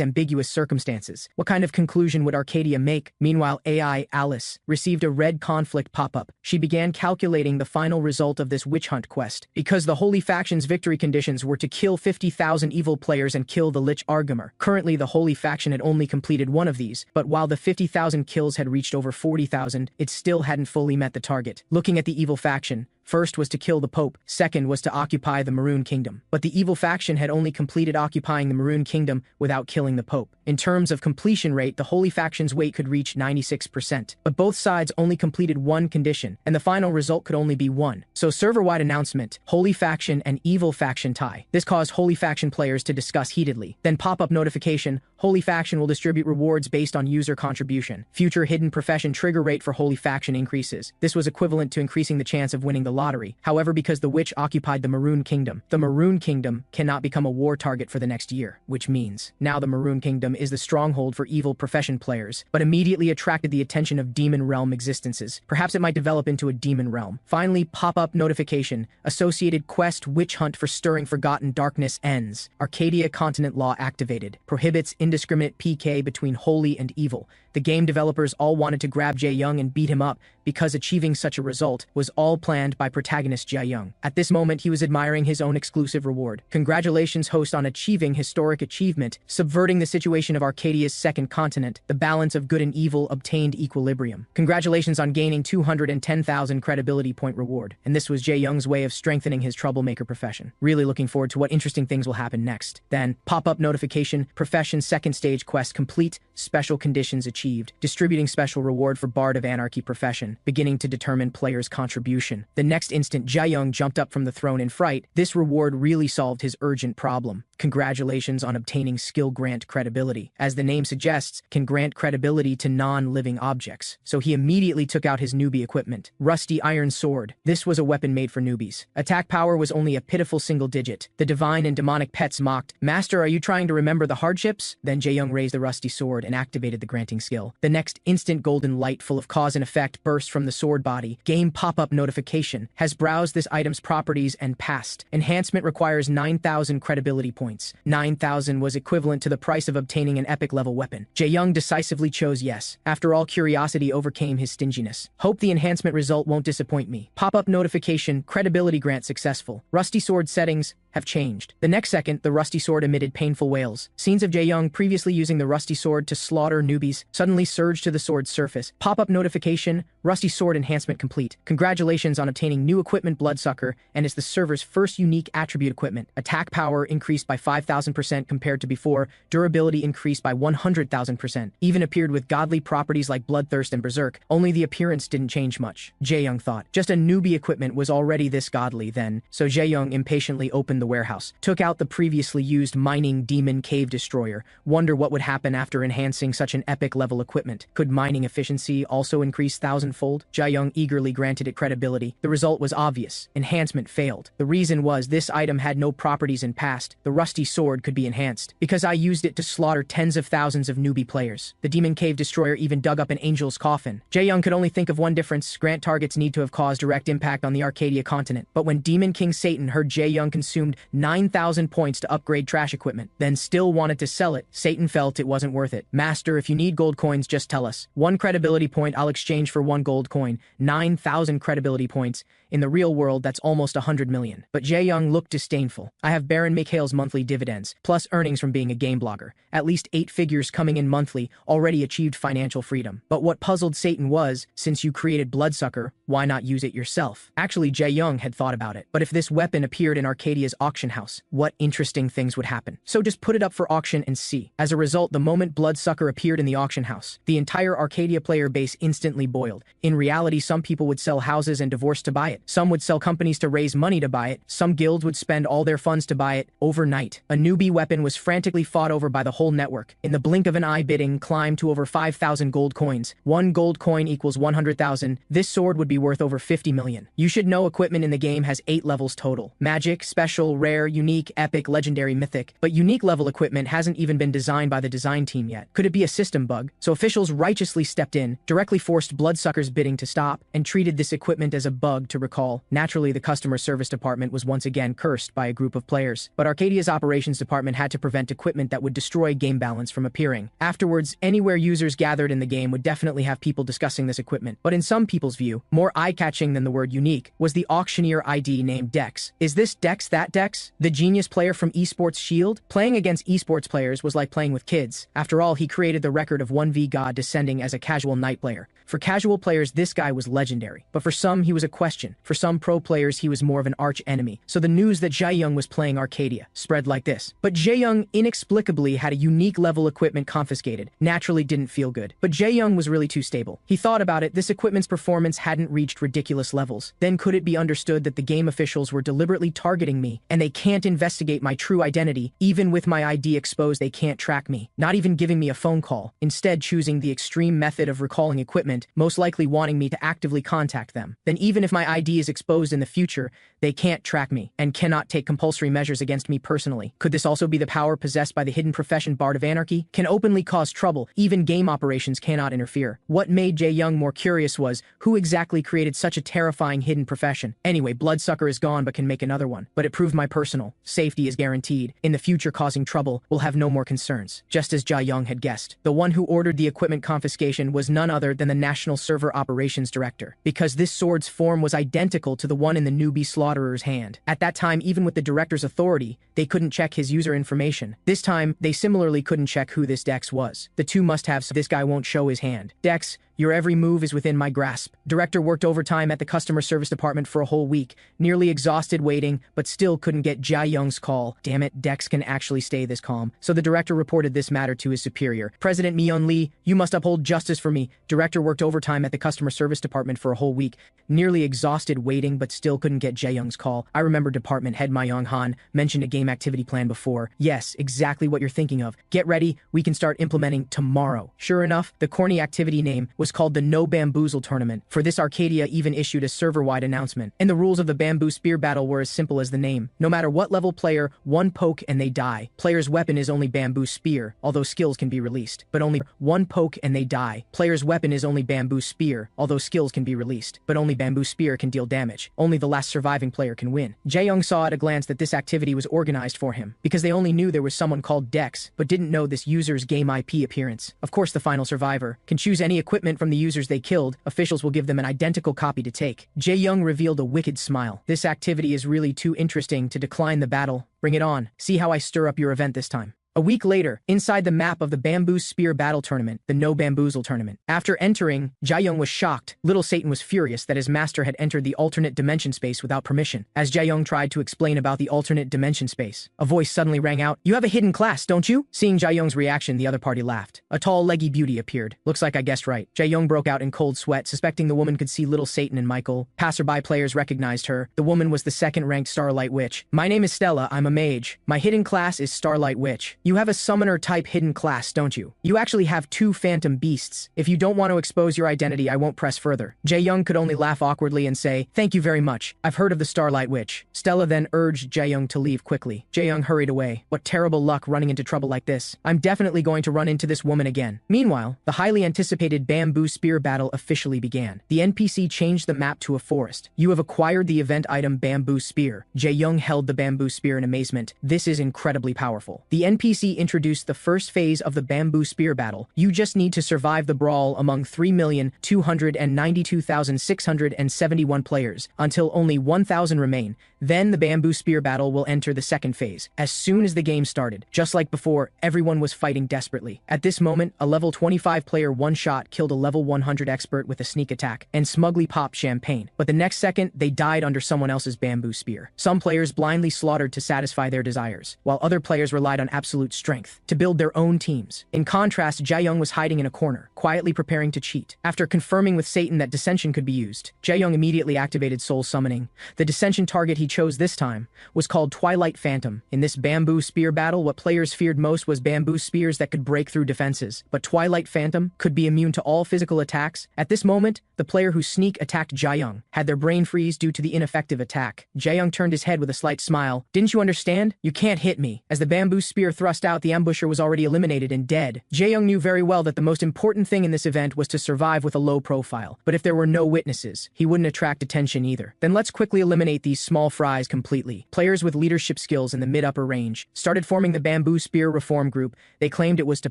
ambiguous circumstances, what kind of conclusion would Arcadia make? Meanwhile, AI Alice received a red conflict pop-up. She began calculating the final result of this witch hunt quest. Because the holy faction's victory conditions were to kill 50,000 evil players and kill the Lich Argamer. Currently, the holy faction had only completed one of these, but while the 50,000 kills had reached over 40,000, it still hadn't fully met the target. Looking at the evil faction, first was to kill the Pope, second was to occupy the Maroon Kingdom. But the evil faction had only completed occupying the Maroon Kingdom without killing the Pope. In terms of completion rate, the holy faction's weight could reach 96%. But both sides only completed one condition, and the final result could only be one. So server-wide announcement, holy faction and evil faction tie. This caused holy faction players to discuss heatedly. Then pop-up notification, holy faction will distribute rewards based on user contribution. Future hidden profession trigger rate for holy faction increases. This was equivalent to increasing the chance of winning the lottery. However, because the witch occupied the Maroon Kingdom, the Maroon Kingdom cannot become a war target for the next year, which means now the Maroon Kingdom is the stronghold for evil profession players, but immediately attracted the attention of demon realm existences. Perhaps it might develop into a demon realm. Finally, pop-up notification, associated quest witch hunt for stirring forgotten darkness ends. Arcadia continent law activated, prohibits indiscriminate PK between holy and evil. The game developers all wanted to grab Jae-young and beat him up because achieving such a result was all planned by protagonist Jae-young. At this moment, he was admiring his own exclusive reward. Congratulations, host, on achieving historic achievement, subverting the situation of Arcadia's second continent. The balance of good and evil obtained equilibrium. Congratulations on gaining 210,000 credibility point reward. And this was Jae-young's way of strengthening his troublemaker profession. Really looking forward to what interesting things will happen next. Then, pop-up notification, profession second stage quest complete, special conditions achieved, distributing special reward for Bard of Anarchy profession, beginning to determine player's contribution. The next instant, Jae-young jumped up from the throne in fright. This reward really solved his urgent problem. Congratulations on obtaining skill grant credibility. As the name suggests, can grant credibility to non-living objects. So he immediately took out his newbie equipment. Rusty iron sword. This was a weapon made for newbies. Attack power was only a pitiful single digit. The divine and demonic pets mocked, "Master, are you trying to remember the hardships?" Then Jae-young raised the rusty sword and activated the granting skill. The next instant, golden light full of cause and effect burst from the sword body. Game pop-up notification. Has browsed this item's properties and passed. Enhancement requires 9,000 credibility points. 9,000 was equivalent to the price of obtaining an epic level weapon. Jae-young decisively chose yes. After all, curiosity overcame his stinginess. Hope the enhancement result won't disappoint me. Pop-up notification. Credibility grant successful. Rusty sword settings have changed. The next second, the rusty sword emitted painful wails. Scenes of Jae-young previously using the rusty sword to slaughter newbies suddenly surged to the sword's surface. Pop-up notification, rusty sword enhancement complete. Congratulations on obtaining new equipment, Bloodsucker, and is the server's first unique attribute equipment. Attack power increased by 5,000% compared to before, durability increased by 100,000%. Even appeared with godly properties like Bloodthirst and Berserk, only the appearance didn't change much. Jae-young thought. Just a newbie equipment was already this godly then, so Jae-young impatiently opened the warehouse, took out the previously used mining demon cave destroyer. Wonder what would happen after enhancing such an epic level equipment. Could mining efficiency also increase thousandfold? Jae-young eagerly granted it credibility. The result was obvious. Enhancement failed. The reason was this item had no properties in past. The rusty sword could be enhanced because I used it to slaughter tens of thousands of newbie players. The demon cave destroyer even dug up an angel's coffin. Jae-young could only think of one difference. Grant targets need to have caused direct impact on the Arcadia continent. But when Demon King Satan heard Jae-young consumed 9,000 points to upgrade trash equipment, then still wanted to sell it, Satan felt it wasn't worth it. Master, if you need gold coins, just tell us. 1 credibility point I'll exchange for 1 gold coin. 9,000 credibility points. In the real world, that's almost 100 million. But Jae-young looked disdainful. I have Baron Mikhail's monthly dividends, plus earnings from being a game blogger. At least 8 figures coming in monthly, already achieved financial freedom. But what puzzled Satan was, since you created Bloodsucker, why not use it yourself? Actually, Jae-young had thought about it. But if this weapon appeared in Arcadia's auction house, what interesting things would happen? So just put it up for auction and see. As a result, the moment Bloodsucker appeared in the auction house, the entire Arcadia player base instantly boiled. In reality, some people would sell houses and divorce to buy it. Some would sell companies to raise money to buy it. Some guilds would spend all their funds to buy it overnight. A newbie weapon was frantically fought over by the whole network. In the blink of an eye, bidding climbed to over 5,000 gold coins. 1 gold coin equals 100,000. This sword would be worth over 50 million. You should know equipment in the game has 8 levels total. Magic, special, rare, unique, epic, legendary, mythic. But unique level equipment hasn't even been designed by the design team yet. Could it be a system bug? So officials righteously stepped in, directly forced Bloodsucker's bidding to stop, and treated this equipment as a bug to recall. Naturally, the customer service department was once again cursed by a group of players. But Arcadia's operations department had to prevent equipment that would destroy game balance from appearing. Afterwards, anywhere users gathered in the game would definitely have people discussing this equipment. But in some people's view, more eye-catching than the word unique was the auctioneer ID named Dex. Is this Dex that Dex? The genius player from Esports Shield? Playing against esports players was like playing with kids. After all, he created the record of 1v God descending as a casual night player. For casual players, this guy was legendary. But for some, he was a question. For some pro players, he was more of an arch-enemy. So the news that Jae-young was playing Arcadia spread like this. But Jae-young inexplicably had a unique level equipment confiscated. Naturally didn't feel good. But Jae-young was really too stable. He thought about it, this equipment's performance hadn't reached ridiculous levels. Then could it be understood that the game officials were deliberately targeting me, and they can't investigate my true identity? Even with my ID exposed, they can't track me. Not even giving me a phone call. Instead, choosing the extreme method of recalling equipment equipment, most likely wanting me to actively contact them. Then even if my ID is exposed in the future, they can't track me and cannot take compulsory measures against me personally. Could this also be the power possessed by the hidden profession Bard of Anarchy? Can openly cause trouble, even game operations cannot interfere. What made Jae Young more curious was, who exactly created such a terrifying hidden profession? Anyway, Bloodsucker is gone but can make another one. But it proved my personal safety is guaranteed. In the future causing trouble, will have no more concerns. Just as Jae Young had guessed, the one who ordered the equipment confiscation was none other than the National Server Operations Director, because this sword's form was identical to the one in the newbie Slaughterer's hand. At that time, even with the director's authority, they couldn't check his user information. This time, they similarly couldn't check who this Dex was. The two must have, so this guy won't show his hand. Dex, your every move is within my grasp. Director worked overtime at the customer service department for a whole week, nearly exhausted waiting, but still couldn't get Jae Young's call. Damn it, Dex can actually stay this calm. So the director reported this matter to his superior. President Myun Lee, you must uphold justice for me. Director worked overtime at the customer service department for a whole week, nearly exhausted waiting, but still couldn't get Jae Young's call. I remember department head Myung Han mentioned a game activity plan before. Yes, exactly what you're thinking of. Get ready, we can start implementing tomorrow. Sure enough, the corny activity name was called the No Bamboozle Tournament. For this, Arcadia even issued a server-wide announcement. And the rules of the bamboo spear battle were as simple as the name. No matter what level player, one poke and they die. Player's weapon is only bamboo spear, although skills can be released. But only one poke and they die. Player's weapon is only bamboo spear, although skills can be released. But only bamboo spear can deal damage. Only the last surviving player can win. Jae Young saw at a glance that this activity was organized for him, because they only knew there was someone called Dex, but didn't know this user's game IP appearance. Of course, the final survivor can choose any equipment from the users they killed. Officials will give them an identical copy to take. Jae Young revealed a wicked smile. This activity is really too interesting to decline the battle. Bring it on. See how I stir up your event this time. A week later, inside the map of the Bamboo Spear Battle Tournament, the No Bamboozle Tournament. After entering, Jae Young was shocked. Little Satan was furious that his master had entered the alternate dimension space without permission. As Jae Young tried to explain about the alternate dimension space, a voice suddenly rang out, "You have a hidden class, don't you?" Seeing Jae Young's reaction, the other party laughed. A tall, leggy beauty appeared. "Looks like I guessed right." Jae Young broke out in cold sweat, suspecting the woman could see Little Satan and Michael. Passerby players recognized her. The woman was the second-ranked Starlight Witch. "My name is Stella, I'm a mage. My hidden class is Starlight Witch. You have a summoner-type hidden class, don't you? You actually have two phantom beasts. If you don't want to expose your identity, I won't press further." Jae Young could only laugh awkwardly and say, "Thank you very much. I've heard of the Starlight Witch." Stella then urged Jae Young to leave quickly. Jae Young hurried away. What terrible luck running into trouble like this. I'm definitely going to run into this woman again. Meanwhile, the highly anticipated bamboo spear battle officially began. The NPC changed the map to a forest. "You have acquired the event item Bamboo Spear." Jae Young held the bamboo spear in amazement. This is incredibly powerful. The NPC introduced the first phase of the bamboo spear battle. You just need to survive the brawl among 3,292,671 players until only 1,000 remain. Then the bamboo spear battle will enter the second phase. As soon as the game started, just like before, everyone was fighting desperately. At this moment, a level 25 player one-shot killed a level 100 expert with a sneak attack and smugly popped champagne. But the next second, they died under someone else's bamboo spear. Some players blindly slaughtered to satisfy their desires, while other players relied on absolute strength to build their own teams. In contrast, Jae Young was hiding in a corner, quietly preparing to cheat. After confirming with Satan that dissension could be used, Jae Young immediately activated soul summoning. The dissension target he chose this time was called Twilight Phantom. In this bamboo spear battle, what players feared most was bamboo spears that could break through defenses, but Twilight Phantom could be immune to all physical attacks. At this moment, the player who sneak attacked Jae Young had their brain freeze due to the ineffective attack. Jae Young turned his head with a slight smile. "Didn't you understand? You can't hit me." As the bamboo spear thrust out, the ambusher was already eliminated and dead. Jae Young knew very well that the most important thing in this event was to survive with a low profile, but if there were no witnesses, he wouldn't attract attention either. Then let's quickly eliminate these small fries completely. Players with leadership skills in the mid-upper range started forming the Bamboo Spear Reform Group. They claimed it was to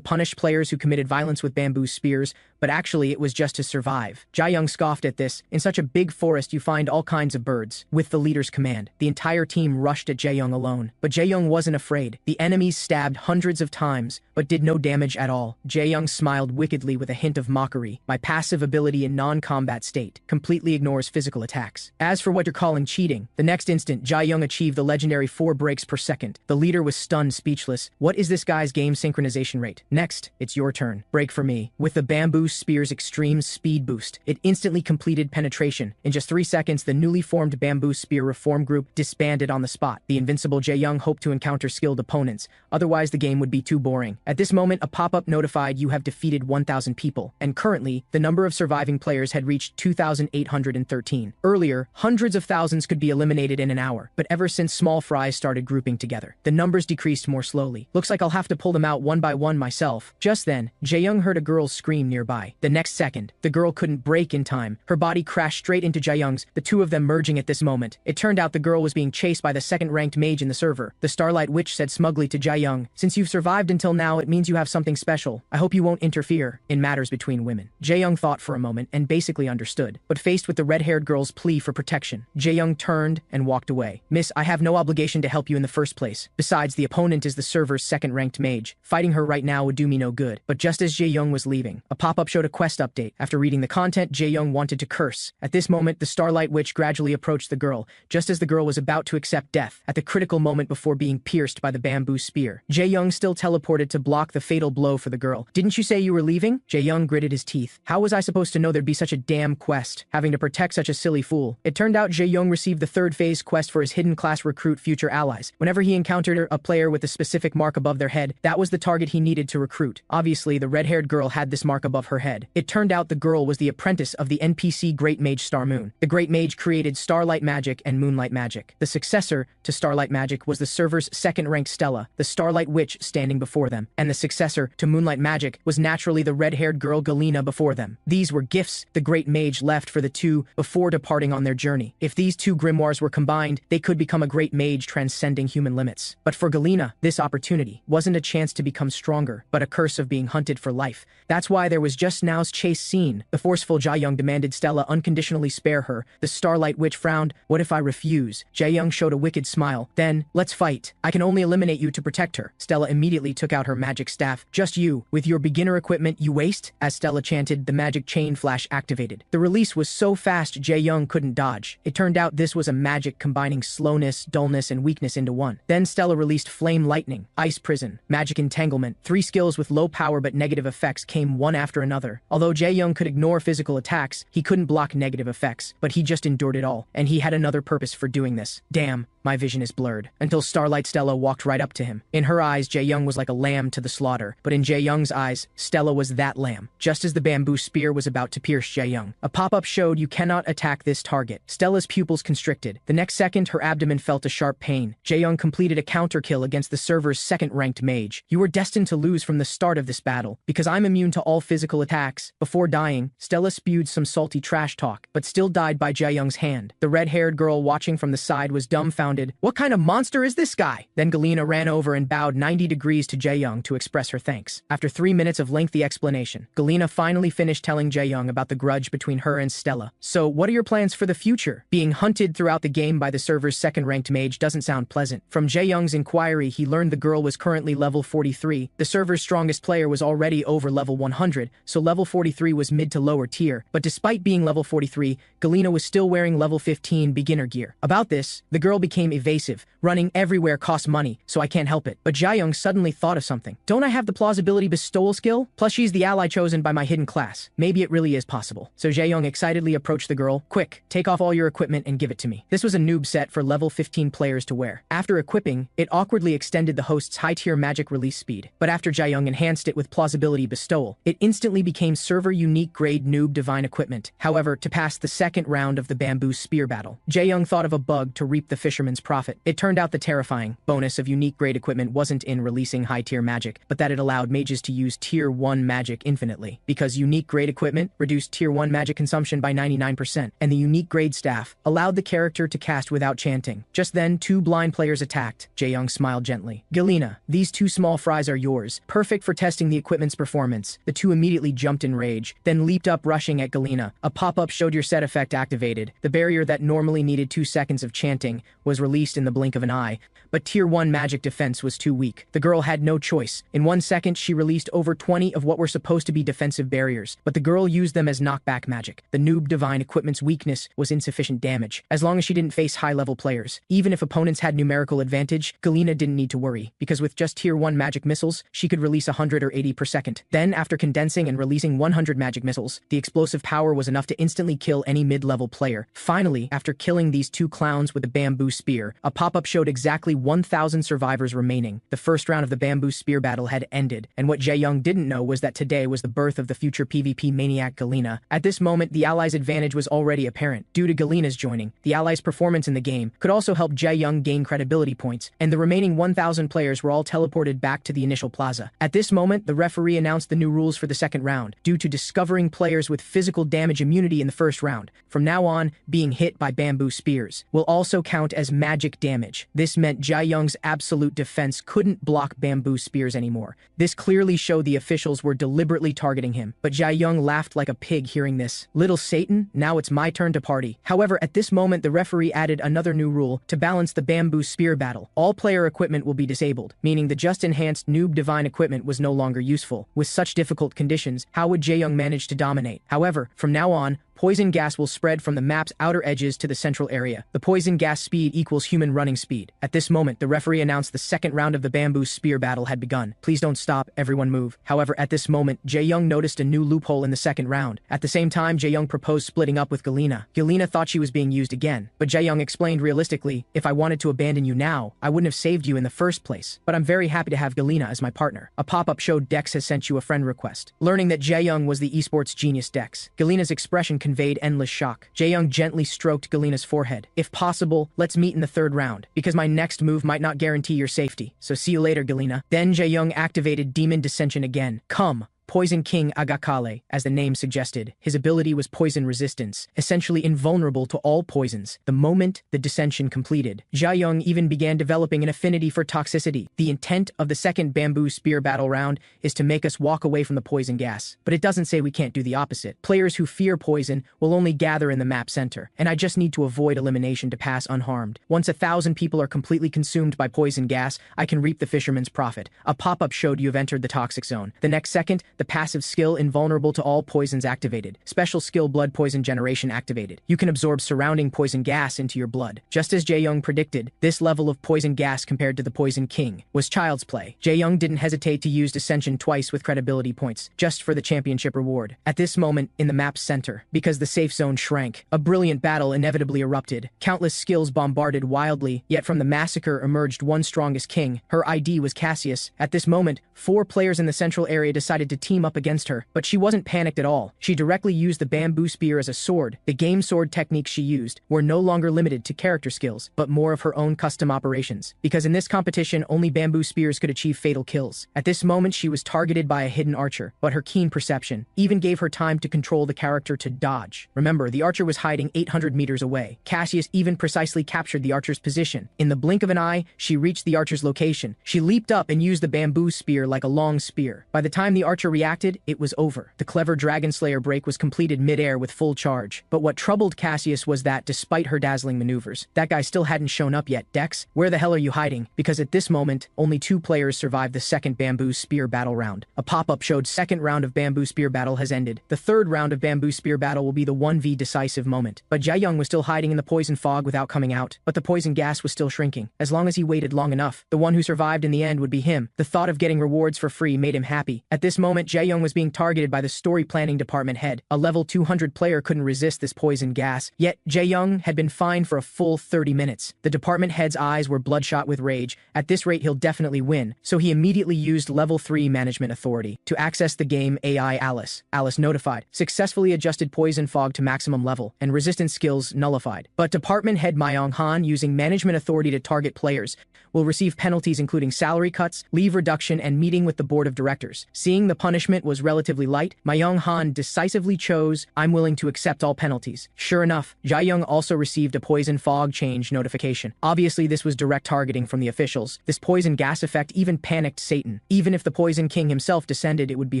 punish players who committed violence with bamboo spears, but actually it was just to survive. Jae Young scoffed at this. In such a big forest, you find all kinds of birds. With the leader's command, the entire team rushed at Jae Young alone. But Jae Young wasn't afraid. The enemies stabbed hundreds of times, but did no damage at all. Jae Young smiled wickedly with a hint of mockery. "My passive ability in non-combat state completely ignores physical attacks. As for what you're calling cheating," the next instant, Jae Young achieved the legendary 4 breaks per second. The leader was stunned, speechless. What is this guy's game synchronization rate? Next, it's your turn. Break for me. With the bamboo spear's extreme speed boost. It instantly completed penetration. In just 3 seconds, the newly formed bamboo spear reform group disbanded on the spot. The invincible Jae-young hoped to encounter skilled opponents, otherwise the game would be too boring. At this moment, a pop-up notified you have defeated 1,000 people, and currently, the number of surviving players had reached 2,813. Earlier, hundreds of thousands could be eliminated in an hour, but ever since small fries started grouping together, the numbers decreased more slowly. Looks like I'll have to pull them out one by one myself. Just then, Jae-young heard a girl's scream nearby. The next second, the girl couldn't brake in time. Her body crashed straight into Jae-young's, the two of them merging at this moment. It turned out the girl was being chased by the second-ranked mage in the server. The Starlight Witch said smugly to Jae-young, "Since you've survived until now, it means you have something special. I hope you won't interfere in matters between women." Jae-young thought for a moment and basically understood, but faced with the red-haired girl's plea for protection, Jae-young turned and walked away. "Miss, I have no obligation to help you in the first place. Besides, the opponent is the server's second-ranked mage. Fighting her right now would do me no good." But just as Jae-young was leaving, a pop-up showed a quest update. After reading the content, Jae-young wanted to curse. At this moment, the Starlight Witch gradually approached the girl, just as the girl was about to accept death, at the critical moment before being pierced by the bamboo spear. Jae-young still teleported to block the fatal blow for the girl. "Didn't you say you were leaving?" Jae-young gritted his teeth. How was I supposed to know there'd be such a damn quest, having to protect such a silly fool? It turned out Jae-young received the third phase quest for his hidden class recruit future allies. Whenever he encountered a player with a specific mark above their head, that was the target he needed to recruit. Obviously, the red-haired girl had this mark above her head. It turned out the girl was the apprentice of the NPC Great Mage Star Moon. The Great Mage created Starlight Magic and Moonlight Magic. The successor to Starlight Magic was the server's second-ranked Stella, the Starlight Witch standing before them, and the successor to Moonlight Magic was naturally the red-haired girl Galena before them. These were gifts the Great Mage left for the two before departing on their journey. If these two grimoires were combined, they could become a great mage transcending human limits. But for Galena, this opportunity wasn't a chance to become stronger, but a curse of being hunted for life. That's why there was just now's chase scene. The forceful Jae-young demanded Stella unconditionally spare her. The Starlight Witch frowned. "What if I refuse?" Jae-young showed a wicked smile. "Then, let's fight. I can only eliminate you to protect her." Stella immediately took out her magic staff. "Just you, with your beginner equipment, you waste?" As Stella chanted, the magic chain flash activated. The release was so fast Jae-young couldn't dodge. It turned out this was a magic combining slowness, dullness, and weakness into one. Then Stella released Flame Lightning, Ice Prison, Magic Entanglement. 3 skills with low power but negative effects came one after another. Although Jae-young could ignore physical attacks, he couldn't block negative effects, but he just endured it all, and he had another purpose for doing this. Damn, my vision is blurred. Until Starlight Stella walked right up to him. In her eyes, Jae-young was like a lamb to the slaughter, but in Jae-young's eyes, Stella was that lamb. Just as the bamboo spear was about to pierce Jae-young, a pop-up showed you cannot attack this target. Stella's pupils constricted. The next second, her abdomen felt a sharp pain. Jae-young completed a counter-kill against the server's second-ranked mage. "You were destined to lose from the start of this battle, because I'm immune to all physical attacks." Before dying, Stella spewed some salty trash talk, but still died by Jae-young's hand. The red-haired girl watching from the side was dumbfounded. "What kind of monster is this guy?" Then Galena ran over and bowed 90 degrees to Jae-young to express her thanks. After 3 minutes of lengthy explanation, Galena finally finished telling Jae-young about the grudge between her and Stella. "So, what are your plans for the future?" Being hunted throughout the game by the server's second-ranked mage doesn't sound pleasant. From Jae-young's inquiry, he learned the girl was currently level 43. The server's strongest player was already over level 100, so level 43 was mid to lower tier. But despite being level 43, Galena was still wearing level 15 beginner gear. About this, the girl became evasive. "Running everywhere costs money, so I can't help it." But Jae-young suddenly thought of something. "Don't I have the plausibility bestowal skill? Plus she's the ally chosen by my hidden class. Maybe it really is possible." So Jae-young excitedly approached the girl. "Quick, take off all your equipment and give it to me." This was a noob set for level 15 players to wear. After equipping, it awkwardly extended the host's high-tier magic release speed. But after Jae-young enhanced it with plausibility bestowal, it instantly became server-unique grade noob divine equipment. However, to pass the second round of the bamboo spear battle, Jae-young thought of a bug to reap the fisherman's profit. It turned out the terrifying bonus of unique grade equipment wasn't in releasing high-tier magic, but that it allowed mages to use tier 1 magic infinitely. Because unique grade equipment reduced tier 1 magic consumption by 99%, and the unique grade staff allowed the character to cast without chanting. Just then, 2 blind players attacked. Jae-young smiled gently. "Galena, these 2 small fries are yours. Perfect for testing the equipment's performance." The 2 immediately jumped in rage, then leaped up rushing at Galena. A pop-up showed your set effect activated. The barrier that normally needed 2 seconds of chanting was released in the blink of an eye, but tier 1 magic defense was too weak. The girl had no choice. In 1 second, she released over 20 of what were supposed to be defensive barriers, but the girl used them as knockback magic. The noob divine equipment's weakness was insufficient damage, as long as she didn't face high-level players. Even if opponents had numerical advantage, Galena didn't need to worry, because with just tier 1 magic missiles, she could release 100 or 80 per second. Then, after condensing and releasing 100 magic missiles. The explosive power was enough to instantly kill any mid-level player. Finally, after killing these two clowns with a bamboo spear, a pop-up showed exactly 1,000 survivors remaining. The first round of the bamboo spear battle had ended, and what Jae-young didn't know was that today was the birth of the future PvP maniac Galena. At this moment, the Allies' advantage was already apparent. Due to Galena's joining, the Allies' performance in the game could also help Jae-young gain credibility points, and the remaining 1,000 players were all teleported back to the initial plaza. At this moment, the referee announced the new rules for the second round, due to discovering players with physical damage immunity in the first round. From now on, being hit by bamboo spears will also count as magic damage. This meant Jae-young's absolute defense couldn't block bamboo spears anymore. This clearly showed the officials were deliberately targeting him, but Jae-young laughed like a pig hearing this. Little Satan, now it's my turn to party. However, at this moment, the referee added another new rule to balance the bamboo spear battle. All player equipment will be disabled, meaning the just enhanced noob divine equipment was no longer useful. With such difficult conditions, how would Jae-young manage to dominate? However, from now on, poison gas will spread from the map's outer edges to the central area. The poison gas speed equals human running speed. At this moment, the referee announced the second round of the bamboo spear battle had begun. Please don't stop, everyone move. However, at this moment, Jae-young noticed a new loophole in the second round. At the same time, Jae-young proposed splitting up with Galena. Galena thought she was being used again, but Jae-young explained realistically, if I wanted to abandon you now, I wouldn't have saved you in the first place. But I'm very happy to have Galena as my partner. A pop-up showed Dex has sent you a friend request. Learning that Jae-young was the esports genius Dex, Galena's expression conveyed endless shock. Jae-young gently stroked Galena's forehead. If possible, let's meet in the third round, because my next move might not guarantee your safety. So see you later, Galena. Then Jae-young activated Demon Dissension again. Come. Poison King Agakale, as the name suggested. His ability was poison resistance, essentially invulnerable to all poisons. The moment the dissension completed, Jae-young even began developing an affinity for toxicity. The intent of the second bamboo spear battle round is to make us walk away from the poison gas, but it doesn't say we can't do the opposite. Players who fear poison will only gather in the map center, and I just need to avoid elimination to pass unharmed. Once 1,000 people are completely consumed by poison gas, I can reap the fisherman's profit. A pop-up showed you have entered the toxic zone. The next second, the passive skill invulnerable to all poisons activated. Special skill blood poison generation activated. You can absorb surrounding poison gas into your blood. Just as Jae-young predicted, this level of poison gas compared to the Poison King was child's play. Jae-young didn't hesitate to use Dissension twice with credibility points, just for the championship reward. At this moment, in the map's center, because the safe zone shrank, a brilliant battle inevitably erupted. Countless skills bombarded wildly, yet from the massacre emerged one strongest king. Her ID was Cassius. At this moment, 4 players in the central area decided to team up against her, but she wasn't panicked at all. She directly used the bamboo spear as a sword. The game sword techniques she used were no longer limited to character skills, but more of her own custom operations, because in this competition, only bamboo spears could achieve fatal kills. At this moment, she was targeted by a hidden archer, but her keen perception even gave her time to control the character to dodge. Remember, the archer was hiding 800 meters away. Cassius even precisely captured the archer's position. In the blink of an eye, she reached the archer's location. She leaped up and used the bamboo spear like a long spear. By the time the archer reacted, it was over. The clever Dragon Slayer break was completed mid-air with full charge. But what troubled Cassius was that, despite her dazzling maneuvers, that guy still hadn't shown up yet. Dex, where the hell are you hiding? Because at this moment, only 2 players survived the second bamboo spear battle round. A pop-up showed second round of bamboo spear battle has ended. The third round of bamboo spear battle will be the 1v decisive moment. But Jae-young was still hiding in the poison fog without coming out. But the poison gas was still shrinking. As long as he waited long enough, the one who survived in the end would be him. The thought of getting rewards for free made him happy. At this moment, Jae-young was being targeted by the story planning department head. A level 200 player couldn't resist this poison gas, yet Jae-young had been fined for a full 30 minutes. The department head's eyes were bloodshot with rage. At this rate, he'll definitely win, so he immediately used level 3 management authority to access the game AI Alice. Alice notified, successfully adjusted poison fog to maximum level, and resistance skills nullified. But department head Myung Han, using management authority to target players, will receive penalties including salary cuts, leave reduction, and meeting with the board of directors. Seeing the punishment was relatively light, Myung Han decisively chose, I'm willing to accept all penalties. Sure enough, Jae-young also received a poison fog change notification. Obviously, this was direct targeting from the officials. This poison gas effect even panicked Satan. Even if the Poison King himself descended, it would be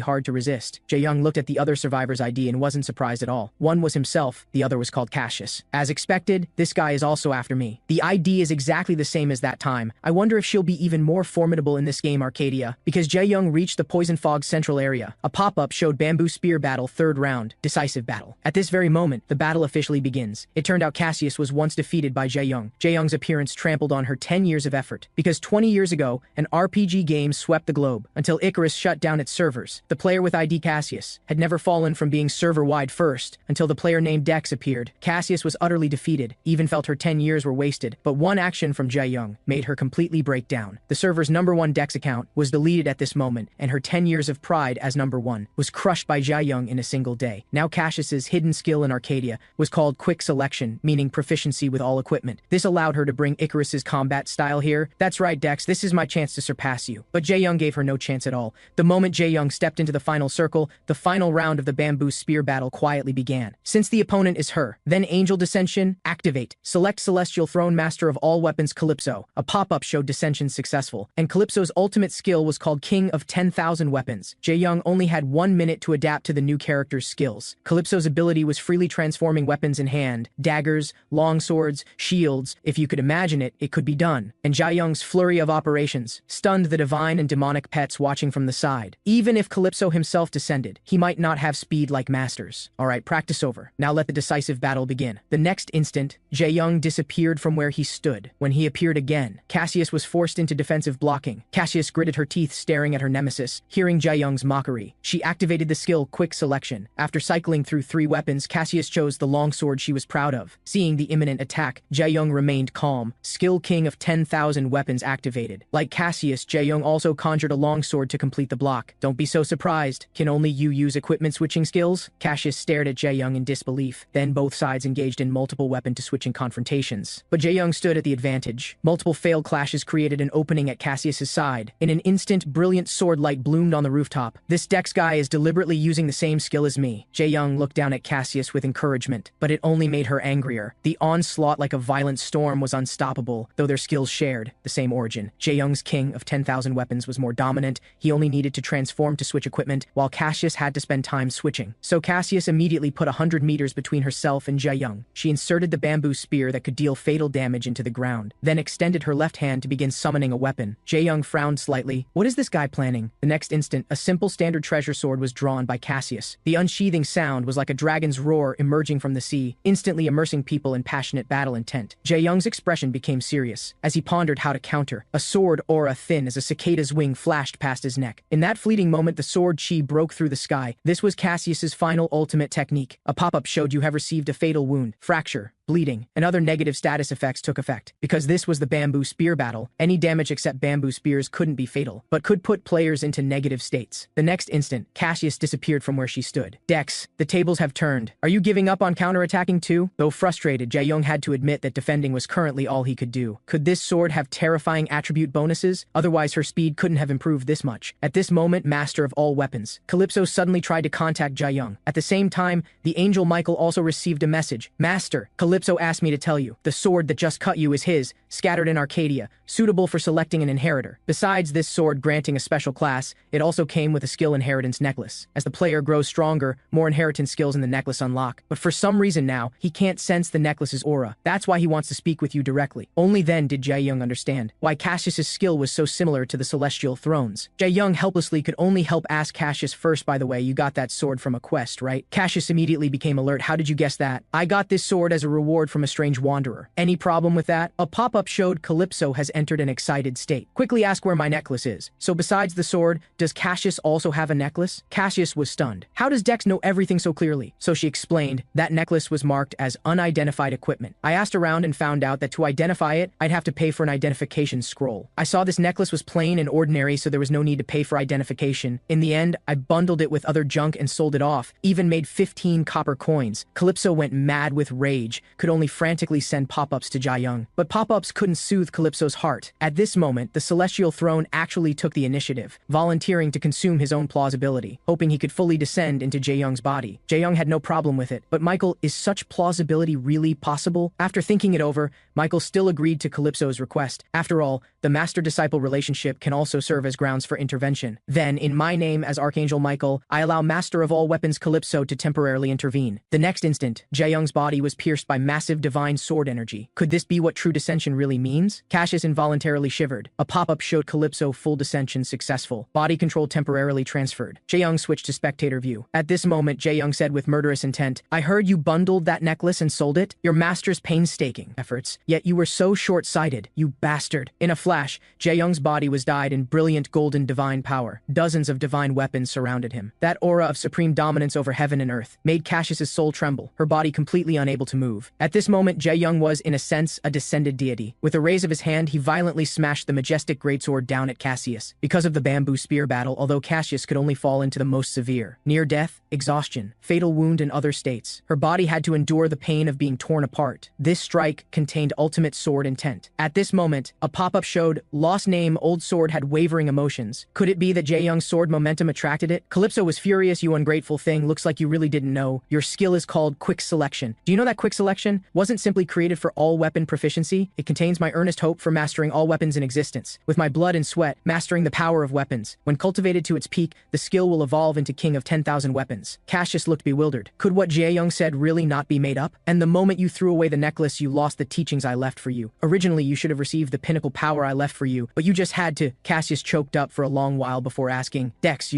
hard to resist. Jae-young looked at the other survivor's ID and wasn't surprised at all. One was himself, the other was called Cassius. As expected, this guy is also after me. The ID is exactly the same as that time. I wonder if she'll be even more formidable in this game Arcadia, because Jae-young reached the poison fog central area. A pop-up showed Bamboo Spear Battle 3rd Round, Decisive Battle. At this very moment, the battle officially begins. It turned out Cassius was once defeated by Jae-young. Jae-young's appearance trampled on her 10 years of effort. Because 20 years ago, an RPG game swept the globe, until Icarus shut down its servers. The player with ID Cassius had never fallen from being server-wide first, until the player named Dex appeared. Cassius was utterly defeated, even felt her 10 years were wasted, but one action from Jae-young made her completely break down. The server's #1 Dex account was deleted at this moment, and her 10 years of pride as #1 was crushed by Jae-young in a single day. Now Cassius's hidden skill in Arcadia was called Quick Selection, meaning proficiency with all equipment. This allowed her to bring Icarus's combat style here. That's right, Dex, this is my chance to surpass you. But Jae-young gave her no chance at all. The moment Jae-young stepped into the final circle, the final round of the Bamboo Spear Battle quietly began. Since the opponent is her, then Angel Dissension, activate. Select Celestial Throne Master of all weapons Calypso. A pop-up showed Dissension successful, and Calypso's ultimate skill was called King of 10,000 Weapons. Jae-young only had 1 minute to adapt to the new character's skills. Calypso's ability was freely transforming weapons in hand, daggers, longswords, shields. If you could imagine it, it could be done. And Jae-young's flurry of operations stunned the divine and demonic pets watching from the side. Even if Calypso himself descended, he might not have speed like masters. Alright, practice over. Now let the decisive battle begin. The next instant, Jae-young disappeared from where he stood. When he appeared again, Cassius was forced into defensive blocking. Cassius gritted her teeth staring at her nemesis, hearing Jae-young's mockery. She activated the skill Quick Selection. After cycling through 3 weapons, Cassius chose the longsword she was proud of. Seeing the imminent attack, Jae-young remained calm. Skill King of 10,000 Weapons activated. Like Cassius, Jae-young also conjured a longsword to complete the block. Don't be so surprised. Can only you use equipment switching skills? Cassius stared at Jae-young in disbelief. Then both sides engaged in multiple weapon-to-switching confrontations. But Jae-young stood at the advantage. Multiple failed clashes created an opening at Cassius's side. In an instant, brilliant sword light bloomed on the rooftop. This Dex guy is deliberately using the same skill as me. Jae-young looked down at Cassius with encouragement, but it only made her angrier. The onslaught like a violent storm was unstoppable, though their skills shared the same origin. Jae-young's King of 10,000 Weapons was more dominant. He only needed to transform to switch equipment, while Cassius had to spend time switching. So Cassius immediately put 100 meters between herself and Jae-young. She inserted the bamboo spear that could deal fatal damage into the ground, then extended her left hand to begin summoning a weapon. Jae-young frowned slightly. What is this guy planning? The next instant, a simple standard treasure sword was drawn by Cassius. The unsheathing sound was like a dragon's roar emerging from the sea, instantly immersing people in passionate battle intent. Jae-young's expression became serious as he pondered how to counter. A sword aura thin as a cicada's wing flashed past his neck. In that fleeting moment, the sword chi broke through the sky. This was Cassius's final ultimate technique. A pop-up showed you have received a fatal wound, fracture, bleeding, and other negative status effects took effect. Because this was the Bamboo Spear Battle, any damage except bamboo spears couldn't be fatal, but could put players into negative states. The next instant, Cassius disappeared from where she stood. Dex, the tables have turned. Are you giving up on counterattacking too? Though frustrated, Jae-young had to admit that defending was currently all he could do. Could this sword have terrifying attribute bonuses? Otherwise, her speed couldn't have improved this much. At this moment, master of all weapons, Calypso suddenly tried to contact Jae-young. At the same time, the angel Michael also received a message. Master, Calypso asked me to tell you, the sword that just cut you is his, scattered in Arcadia, suitable for selecting an inheritor. Besides this sword granting a special class, it also came with a skill inheritance necklace. As the player grows stronger, more inheritance skills in the necklace unlock. But for some reason now, he can't sense the necklace's aura. That's why he wants to speak with you directly. Only then did Jae-young understand why Cassius's skill was so similar to the celestial thrones. Jae-young helplessly could only help ask Cassius first, by the way, you got that sword from a quest, right? Cassius immediately became alert. How did you guess that? I got this sword as a reward from a strange wanderer. Any problem with that? A pop-up showed Calypso has entered an excited state. Quickly ask where my necklace is. So besides the sword, does Cassius also have a necklace? Cassius was stunned. How does Dex know everything so clearly? So she explained, that necklace was marked as unidentified equipment. I asked around and found out that to identify it, I'd have to pay for an identification scroll. I saw this necklace was plain and ordinary, so there was no need to pay for identification. In the end, I bundled it with other junk and sold it off, even made 15 copper coins. Calypso went mad with rage, could only frantically send pop-ups to Jae-young. But pop-ups couldn't soothe Calypso's heart. At this moment, the Celestial Throne actually took the initiative, volunteering to consume his own plausibility, hoping he could fully descend into Jae-young's body. Jae-young had no problem with it. But Michael, is such plausibility really possible? After thinking it over, Michael still agreed to Calypso's request. After all, the master-disciple relationship can also serve as grounds for intervention. Then, in my name as Archangel Michael, I allow Master of all Weapons Calypso to temporarily intervene. The next instant, Jae-young's body was pierced by massive divine sword energy. Could this be what true dissension really means? Cassius involuntarily shivered. A pop-up showed Calypso full dissension successful. Body control temporarily transferred. Jae-young switched to spectator view. At this moment, Jae-young said with murderous intent, "I heard you bundled that necklace and sold it? Your master's painstaking efforts. Yet you were so short-sighted, you bastard." In a flash, Jae-young's body was dyed in brilliant golden divine power. Dozens of divine weapons surrounded him. That aura of supreme dominance over heaven and earth made Cassius's soul tremble, her body completely unable to move. At this moment, Jae-young was, in a sense, a descended deity. With a raise of his hand, he violently smashed the majestic greatsword down at Cassius. Because of the bamboo spear battle, although Cassius could only fall into the most severe, near death, exhaustion, fatal wound, and other states, her body had to endure the pain of being torn apart. This strike contained ultimate sword intent. At this moment, a pop-up showed Lost Name Old Sword had wavering emotions. Could it be that Jae-young's sword momentum attracted it? Calypso was furious. "You ungrateful thing, looks like you really didn't know. Your skill is called Quick Selection. Do you know that Quick Selection wasn't simply created for all weapon proficiency? It contains my earnest hope for mastering all weapons in existence. With my blood and sweat, mastering the power of weapons. When cultivated to its peak, the skill will evolve into king of 10,000 weapons." Cassius looked bewildered. Could what Jae-young said really not be made up? And the moment you threw away the necklace, you lost the teachings I left for you. Originally, you should have received the pinnacle power I left for you, but you just had to. Cassius choked up for a long while before asking, "Dex,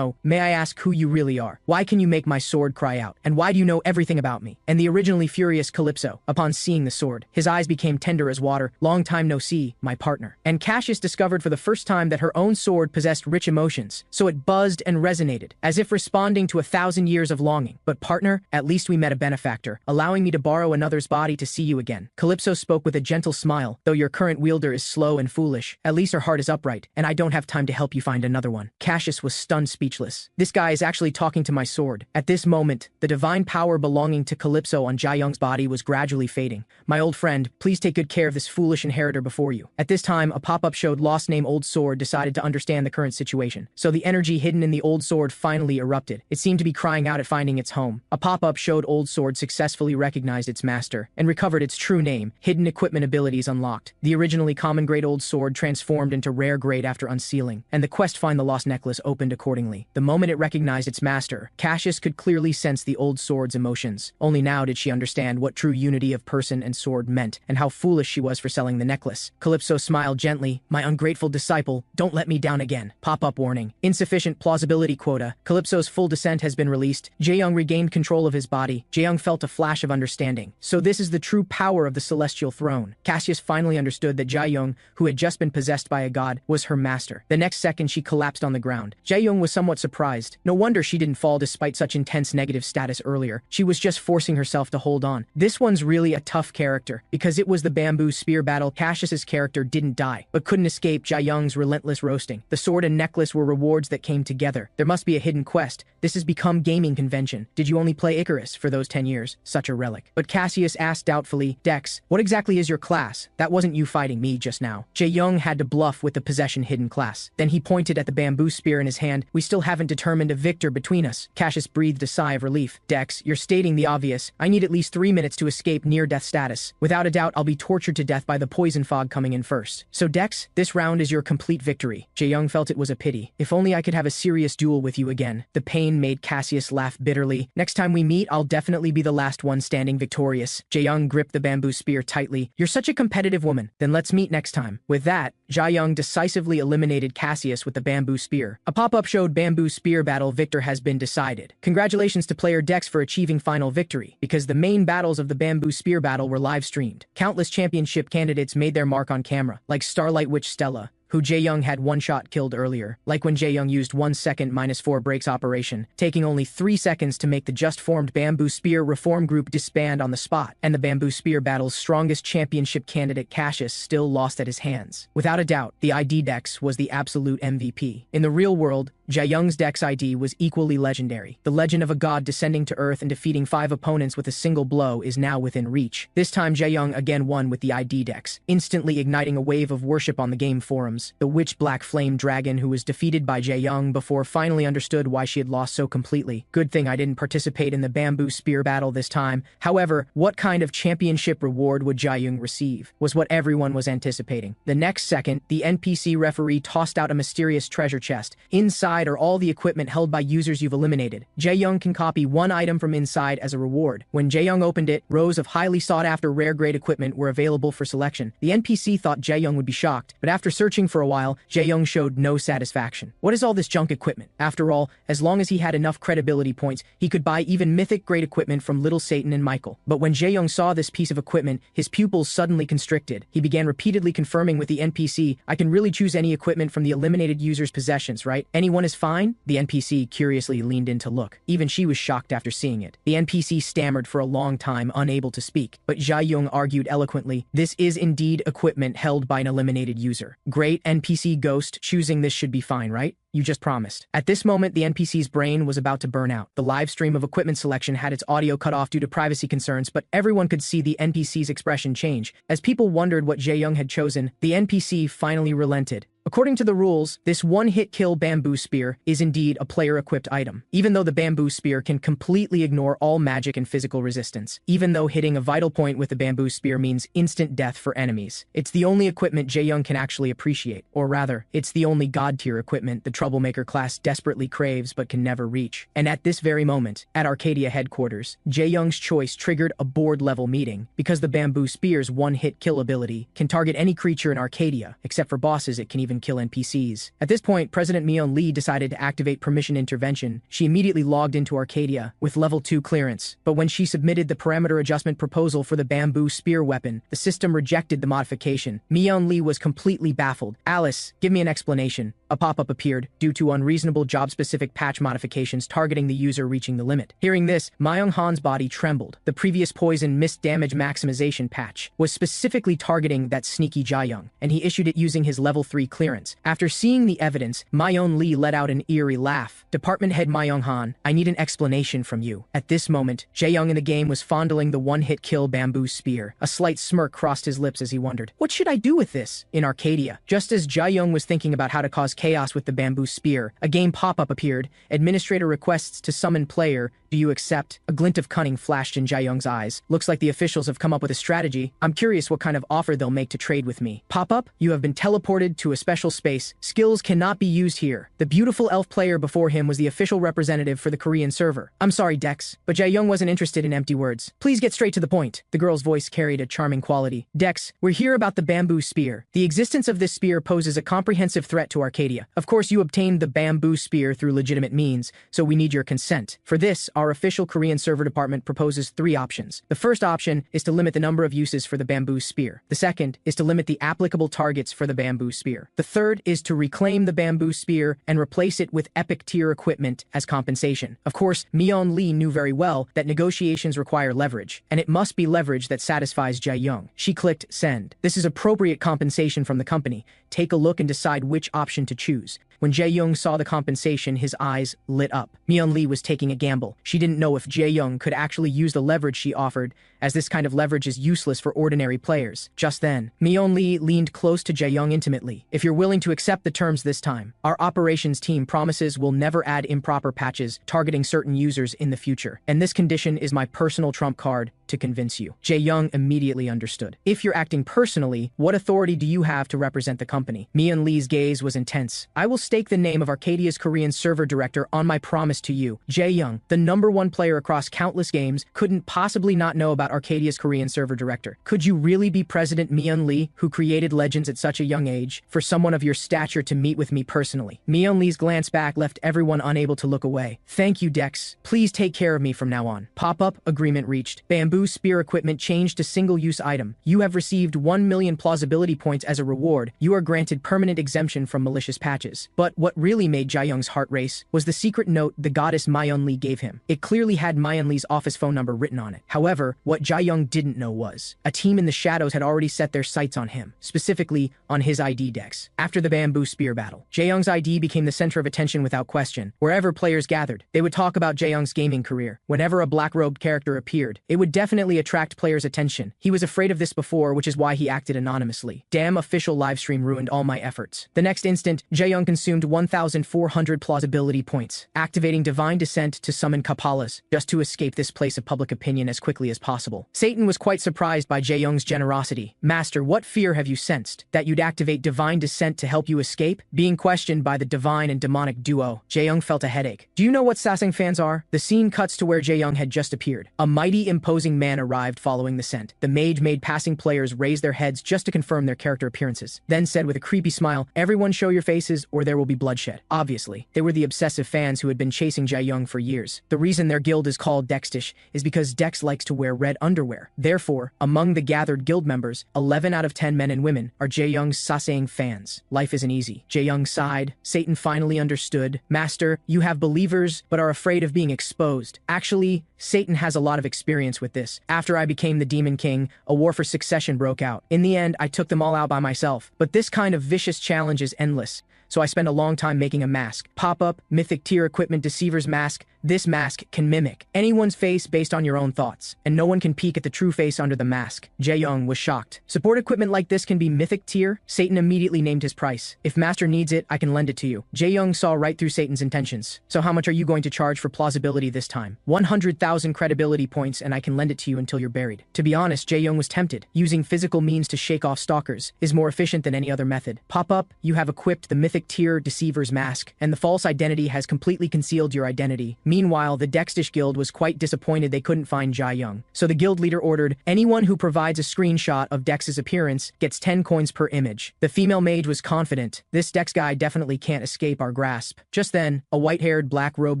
may I ask who you really are? Why can you make my sword cry out? And why do you know everything about me?" And the originally furious Calypso, upon seeing the sword, his eyes became tender as water. "Long time no see, my partner." And Cassius discovered for the first time that her own sword possessed rich emotions, so it buzzed and resonated, as if responding to 1,000 years of longing. "But partner, at least we met a benefactor, allowing me to borrow another's body to see you again." Calypso spoke with a gentle smile. "Though your current wielder is slow and foolish, at least her heart is upright, and I don't have time to help you find another one." Cassius was stunned speechless. This guy is actually talking to my sword. At this moment, the divine power belonging to Calypso on Jae-young's body was gradually fading. "My old friend, please take good care of this foolish inheritor before you." At this time, a pop-up showed Lost Name Old Sword decided to understand the current situation. So the energy hidden in the old sword finally erupted. It seemed to be crying out at finding its home. A pop-up showed Old Sword successfully recognized its master and recovered its true name. Hidden equipment abilities unlocked. The originally common grade Old Sword transformed into rare grade after unsealing, and the quest Find the Lost Necklace opened accordingly. The moment it recognized its master, Cassius could clearly sense the Old Sword's emotions. Only now did she understand what true unity of person and sword meant, and how foolish she was for selling the necklace. Calypso smiled gently. "My ungrateful disciple, don't let me down again." Pop-up warning. Insufficient plausibility quota. Calypso's full descent has been released. Jae-young regained control of his body. Jae-young felt a flash of understanding. So this is the true power of the celestial throne. Cassius finally understood that Jae-young, who had just been possessed by a god, was her master. The next second, she collapsed on the ground. Jae-young was somewhat surprised. No wonder she didn't fall despite such intense negative status earlier. She was just forcing herself to hold on. This one's really a tough character, because it was the bamboo spear battle. Cassius's character didn't die, but couldn't escape Jae-young's relentless roasting. The sword and necklace were rewards that came together. There must be a hidden quest. This has become gaming convention. Did you only play Icarus for those 10 years? Such a relic. But Cassius asked doubtfully, "Dex, what exactly is your class? That wasn't you fighting me just now." Jae-young had to bluff with the possession hidden class. Then he pointed at the bamboo spear in his hand. "We still haven't determined a victor between us." Cassius breathed a sigh of relief. "Dex, you're stating the obvious. I need at least 3 minutes to escape near-death status. Without a doubt, I'll be tortured to death by the poison fog coming in first. So Dex, this round is your complete victory." Jae-young felt it was a pity. "If only I could have a serious duel with you again." The pain made Cassius laugh bitterly. "Next time we meet, I'll definitely be the last one standing victorious." Jae-young gripped the bamboo spear tightly. "You're such a competitive woman. Then let's meet next time." With that, Jae-young decisively eliminated Cassius with the bamboo spear. A pop-up showed bamboo spear battle victor has been decided. Congratulations to player Dex for achieving final victory, because the main battles of the bamboo spear battle were live-streamed. Countless championship candidates made their mark on camera, like Starlight Witch Stella, who Jae-young had one-shot killed earlier, like when Jae-young used 1 second -4 breaks operation, taking only 3 seconds to make the just-formed Bamboo Spear Reform Group disband on the spot, and the Bamboo Spear Battle's strongest championship candidate Cassius still lost at his hands. Without a doubt, the ID Dex was the absolute MVP. In the real world, Jae-young's Dex ID was equally legendary. The legend of a god descending to Earth and defeating 5 opponents with a single blow is now within reach. This time Jae-young again won with the ID Dex, instantly igniting a wave of worship on the game forums. The witch Black Flame Dragon, who was defeated by Jae-young before, finally understood why she had lost so completely. Good thing I didn't participate in the Bamboo Spear Battle this time. However, what kind of championship reward would Jae-young receive was what everyone was anticipating. The next second, the NPC referee tossed out a mysterious treasure chest. Inside Inside are all the equipment held by users you've eliminated. Jae-young can copy one item from inside as a reward. When Jae-young opened it, rows of highly sought-after rare-grade equipment were available for selection. The NPC thought Jae-young would be shocked, but after searching for a while, Jae-young showed no satisfaction. What is all this junk equipment? After all, as long as he had enough credibility points, he could buy even mythic-grade equipment from Little Satan and Michael. But when Jae-young saw this piece of equipment, his pupils suddenly constricted. He began repeatedly confirming with the NPC, "I can really choose any equipment from the eliminated user's possessions, right? Anyone is fine?" The NPC curiously leaned in to look. Even she was shocked after seeing it. The NPC stammered for a long time, unable to speak. But Jae-young argued eloquently, "This is indeed equipment held by an eliminated user. Great, NPC Ghost, choosing this should be fine, right? You just promised." At this moment, the NPC's brain was about to burn out. The live stream of equipment selection had its audio cut off due to privacy concerns, but everyone could see the NPC's expression change. As people wondered what Jae-young had chosen, the NPC finally relented. According to the rules, this one-hit kill bamboo spear is indeed a player-equipped item, even though the bamboo spear can completely ignore all magic and physical resistance, even though hitting a vital point with the bamboo spear means instant death for enemies. It's the only equipment Jae-young can actually appreciate, or rather, it's the only god-tier equipment the troublemaker class desperately craves but can never reach. And at this very moment, at Arcadia headquarters, Jae-young's choice triggered a board-level meeting, because the bamboo spear's one-hit kill ability can target any creature in Arcadia, except for bosses it can even kill NPCs. At this point, President Mion Lee decided to activate permission intervention. She immediately logged into Arcadia with level 2 clearance, but when she submitted the parameter adjustment proposal for the bamboo spear weapon, the system rejected the modification. Mion Lee was completely baffled. "Alice, give me an explanation." A pop-up appeared, due to unreasonable job-specific patch modifications targeting the user reaching the limit. Hearing this, Myung-han's body trembled. The previous poison missed damage maximization patch was specifically targeting that sneaky Jae-young, and he issued it using his level 3 clearance. After seeing the evidence, Myung Lee let out an eerie laugh. "Department head Myung-han, I need an explanation from you." At this moment, Jae-young in the game was fondling the one-hit kill bamboo spear. A slight smirk crossed his lips as he wondered, "What should I do with this?" In Arcadia, just as Jae-young was thinking about how to cause chaos with the bamboo spear, a game pop-up appeared. "Administrator requests to summon player. Do you accept?" A glint of cunning flashed in Jae-young's eyes. "Looks like the officials have come up with a strategy. I'm curious what kind of offer they'll make to trade with me." Pop-up, "You have been teleported to a special space. Skills cannot be used here." The beautiful elf player before him was the official representative for the Korean server. "I'm sorry, Dex, but Jae-young wasn't interested in empty words. Please get straight to the point." The girl's voice carried a charming quality. "Dex, we're here about the bamboo spear. The existence of this spear poses a comprehensive threat to Arcadia. Of course, you obtained the bamboo spear through legitimate means, so we need your consent. For this, our official Korean server department proposes 3 options. The first option is to limit the number of uses for the bamboo spear. The second is to limit the applicable targets for the bamboo spear. The third is to reclaim the bamboo spear and replace it with epic tier equipment as compensation. Of course, Mion Lee knew very well that negotiations require leverage, and it must be leverage that satisfies Jae-young. She clicked send. "This is appropriate compensation from the company. Take a look and decide which option to choose." When Jae-young saw the compensation, his eyes lit up. Mion Lee was taking a gamble. She didn't know if Jae-young could actually use the leverage she offered, as this kind of leverage is useless for ordinary players. Just then, Mion Lee leaned close to Jae-young intimately. "If you're willing to accept the terms this time, our operations team promises we'll never add improper patches targeting certain users in the future. And this condition is my personal trump card to convince you." Jae-young immediately understood. "If you're acting personally, what authority do you have to represent the company?" Mion Lee's gaze was intense. "I will stake the name of Arcadia's Korean server director on my promise to you. Jae-young, the #1 player across countless games, couldn't possibly not know about Arcadia's Korean server director. Could you really be President Mion Lee, who created legends at such a young age, for someone of your stature to meet with me personally?" Mion Lee's glance back left everyone unable to look away. "Thank you, Dex. Please take care of me from now on." Pop-up, agreement reached. Bamboo spear equipment changed to single-use item. You have received 1 million plausibility points as a reward. You are granted permanent exemption from malicious patches. But what really made Jae-young's heart race was the secret note the goddess Mion Lee gave him. It clearly had Mion Lee's office phone number written on it. However, what Jae-young didn't know was a team in the shadows had already set their sights on him, specifically on his ID Dex. After the bamboo spear battle, Jae-young's ID became the center of attention without question. Wherever players gathered, they would talk about Jae-young's gaming career. Whenever a black-robed character appeared, it would definitely attract players' attention. He was afraid of this before, which is why he acted anonymously. Damn, official livestream ruined all my efforts. The next instant, Jaeyoung consumed 1,400 plausibility points, activating Divine Descent to summon Kapalas, just to escape this place of public opinion as quickly as possible. Satan was quite surprised by Jaeyoung's generosity. Master, what fear have you sensed? That you'd activate Divine Descent to help you escape? Being questioned by the divine and demonic duo, Jaeyoung felt a headache. Do you know what Sasang fans are? The scene cuts to where Jaeyoung had just appeared. A mighty, imposing man arrived following the scent. The mage made passing players raise their heads just to confirm their character appearances, then said with a creepy smile, "Everyone show your faces or there will be bloodshed." Obviously, they were the obsessive fans who had been chasing Jaeyoung for years. The reason their guild is called Dextish is because Dex likes to wear red underwear. Therefore, among the gathered guild members, 11 out of 10 men and women are Jaeyoung's Sasang fans. Life isn't easy. Jaeyoung sighed. Satan finally understood. Master, you have believers but are afraid of being exposed. Actually, Satan has a lot of experience with this. After I became the Demon King, a war for succession broke out. In the end, I took them all out by myself. But this kind of vicious challenge is endless. So I spent a long time making a mask. Pop-up, mythic tier equipment deceiver's mask. This mask can mimic anyone's face based on your own thoughts, and no one can peek at the true face under the mask. Jaeyoung was shocked. Support equipment like this can be mythic tier? Satan immediately named his price. If Master needs it, I can lend it to you. Jaeyoung saw right through Satan's intentions. So how much are you going to charge for plausibility this time? 100,000 credibility points and I can lend it to you until you're buried. To be honest, Jaeyoung was tempted. Using physical means to shake off stalkers is more efficient than any other method. Pop-up, you have equipped the mythic tier deceiver's mask, and the false identity has completely concealed your identity. Meanwhile, the Dextish Guild was quite disappointed they couldn't find Jaeyoung. So the guild leader ordered, anyone who provides a screenshot of Dex's appearance gets 10 coins per image. The female mage was confident. This Dex guy definitely can't escape our grasp. Just then, a white-haired, black-robed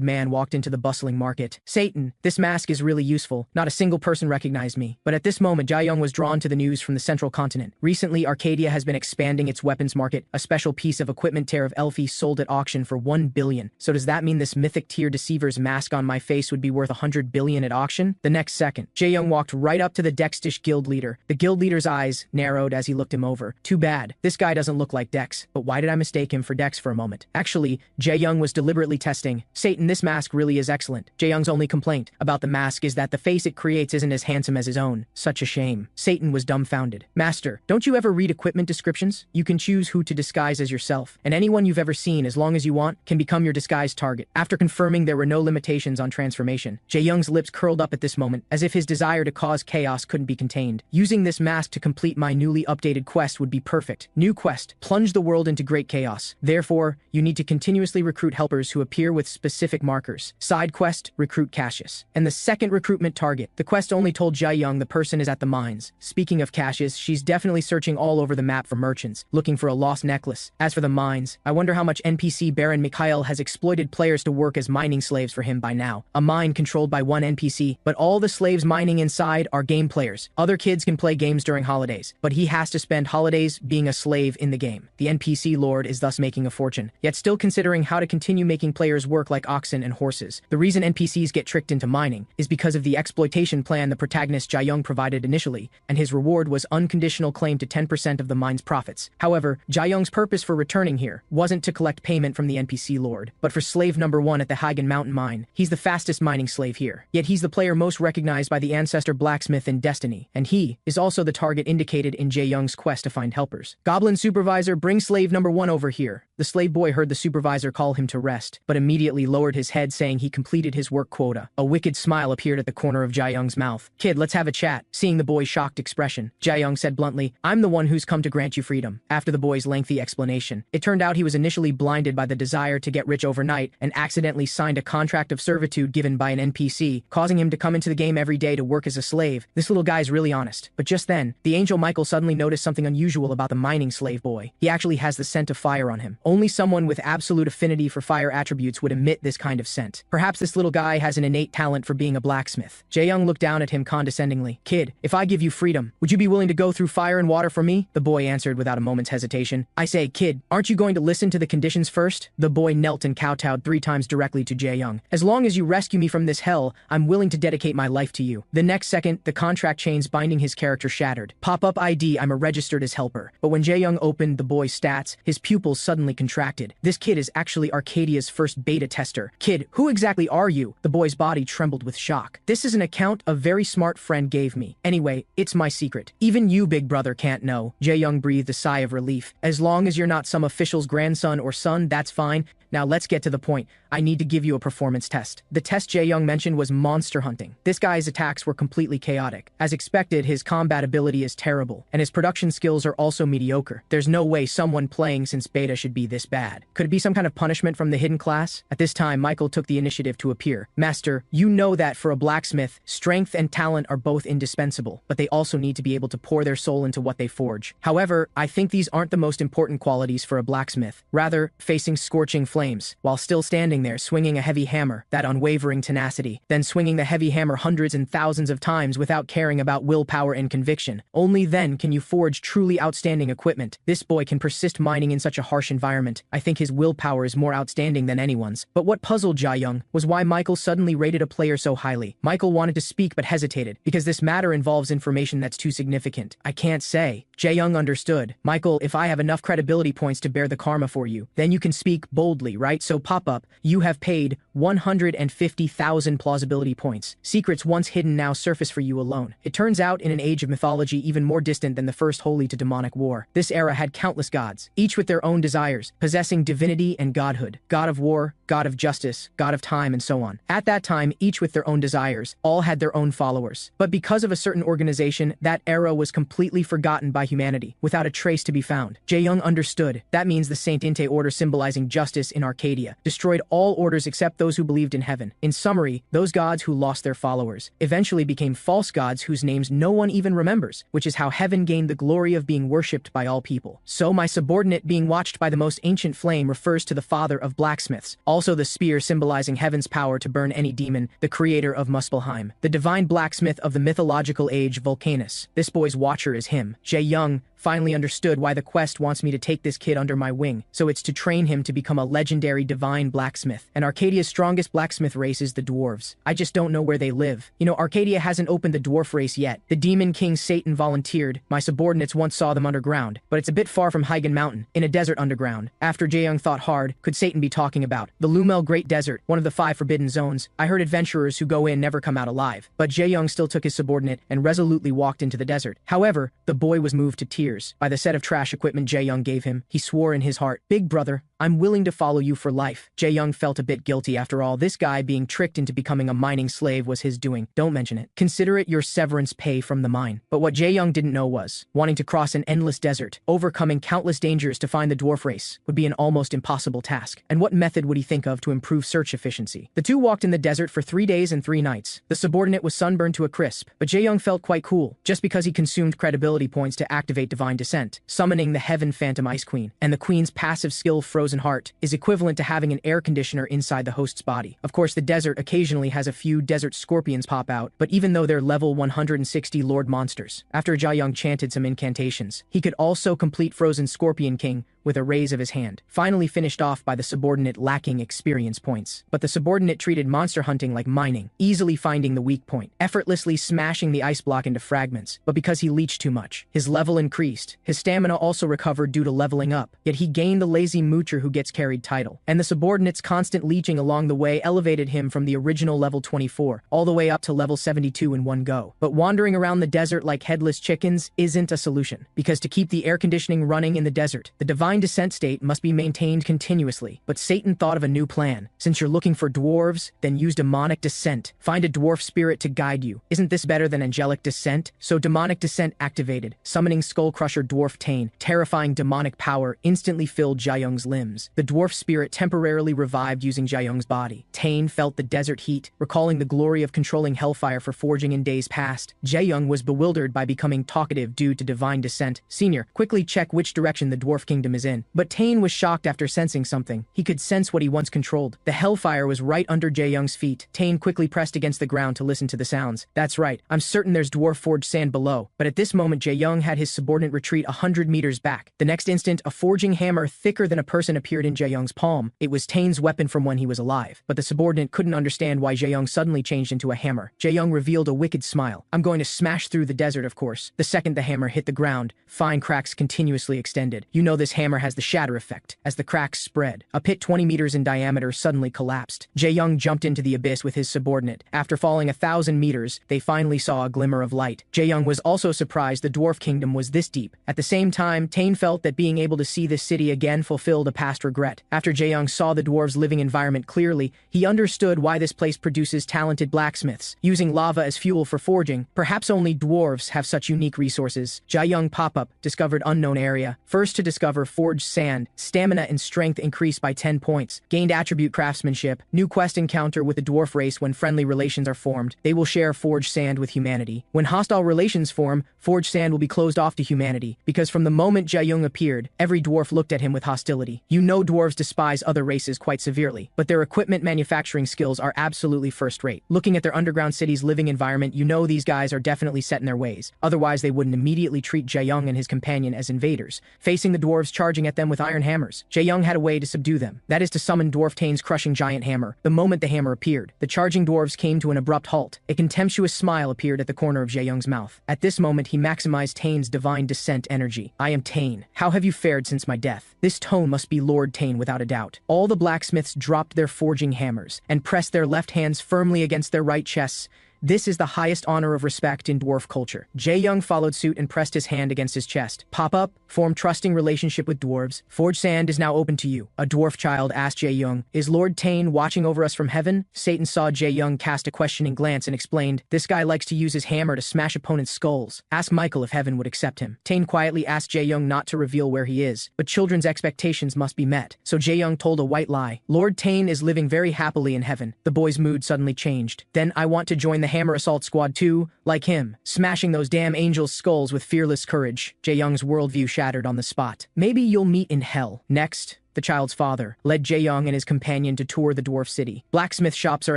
man walked into the bustling market. Satan, this mask is really useful. Not a single person recognized me. But at this moment, Jaeyoung was drawn to the news from the central continent. Recently, Arcadia has been expanding its weapons market. A special piece of equipment tear of Elfie sold at auction for 1 billion. So does that mean this mythic tier deceiver's mask on my face would be worth 100 billion at auction? The next second, Jaeyoung walked right up to the Dextish guild leader. The guild leader's eyes narrowed as he looked him over. Too bad. This guy doesn't look like Dex. But why did I mistake him for Dex for a moment? Actually, Jaeyoung was deliberately testing. Satan, this mask really is excellent. Jaeyoung's only complaint about the mask is that the face it creates isn't as handsome as his own. Such a shame. Satan was dumbfounded. Master, don't you ever read equipment descriptions? You can choose who to disguise as yourself, and anyone you've ever seen, as long as you want, can become your disguised target. After confirming there were no limitations on transformation, Jaeyoung's lips curled up at this moment, as if his desire to cause chaos couldn't be contained. Using this mask to complete my newly updated quest would be perfect. New quest, plunge the world into great chaos. Therefore, you need to continuously recruit helpers who appear with specific markers. Side quest, recruit Cassius. And the second recruitment target. The quest only told Jaeyoung the person is at the mines. Speaking of Cassius, she's definitely searching all over the map for merchants, looking for a lost necklace. As for the mines, I wonder how much NPC Baron Mikhail has exploited players to work as mining slaves for him by now. A mine controlled by one NPC, but all the slaves mining inside are game players. Other kids can play games during holidays, but he has to spend holidays being a slave in the game. The NPC lord is thus making a fortune, yet still considering how to continue making players work like oxen and horses. The reason NPCs get tricked into mining is because of the exploitation plan the protagonist Jaeyoung provided initially, and his reward was unconditional claim to 10% of the mine's profits. However, Jaeyoung's purpose for returning here wasn't to collect payment from the NPC lord, but for slave number 1 at the Hagen Mountain mine. He's the fastest mining slave here, yet he's the player most recognized by the ancestor blacksmith in Destiny, and he is also the target indicated in Jaeyoung's quest to find helpers. Goblin supervisor, bring slave number 1 over here. The slave boy heard the supervisor call him to rest, but immediately lowered his head saying he completed his work quota. A wicked smile appeared at the corner of Jaeyoung's mouth. Kid, let's have a chat. Seeing the boy's shocked expression, Jaeyoung said bluntly, I'm the one who's come to grant you freedom. After the boy's lengthy explanation, it turned out he was initially blinded by the desire to get rich overnight and accidentally signed a contract of servitude given by an NPC, causing him to come into the game every day to work as a slave. This little guy's really honest. But just then, the angel Michael suddenly noticed something unusual about the mining slave boy. He actually has the scent of fire on him. Only someone with absolute affinity for fire attributes would emit this kind of scent. Perhaps this little guy has an innate talent for being a blacksmith. Jaeyoung looked down at him condescendingly. Kid, if I give you freedom, would you be willing to go through fire and water for me? The boy answered without a moment's hesitation. I say, kid, aren't you going to going to listen to the conditions first? The boy knelt and kowtowed 3 times directly to Jae-young. As long as you rescue me from this hell, I'm willing to dedicate my life to you. The next second, the contract chains binding his character shattered. Pop-up ID, I'm a registered as helper. But when Jae-young opened the boy's stats, his pupils suddenly contracted. This kid is actually Arcadia's first beta tester. Kid, who exactly are you? The boy's body trembled with shock. This is an account a very smart friend gave me. Anyway, it's my secret. Even you, big brother, can't know. Jae-young breathed a sigh of relief. As long as you're not some official's grandson or son, that's fine. Now let's get to the point. I need to give you a performance test. The test Jae-young mentioned was monster hunting. This guy's attacks were completely chaotic. As expected, his combat ability is terrible, and his production skills are also mediocre. There's no way someone playing since beta should be this bad. Could it be some kind of punishment from the hidden class? At this time, Michael took the initiative to appear. Master, you know that for a blacksmith, strength and talent are both indispensable, but they also need to be able to pour their soul into what they forge. However, I think these aren't the most important qualities for a blacksmith. Rather, facing scorching flames, while still standing there swinging a heavy hammer, that unwavering tenacity, then swinging the heavy hammer hundreds and thousands of times without caring about willpower and conviction. Only then can you forge truly outstanding equipment. This boy can persist mining in such a harsh environment. I think his willpower is more outstanding than anyone's. But what puzzled Jae-young was why Michael suddenly rated a player so highly. Michael wanted to speak but hesitated, because this matter involves information that's too significant. I can't say. Jae-young understood. Michael, if I have enough credibility points to bear the karma for you, then you can speak boldly, right? So pop up. You have paid 150,000 plausibility points. Secrets once hidden now surface for you alone. It turns out, in an age of mythology even more distant than the first holy to demonic war, this era had countless gods, each with their own desires, possessing divinity and godhood. God of war, god of justice, god of time, and so on. At that time, each with their own desires, all had their own followers. But because of a certain organization, that era was completely forgotten by humanity, without a trace to be found. Jae-young understood. That means the Saint Inte order symbolizing justice in Arcadia destroyed all orders except those who believed in heaven. In summary, those gods who lost their followers eventually became false gods whose names no one even remembers, which is how heaven gained the glory of being worshipped by all people. So my subordinate being watched by the most ancient flame refers to the father of blacksmiths, also the spear symbolizing heaven's power to burn any demon, the creator of Muspelheim, the divine blacksmith of the mythological age Vulcanus. This boy's watcher is him. Jae-young finally understood why the quest wants me to take this kid under my wing, so it's to train him to become a legendary divine blacksmith. And Arcadia's strongest blacksmith race is the dwarves. I just don't know where they live. You know, Arcadia hasn't opened the dwarf race yet. The demon king Satan volunteered. My subordinates once saw them underground, but it's a bit far from Hygen Mountain, in a desert underground. After Jae-young thought hard, could Satan be talking about the Lumel Great Desert, one of the 5 forbidden zones? I heard adventurers who go in never come out alive. But Jae-young still took his subordinate and resolutely walked into the desert. However, the boy was moved to tears by the set of trash equipment Jae-young gave him. He swore in his heart, "Big brother, I'm willing to follow you for life." Jae-young felt a bit guilty after all. This guy being tricked into becoming a mining slave was his doing. Don't mention it. Consider it your severance pay from the mine. But what Jae-young didn't know was, wanting to cross an endless desert, overcoming countless dangers to find the dwarf race, would be an almost impossible task. And what method would he think of to improve search efficiency? The two walked in the desert for 3 days and 3 nights. The subordinate was sunburned to a crisp, but Jae-young felt quite cool, just because he consumed credibility points to activate divine descent, summoning the Heaven Phantom Ice Queen. And the queen's passive skill Frozen Heart is equivalent to having an air conditioner inside the host's body. Of course, the desert occasionally has a few desert scorpions pop out, but even though they're level 160 Lord monsters, after Jae-young chanted some incantations, he could also complete Frozen Scorpion King with a raise of his hand, finally finished off by the subordinate lacking experience points. But the subordinate treated monster hunting like mining, easily finding the weak point, effortlessly smashing the ice block into fragments. But because he leached too much, his level increased. His stamina also recovered due to leveling up, yet he gained the lazy moocher who gets carried title. And the subordinate's constant leeching along the way elevated him from the original level 24, all the way up to level 72 in one go. But wandering around the desert like headless chickens isn't a solution, because to keep the air conditioning running in the desert, the divine descent state must be maintained continuously. But Satan thought of a new plan. Since you're looking for dwarves, then use demonic descent. Find a dwarf spirit to guide you. Isn't this better than angelic descent? So demonic descent activated, summoning Skull Crusher Dwarf Tane. Terrifying demonic power instantly filled Jae-young's limbs. The dwarf spirit temporarily revived using Jae-young's body. Tane felt the desert heat, recalling the glory of controlling hellfire for forging in days past. Jae-young was bewildered by becoming talkative due to divine descent. Senior, quickly check which direction the dwarf kingdom is was in. But Tane was shocked after sensing something. He could sense what he once controlled. The hellfire was right under Jae-young's feet. Tane quickly pressed against the ground to listen to the sounds. That's right, I'm certain there's dwarf forged sand below. But at this moment Jae-young had his subordinate retreat 100 meters back. The next instant, a forging hammer thicker than a person appeared in Jae-young's palm. It was Tane's weapon from when he was alive. But the subordinate couldn't understand why Jae-young suddenly changed into a hammer. Jae-young revealed a wicked smile. I'm going to smash through the desert, of course. The second the hammer hit the ground, fine cracks continuously extended. You know this hammer has the shatter effect. As the cracks spread, a pit 20 meters in diameter suddenly collapsed. Jae-young jumped into the abyss with his subordinate. After falling 1,000 meters, they finally saw a glimmer of light. Jae-young was also surprised the dwarf kingdom was this deep. At the same time, Tane felt that being able to see this city again fulfilled a past regret. After Jae-young saw the dwarves' living environment clearly, he understood why this place produces talented blacksmiths. Using lava as fuel for forging, perhaps only dwarves have such unique resources. Jae-young pop-up discovered unknown area. First to discover forged sand, stamina and strength increased by 10 points. Gained attribute craftsmanship. New quest encounter with the dwarf race. When friendly relations are formed, they will share forged sand with humanity. When hostile relations form, forged sand will be closed off to humanity. Because from the moment Jae-young appeared, every dwarf looked at him with hostility. You know dwarves despise other races quite severely, but their equipment manufacturing skills are absolutely first-rate. Looking at their underground city's living environment, you know these guys are definitely set in their ways. Otherwise, they wouldn't immediately treat Jae-young and his companion as invaders, facing the dwarves charging at them with iron hammers. Jae-young had a way to subdue them. That is to summon Dwarf Tane's crushing giant hammer. The moment the hammer appeared, the charging dwarves came to an abrupt halt. A contemptuous smile appeared at the corner of Jae-young's mouth. At this moment, he maximized Tane's divine descent energy. I am Tane. How have you fared since my death? This tone must be Lord Tane without a doubt. All the blacksmiths dropped their forging hammers and pressed their left hands firmly against their right chests. This is the highest honor of respect in dwarf culture. Jae-young followed suit and pressed his hand against his chest. Pop-up, form trusting relationship with dwarves. Forged sand is now open to you. A dwarf child asked Jae-young, is Lord Tane watching over us from heaven? Satan saw Jae-young cast a questioning glance and explained, this guy likes to use his hammer to smash opponents' skulls. Ask Michael if heaven would accept him. Tane quietly asked Jae-young not to reveal where he is, but children's expectations must be met. So Jae-young told a white lie. Lord Tane is living very happily in heaven. The boy's mood suddenly changed. Then I want to join the Hammer Assault Squad too, like him, smashing those damn angels' skulls with fearless courage. Jae-young's worldview shattered on the spot. Maybe you'll meet in hell. Next, the child's father led Jae-young and his companion to tour the dwarf city. Blacksmith shops are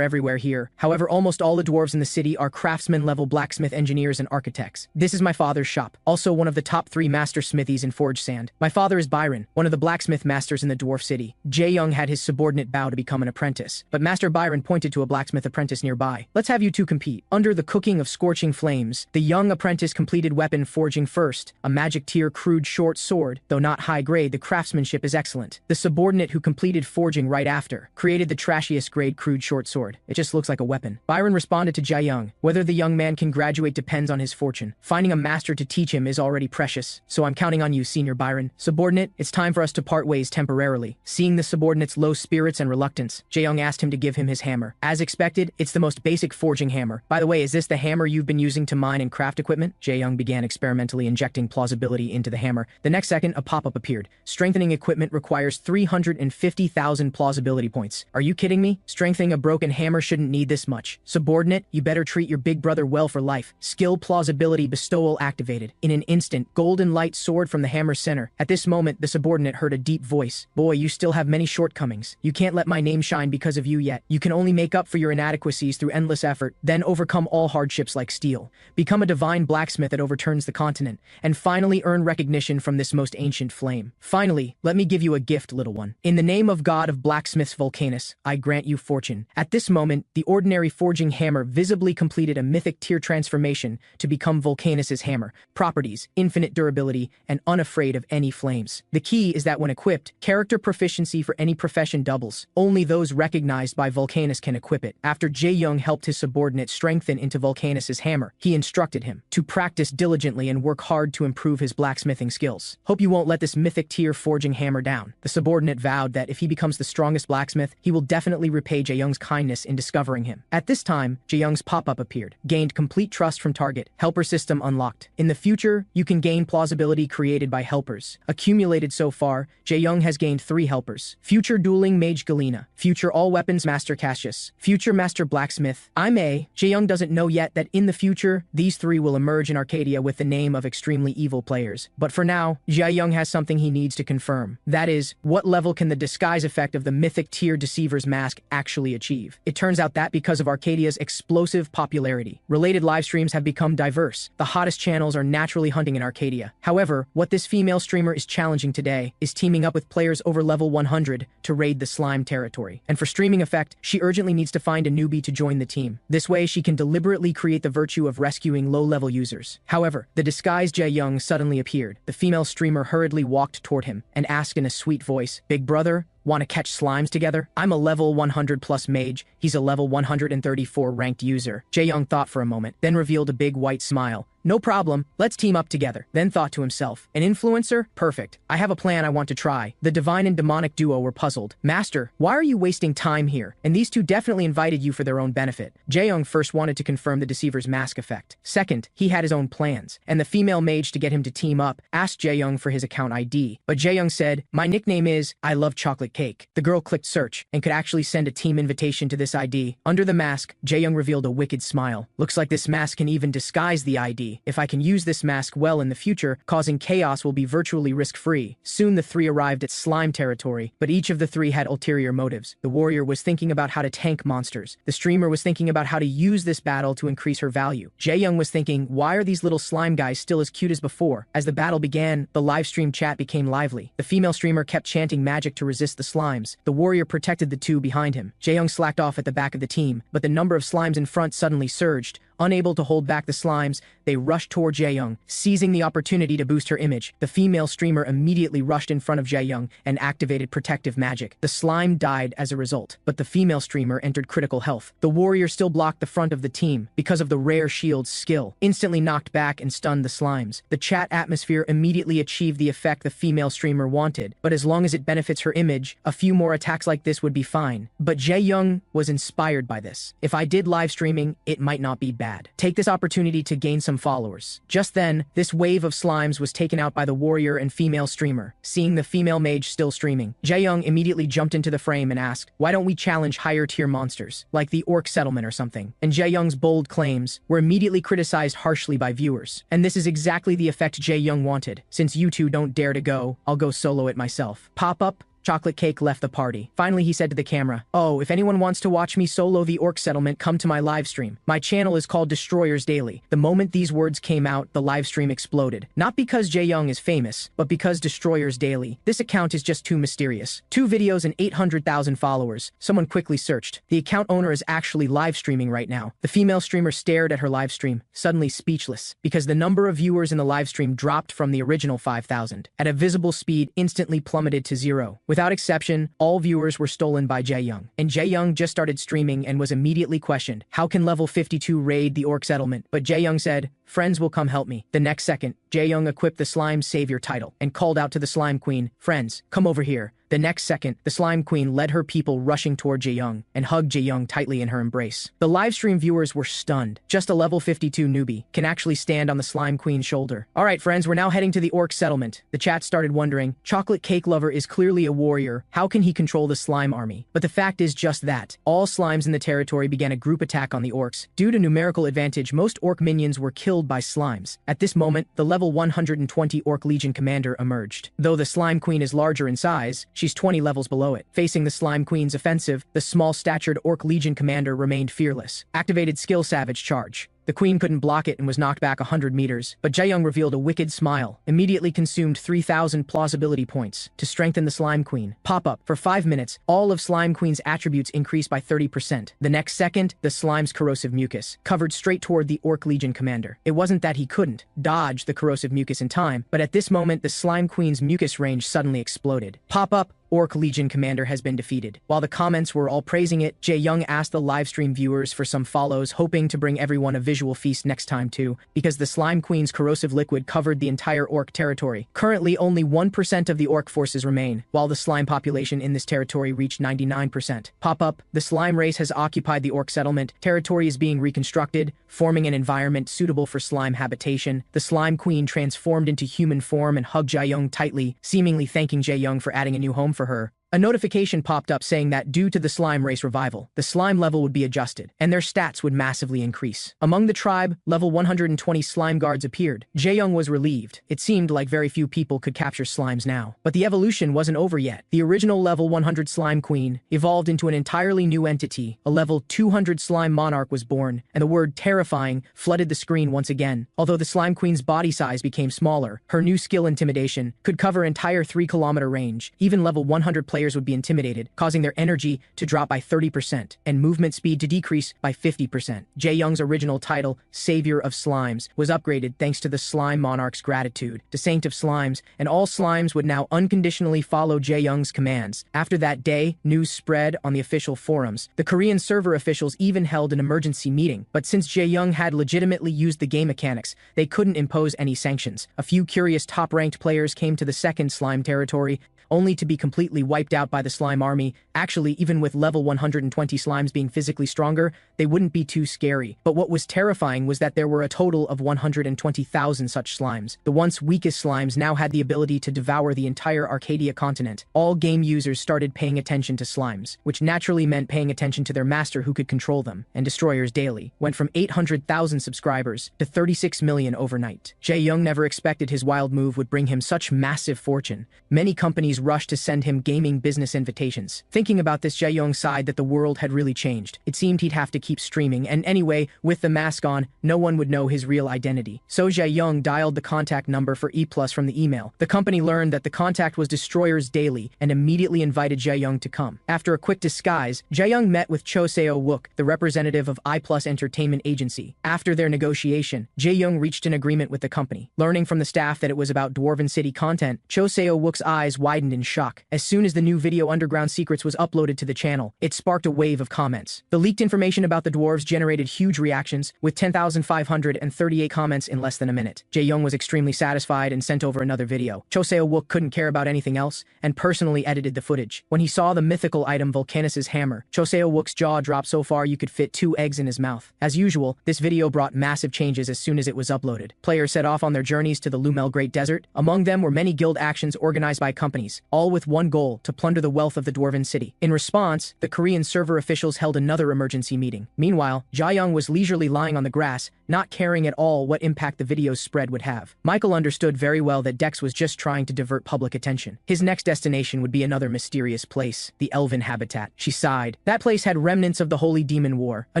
everywhere here. However, almost all the dwarves in the city are craftsman-level blacksmith engineers and architects. This is my father's shop, also one of the top 3 master smithies in forged sand. My father is Byron, one of the blacksmith masters in the dwarf city. Jae-young had his subordinate bow to become an apprentice, but Master Byron pointed to a blacksmith apprentice nearby. Let's have you two compete. Under the cooking of scorching flames, the young apprentice completed weapon forging first, a magic tier crude short sword. Though not high grade, the craftsmanship is excellent. The subordinate who completed forging right after created the trashiest grade crude short sword. It just looks like a weapon. Byron responded to Jae-young. Whether the young man can graduate depends on his fortune. Finding a master to teach him is already precious, so I'm counting on you, Senior Byron. Subordinate, it's time for us to part ways temporarily. Seeing the subordinate's low spirits and reluctance, Jae-young asked him to give him his hammer. As expected, it's the most basic forging hammer. By the way, is this the hammer you've been using to mine and craft equipment? Jae-young began experimentally injecting plausibility into the hammer. The next second, a pop-up appeared. Strengthening equipment requires 350,000 plausibility points. Are you kidding me? Strengthening a broken hammer shouldn't need this much. Subordinate, you better treat your big brother well for life. Skill plausibility bestowal activated. In an instant, golden light soared from the hammer's center. At this moment, the subordinate heard a deep voice. Boy, you still have many shortcomings. You can't let my name shine because of you yet. You can only make up for your inadequacies through endless effort, then overcome all hardships like steel. Become a divine blacksmith that overturns the continent, and finally earn recognition from this most ancient flame. Finally, let me give you a gift, little one. In the name of God of blacksmiths Vulcanus, I grant you fortune. At this moment, the ordinary forging hammer visibly completed a mythic tier transformation to become Vulcanus's hammer. Properties, infinite durability, and unafraid of any flames. The key is that when equipped, character proficiency for any profession doubles. Only those recognized by Vulcanus can equip it. After Jae-young helped his subordinate strengthen into Vulcanus's hammer, he instructed him to practice diligently and work hard to improve his blacksmithing skills. Hope you won't let this mythic tier forging hammer down. The subordinate vowed that if he becomes the strongest blacksmith, he will definitely repay Jae-young's kindness in discovering him. At this time, Jae-young's pop-up appeared, gained complete trust from target, helper system unlocked. In the future, you can gain plausibility created by helpers. Accumulated so far, Jae-young has gained 3 helpers. Future dueling mage Galena, future all weapons master Cassius, future master blacksmith. Jae-young doesn't know yet that in the future, these 3 will emerge in Arcadia with the name of extremely evil players. But for now, Jae-young has something he needs to confirm. That is, what level can the disguise effect of the mythic tier Deceiver's mask actually achieve? It turns out that because of Arcadia's explosive popularity, related livestreams have become diverse. The hottest channels are naturally hunting in Arcadia. However, what this female streamer is challenging today is teaming up with players over level 100 to raid the slime territory. And for streaming effect, she urgently needs to find a newbie to join the team. This way, she can deliberately create the virtue of rescuing low-level users. However, the disguised Jae-young suddenly appeared. The female streamer hurriedly walked toward him and asked in a sweet voice, "Big brother, want to catch slimes together? I'm a level 100 plus mage. He's a level 134 ranked user." Jae-young thought for a moment, then revealed a big white smile. "No problem, let's team up together." Then thought to himself, "An influencer? Perfect. I have a plan I want to try." The divine and demonic duo were puzzled. "Master, why are you wasting time here? And these 2 definitely invited you for their own benefit." Jae-young first wanted to confirm the Deceiver's mask effect. Second, he had his own plans, and the female mage to get him to team up asked Jae-young for his account ID. But Jae-young said, "My nickname is, I love chocolate cake." The girl clicked search and could actually send a team invitation to this ID. Under the mask, Jae-young revealed a wicked smile. "Looks like this mask can even disguise the ID. If I can use this mask well in the future, causing chaos will be virtually risk-free." Soon the 3 arrived at slime territory, but each of the 3 had ulterior motives. The warrior was thinking about how to tank monsters. The streamer was thinking about how to use this battle to increase her value. Jae-young was thinking, why are these little slime guys still as cute as before? As the battle began, the livestream chat became lively. The female streamer kept chanting magic to resist the slimes. The warrior protected the 2 behind him. Jae-young slacked off at the back of the team, but the number of slimes in front suddenly surged. Unable to hold back the slimes, they rushed toward Jae-young, seizing the opportunity to boost her image. The female streamer immediately rushed in front of Jae-young and activated protective magic. The slime died as a result, but the female streamer entered critical health. The warrior still blocked the front of the team because of the rare shield's skill, instantly knocked back and stunned the slimes. The chat atmosphere immediately achieved the effect the female streamer wanted, but as long as it benefits her image, a few more attacks like this would be fine. But Jae-young was inspired by this. "If I did live streaming, it might not be bad. Take this opportunity to gain some followers." Just then, this wave of slimes was taken out by the warrior and female streamer. Seeing the female mage still streaming, Jae-young immediately jumped into the frame and asked, "Why don't we challenge higher tier monsters, like the orc settlement or something?" And Jae-young's bold claims were immediately criticized harshly by viewers. And this is exactly the effect Jae-young wanted. "Since you 2 don't dare to go, I'll go solo it myself." Pop-up, Chocolate Cake left the party. Finally, he said to the camera, "Oh, if anyone wants to watch me solo the orc settlement, come to my livestream. My channel is called Destroyers Daily." The moment these words came out, the livestream exploded. Not because Jae-young is famous, but because Destroyers Daily. This account is just too mysterious. 2 videos and 800,000 followers. Someone quickly searched. The account owner is actually live streaming right now. The female streamer stared at her livestream, suddenly speechless, because the number of viewers in the livestream dropped from the original 5,000. At a visible speed, instantly plummeted to 0. Without exception, all viewers were stolen by Jae-young. And Jae-young just started streaming and was immediately questioned, "How can level 52 raid the orc settlement?" But Jae-young said, "Friends will come help me." The next second, Jae-young equipped the Slime Savior title and called out to the Slime Queen, "Friends, come over here." The next second, the Slime Queen led her people rushing toward Jae-young and hugged Jae-young tightly in her embrace. The livestream viewers were stunned. Just a level 52 newbie can actually stand on the Slime Queen's shoulder. "All right, friends, we're now heading to the orc settlement." The chat started wondering, Chocolate Cake Lover is clearly a warrior. How can he control the slime army? But the fact is just that. All slimes in the territory began a group attack on the orcs. Due to numerical advantage, most orc minions were killed by slimes. At this moment, the level 120 Orc Legion commander emerged. Though the Slime Queen is larger in size, she's 20 levels below it. Facing the Slime Queen's offensive, the small-statured Orc Legion commander remained fearless. Activated Skill Savage Charge. The queen couldn't block it and was knocked back 100 meters, but Jae-young revealed a wicked smile, immediately consumed 3,000 plausibility points to strengthen the Slime Queen. Pop-up. For 5 minutes, all of Slime Queen's attributes increased by 30%. The next second, the slime's corrosive mucus covered straight toward the Orc Legion commander. It wasn't that he couldn't dodge the corrosive mucus in time, but at this moment, the Slime Queen's mucus range suddenly exploded. Pop-up. Orc Legion commander has been defeated. While the comments were all praising it, Jae-young asked the livestream viewers for some follows, hoping to bring everyone a visual feast next time too, because the Slime Queen's corrosive liquid covered the entire orc territory. Currently, only 1% of the orc forces remain, while the slime population in this territory reached 99%. Pop-up, the slime race has occupied the orc settlement. Territory is being reconstructed, forming an environment suitable for slime habitation. The Slime Queen transformed into human form and hugged Jae-young tightly, seemingly thanking Jae-young for adding a new home for her. A notification popped up saying that due to the slime race revival, the slime level would be adjusted, and their stats would massively increase. Among the tribe, level 120 slime guards appeared. Jae-young was relieved. It seemed like very few people could capture slimes now. But the evolution wasn't over yet. The original level 100 slime queen evolved into an entirely new entity. A level 200 slime monarch was born, and the word terrifying flooded the screen once again. Although the slime queen's body size became smaller, her new skill intimidation could cover entire 3-kilometer range. Even level 100 players would be intimidated, causing their energy to drop by 30% and movement speed to decrease by 50%. Jae-young's original title, Savior of Slimes, was upgraded thanks to the Slime Monarch's gratitude to Saint of Slimes, and all slimes would now unconditionally follow Jae-young's commands. After that day, news spread on the official forums. The Korean server officials even held an emergency meeting, but since Jae-young had legitimately used the game mechanics, they couldn't impose any sanctions. A few curious top-ranked players came to the second slime territory, only to be completely wiped out by the slime army. Actually, even with level 120 slimes being physically stronger, they wouldn't be too scary. But what was terrifying was that there were a total of 120,000 such slimes. The once weakest slimes now had the ability to devour the entire Arcadia continent. All game users started paying attention to slimes, which naturally meant paying attention to their master who could control them, and Destroyers Daily went from 800,000 subscribers to 36 million overnight. Jae-young never expected his wild move would bring him such massive fortune. Many companies rushed to send him gaming business invitations. Thinking about this, Jae-young sighed that the world had really changed. It seemed he'd have to keep streaming, and anyway, with the mask on, no one would know his real identity. So Jae-young dialed the contact number for E+ from the email. The company learned that the contact was Destroyers Daily and immediately invited Jae-young to come. After a quick disguise, Jae-young met with Cho Seo-wook, the representative of I+ Entertainment Agency. After their negotiation, Jae-young reached an agreement with the company. Learning from the staff that it was about Dwarven City content, Cho Seo-wook's eyes widened in shock. As soon as the new video Underground Secrets was uploaded to the channel, it sparked a wave of comments. The leaked information about the dwarves generated huge reactions, with 10,538 comments in less than a minute. Jae-young was extremely satisfied and sent over another video. Cho Seo-wook couldn't care about anything else, and personally edited the footage. When he saw the mythical item Volcanus's hammer, Cho Seo-wook's jaw dropped so far you could fit 2 eggs in his mouth. As usual, this video brought massive changes as soon as it was uploaded. Players set off on their journeys to the Lumel Great Desert. Among them were many guild actions organized by companies, all with one goal: to plunder the wealth of the Dwarven City. In response, the Korean server officials held another emergency meeting. Meanwhile, Jae-young was leisurely lying on the grass, not caring at all what impact the video's spread would have. Michael understood very well that Dex was just trying to divert public attention. His next destination would be another mysterious place, the Elven Habitat. She sighed. That place had remnants of the Holy Demon War. A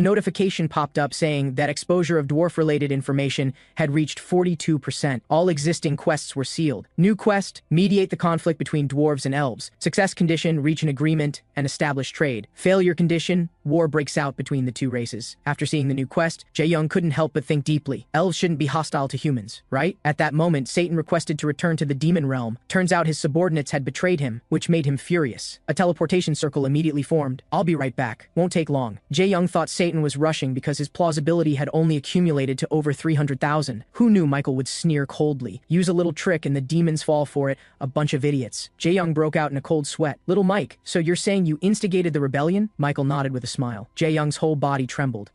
notification popped up saying that exposure of dwarf-related information had reached 42%. All existing quests were sealed. New quest: mediate the conflict between dwarves and elves. Success condition: reach an agreement and establish trade. Failure condition: war breaks out between the two races. After seeing the new quest, Jae-young couldn't help but think deeply. Elves shouldn't be hostile to humans, right? At that moment, Satan requested to return to the demon realm. Turns out his subordinates had betrayed him, which made him furious. A teleportation circle immediately formed. "I'll be right back. Won't take long." Jae-young thought Satan was rushing because his plausibility had only accumulated to over 300,000. Who knew Michael would sneer coldly? Use a little trick and the demons fall for it. A bunch of idiots. Jae-young broke out in a cold sweat. "Little Mike, so you're saying you instigated the rebellion?" Michael nodded with a smile. Jae-young's whole body trembled.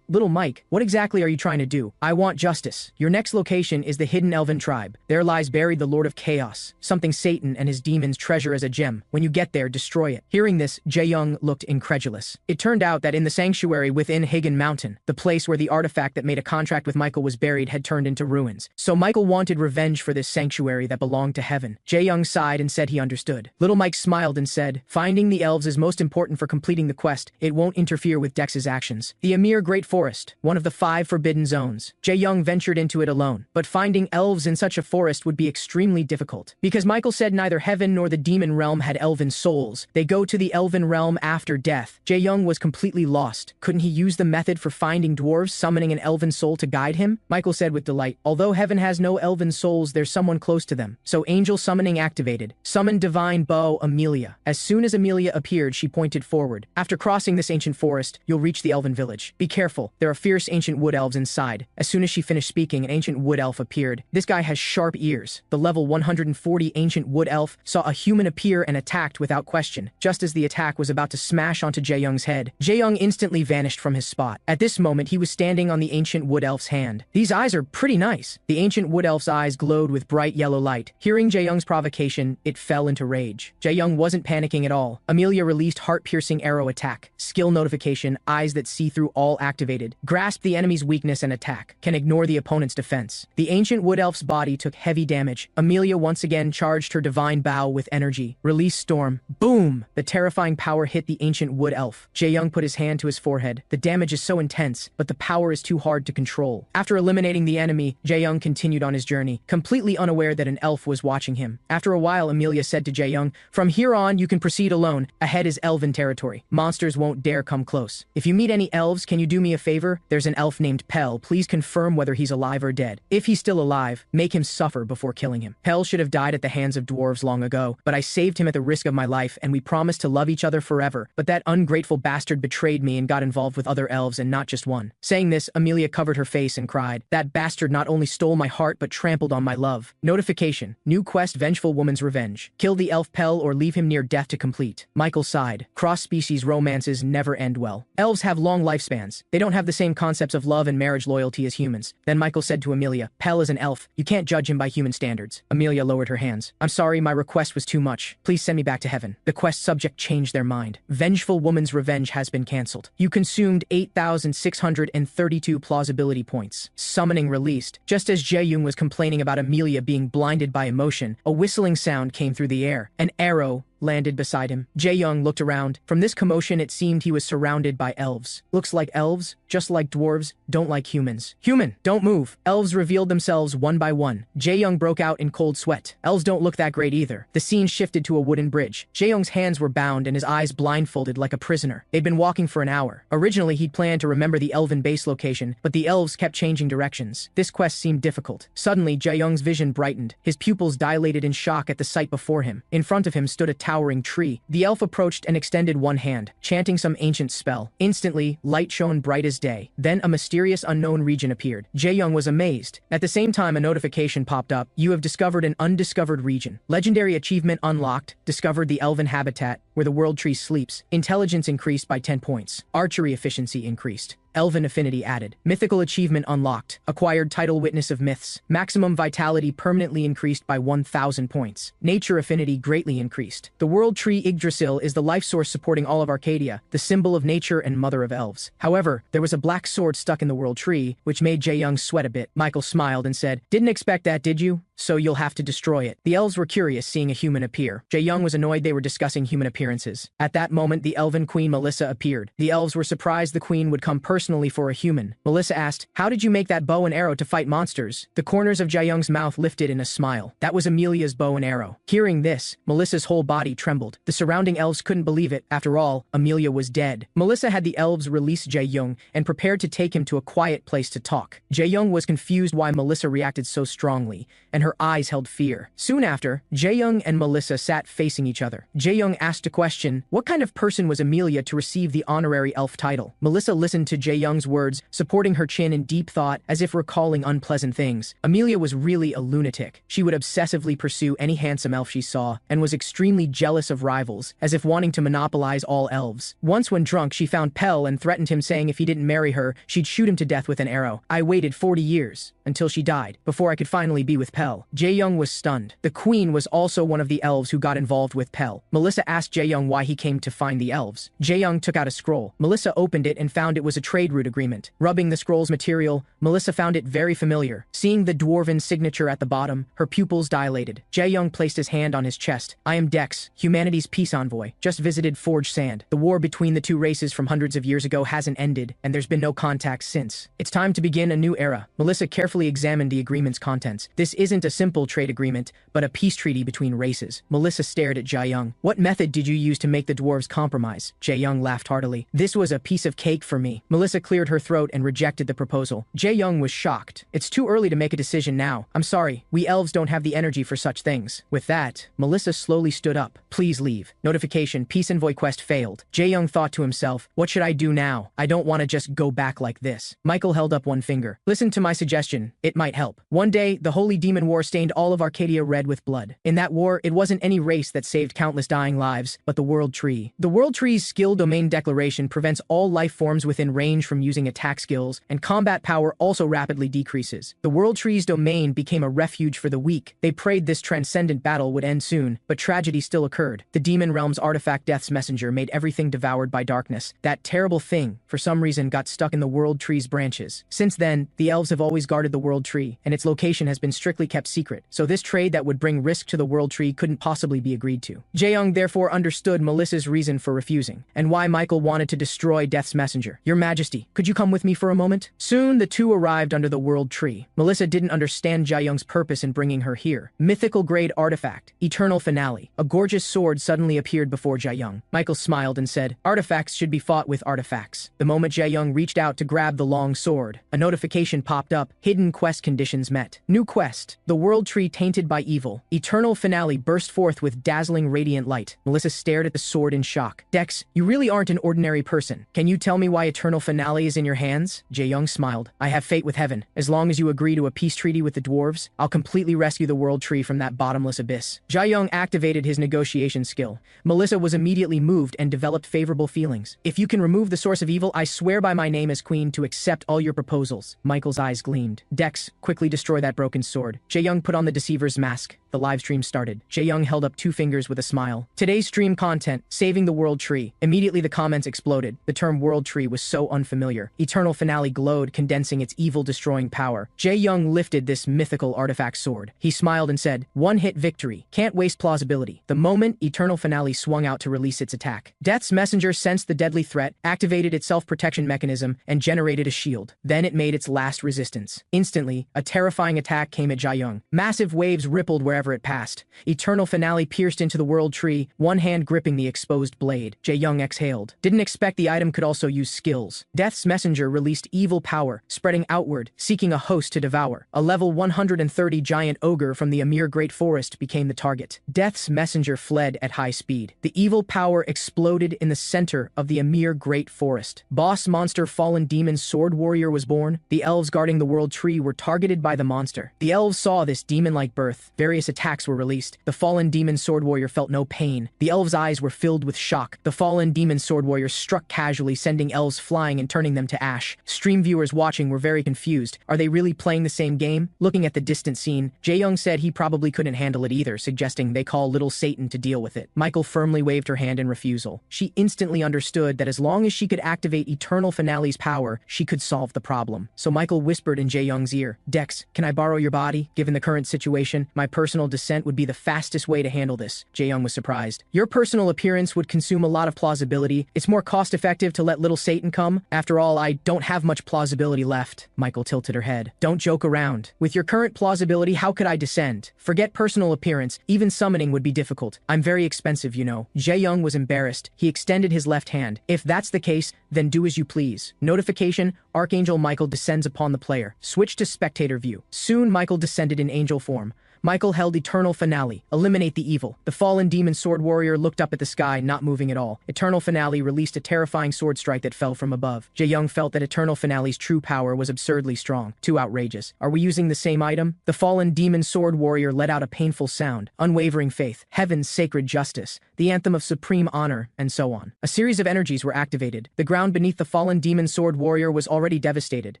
Little Mike, what exactly are you trying to do?" "I want justice. Your next location is the hidden elven tribe. There lies buried the Lord of Chaos, something Satan and his demons treasure as a gem. When you get there, destroy it." Hearing this, Jae-young looked incredulous. It turned out that in the sanctuary within Hagen Mountain, the place where the artifact that made a contract with Michael was buried had turned into ruins. So Michael wanted revenge for this sanctuary that belonged to heaven. Jae-young sighed and said he understood. Little Mike smiled and said, "Finding the elves is most important for completing the quest. It won't don't interfere with Dex's actions. The Amir Great Forest, one of the 5 forbidden zones. Jae-young ventured into it alone, but finding elves in such a forest would be extremely difficult. Because Michael said neither heaven nor the demon realm had elven souls, they go to the elven realm after death. Jae-young was completely lost. Couldn't he use the method for finding dwarves, summoning an elven soul to guide him? Michael said with delight, although heaven has no elven souls, there's someone close to them. So angel summoning activated. Summoned divine bow Amelia. As soon as Amelia appeared, she pointed forward. After crossing this ancient forest, you'll reach the elven village. Be careful, there are fierce ancient wood elves inside. As soon as she finished speaking, an ancient wood elf appeared. This guy has sharp ears. The level 140 ancient wood elf saw a human appear and attacked without question. Just as the attack was about to smash onto Jae-young's head, Jae-young instantly vanished from his spot. At this moment, he was standing on the ancient wood elf's hand. These eyes are pretty nice. The ancient wood elf's eyes glowed with bright yellow light. Hearing Jae-young's provocation, it fell into rage. Jae-young wasn't panicking at all. Amelia released heart-piercing arrow attack. Skill notification, eyes that see through all activated. Grasp the enemy's weakness and attack. Can ignore the opponent's defense. The ancient wood elf's body took heavy damage. Amelia once again charged her divine bow with energy. Release storm. Boom! The terrifying power hit the ancient wood elf. Jae-young put his hand to his forehead. The damage is so intense, but the power is too hard to control. After eliminating the enemy, Jae-young continued on his journey, completely unaware that an elf was watching him. After a while, Amelia said to Jae-young, "From here on, you can proceed alone. Ahead is elven territory. Monsters won't dare come close. If you meet any elves, can you do me a favor? There's an elf named Pell. Please confirm whether he's alive or dead. If he's still alive, make him suffer before killing him. Pell should have died at the hands of dwarves long ago, but I saved him at the risk of my life, and we promised to love each other forever. But that ungrateful bastard betrayed me and got involved with other elves and not just one." Saying this, Amelia covered her face and cried, "That bastard not only stole my heart but trampled on my love." Notification. New quest, Vengeful Woman's Revenge. Kill the elf Pell or leave him near death to complete. Michael sighed. Cross-species romances never end well. Elves have long lifespans. They don't have the same concepts of love and marriage loyalty as humans. Then Michael said to Amelia, "Pell is an elf. You can't judge him by human standards." Amelia lowered her hands. "I'm sorry, my request was too much. Please send me back to heaven." The quest subject changed their mind. Vengeful Woman's Revenge has been cancelled. You consumed 8,632 plausibility points. Summoning released. Just as Jae-young was complaining about Amelia being blinded by emotion, a whistling sound came through the air. An arrow landed beside him. Jae-young looked around. From this commotion, it seemed he was surrounded by elves. Looks like elves, just like dwarves, don't like humans. "Human, don't move." Elves revealed themselves one by one. Jae-young broke out in cold sweat. Elves don't look that great either. The scene shifted to a wooden bridge. Jae-young's hands were bound and his eyes blindfolded like a prisoner. They'd been walking for an hour. Originally, he'd planned to remember the elven base location, but the elves kept changing directions. This quest seemed difficult. Suddenly, Jae-young's vision brightened. His pupils dilated in shock at the sight before him. In front of him stood a towering tree. The elf approached and extended one hand, chanting some ancient spell. Instantly, light shone bright as day. Then a mysterious unknown region appeared. Jae-young was amazed. At the same time, a notification popped up. "You have discovered an undiscovered region. Legendary achievement unlocked. Discovered the elven habitat, where the world tree sleeps. Intelligence increased by 10 points. Archery efficiency increased. Elven affinity added. Mythical achievement unlocked. Acquired title Witness of Myths. Maximum vitality permanently increased by 1,000 points. Nature affinity greatly increased. The world tree Yggdrasil is the life source supporting all of Arcadia, the symbol of nature and mother of elves. However, there was a black sword stuck in the world tree, which made Jae-young sweat a bit. Michael smiled and said, "Didn't expect that, did you? So you'll have to destroy it." The elves were curious seeing a human appear. Jae-young was annoyed they were discussing human appearances. At that moment, the elven queen Melissa appeared. The elves were surprised the queen would come personally for a human. Melissa asked, "How did you make that bow and arrow to fight monsters?" The corners of Jae-young's mouth lifted in a smile. That was Amelia's bow and arrow. Hearing this, Melissa's whole body trembled. The surrounding elves couldn't believe it. After all, Amelia was dead. Melissa had the elves release Jae-young and prepared to take him to a quiet place to talk. Jae-young was confused why Melissa reacted so strongly, and her eyes held fear. Soon after, Jae-young and Melissa sat facing each other. Jae-young asked a question, what kind of person was Amelia to receive the honorary elf title? Melissa listened to Jae-young's words, supporting her chin in deep thought, as if recalling unpleasant things. Amelia was really a lunatic. She would obsessively pursue any handsome elf she saw, and was extremely jealous of rivals, as if wanting to monopolize all elves. Once when drunk, she found Pell and threatened him, saying if he didn't marry her, she'd shoot him to death with an arrow. I waited 40 years, until she died, before I could finally be with Pell. Jae-young was stunned. The queen was also one of the elves who got involved with Pell. Melissa asked Jae-young why he came to find the elves. Jae-young took out a scroll. Melissa opened it and found it was a trade trade route agreement. Rubbing the scroll's material, Melissa found it very familiar. Seeing the dwarven signature at the bottom, her pupils dilated. Jae-young placed his hand on his chest. I am Dex, humanity's peace envoy. Just visited Forge Sand. The war between the two races from hundreds of years ago hasn't ended, and there's been no contact since. It's time to begin a new era. Melissa carefully examined the agreement's contents. This isn't a simple trade agreement, but a peace treaty between races. Melissa stared at Jae-young. What method did you use to make the dwarves compromise? Jae-young laughed heartily. This was a piece of cake for me. Melissa cleared her throat and rejected the proposal. Jae-young was shocked. It's too early to make a decision now. I'm sorry, we elves don't have the energy for such things. With that, Melissa slowly stood up. Please leave. Notification, peace envoy quest failed. Jae-young thought to himself, what should I do now? I don't want to just go back like this. Michael held up one finger. Listen to my suggestion. It might help. One day, the Holy Demon War stained all of Arcadia red with blood. In that war, it wasn't any race that saved countless dying lives, but the World Tree. The World Tree's skill domain declaration prevents all life forms within range from using attack skills, and combat power also rapidly decreases. The World Tree's domain became a refuge for the weak. They prayed this transcendent battle would end soon, but tragedy still occurred. The Demon Realm's artifact Death's Messenger made everything devoured by darkness. That terrible thing, for some reason, got stuck in the World Tree's branches. Since then, the elves have always guarded the World Tree, and its location has been strictly kept secret, so this trade that would bring risk to the World Tree couldn't possibly be agreed to. Jae-young therefore understood Melissa's reason for refusing, and why Michael wanted to destroy Death's Messenger. Your Majesty, could you come with me for a moment? Soon, the two arrived under the World Tree. Melissa didn't understand Jae-young's purpose in bringing her here. Mythical grade artifact, Eternal Finale. A gorgeous sword suddenly appeared before Jae-young. Michael smiled and said, artifacts should be fought with artifacts. The moment Jae-young reached out to grab the long sword, a notification popped up. Hidden quest conditions met. New quest. The World Tree tainted by evil. Eternal Finale burst forth with dazzling radiant light. Melissa stared at the sword in shock. Dex, you really aren't an ordinary person. Can you tell me why Eternal Finale is in your hands? Jae-young smiled. I have fate with heaven. As long as you agree to a peace treaty with the dwarves, I'll completely rescue the World Tree from that bottomless abyss. Jae-young activated his negotiation skill. Melissa was immediately moved and developed favorable feelings. If you can remove the source of evil, I swear by my name as queen to accept all your proposals. Michael's eyes gleamed. Dex, quickly destroy that broken sword. Jae-young put on the deceiver's mask. The live stream started. Jae-young held up two fingers with a smile. Today's stream content, saving the World Tree. Immediately the comments exploded. The term World Tree was so unfamiliar. Eternal Finale glowed, condensing its evil-destroying power. Jae-young lifted this mythical artifact sword. He smiled and said, one-hit victory. Can't waste plausibility. The moment Eternal Finale swung out to release its attack. Death's Messenger sensed the deadly threat, activated its self-protection mechanism, and generated a shield. Then it made its last resistance. Instantly, a terrifying attack came at Jae-young. Massive waves rippled wherever it passed. Eternal Finale pierced into the World Tree, one hand gripping the exposed blade. Jae-young exhaled. Didn't expect the item could also use skills. Death's Messenger released evil power, spreading outward, seeking a host to devour. A level 130 giant ogre from the Amir Great Forest became the target. Death's Messenger fled at high speed. The evil power exploded in the center of the Amir Great Forest. Boss monster Fallen Demon Sword Warrior was born. The elves guarding the World Tree were targeted by the monster. The elves saw this demon-like birth. Various attacks were released. The Fallen Demon Sword Warrior felt no pain. The elves' eyes were filled with shock. The Fallen Demon Sword Warrior struck casually, sending elves flying and turning them to ash. Stream viewers watching were very confused. Are they really playing the same game? Looking at the distant scene, Jae-young said he probably couldn't handle it either, suggesting they call Little Satan to deal with it. Michael firmly waved her hand in refusal. She instantly understood that as long as she could activate Eternal Finale's power, she could solve the problem. So Michael whispered in Jae-young's ear, Dex, can I borrow your body? Given the current situation, my personal descent would be the fastest way to handle this. Jae-young was surprised. Your personal appearance would consume a lot of plausibility. It's more cost-effective to let Little Satan come. After all, I don't have much plausibility left. Michael tilted her head. Don't joke around. With your current plausibility, how could I descend? Forget personal appearance. Even summoning would be difficult. I'm very expensive, you know. Jae-young was embarrassed. He extended his left hand. If that's the case, then do as you please. Notification, Archangel Michael descends upon the player. Switch to spectator view. Soon Michael descended in angel form. Michael held Eternal Finale. Eliminate the evil. The Fallen Demon Sword Warrior looked up at the sky, not moving at all. Eternal Finale released a terrifying sword strike that fell from above. Jae-young felt that Eternal Finale's true power was absurdly strong. Too outrageous. Are we using the same item? The Fallen Demon Sword Warrior let out a painful sound. Unwavering faith. Heaven's sacred justice. The anthem of supreme honor, and so on. A series of energies were activated. The ground beneath the Fallen Demon Sword Warrior was already devastated.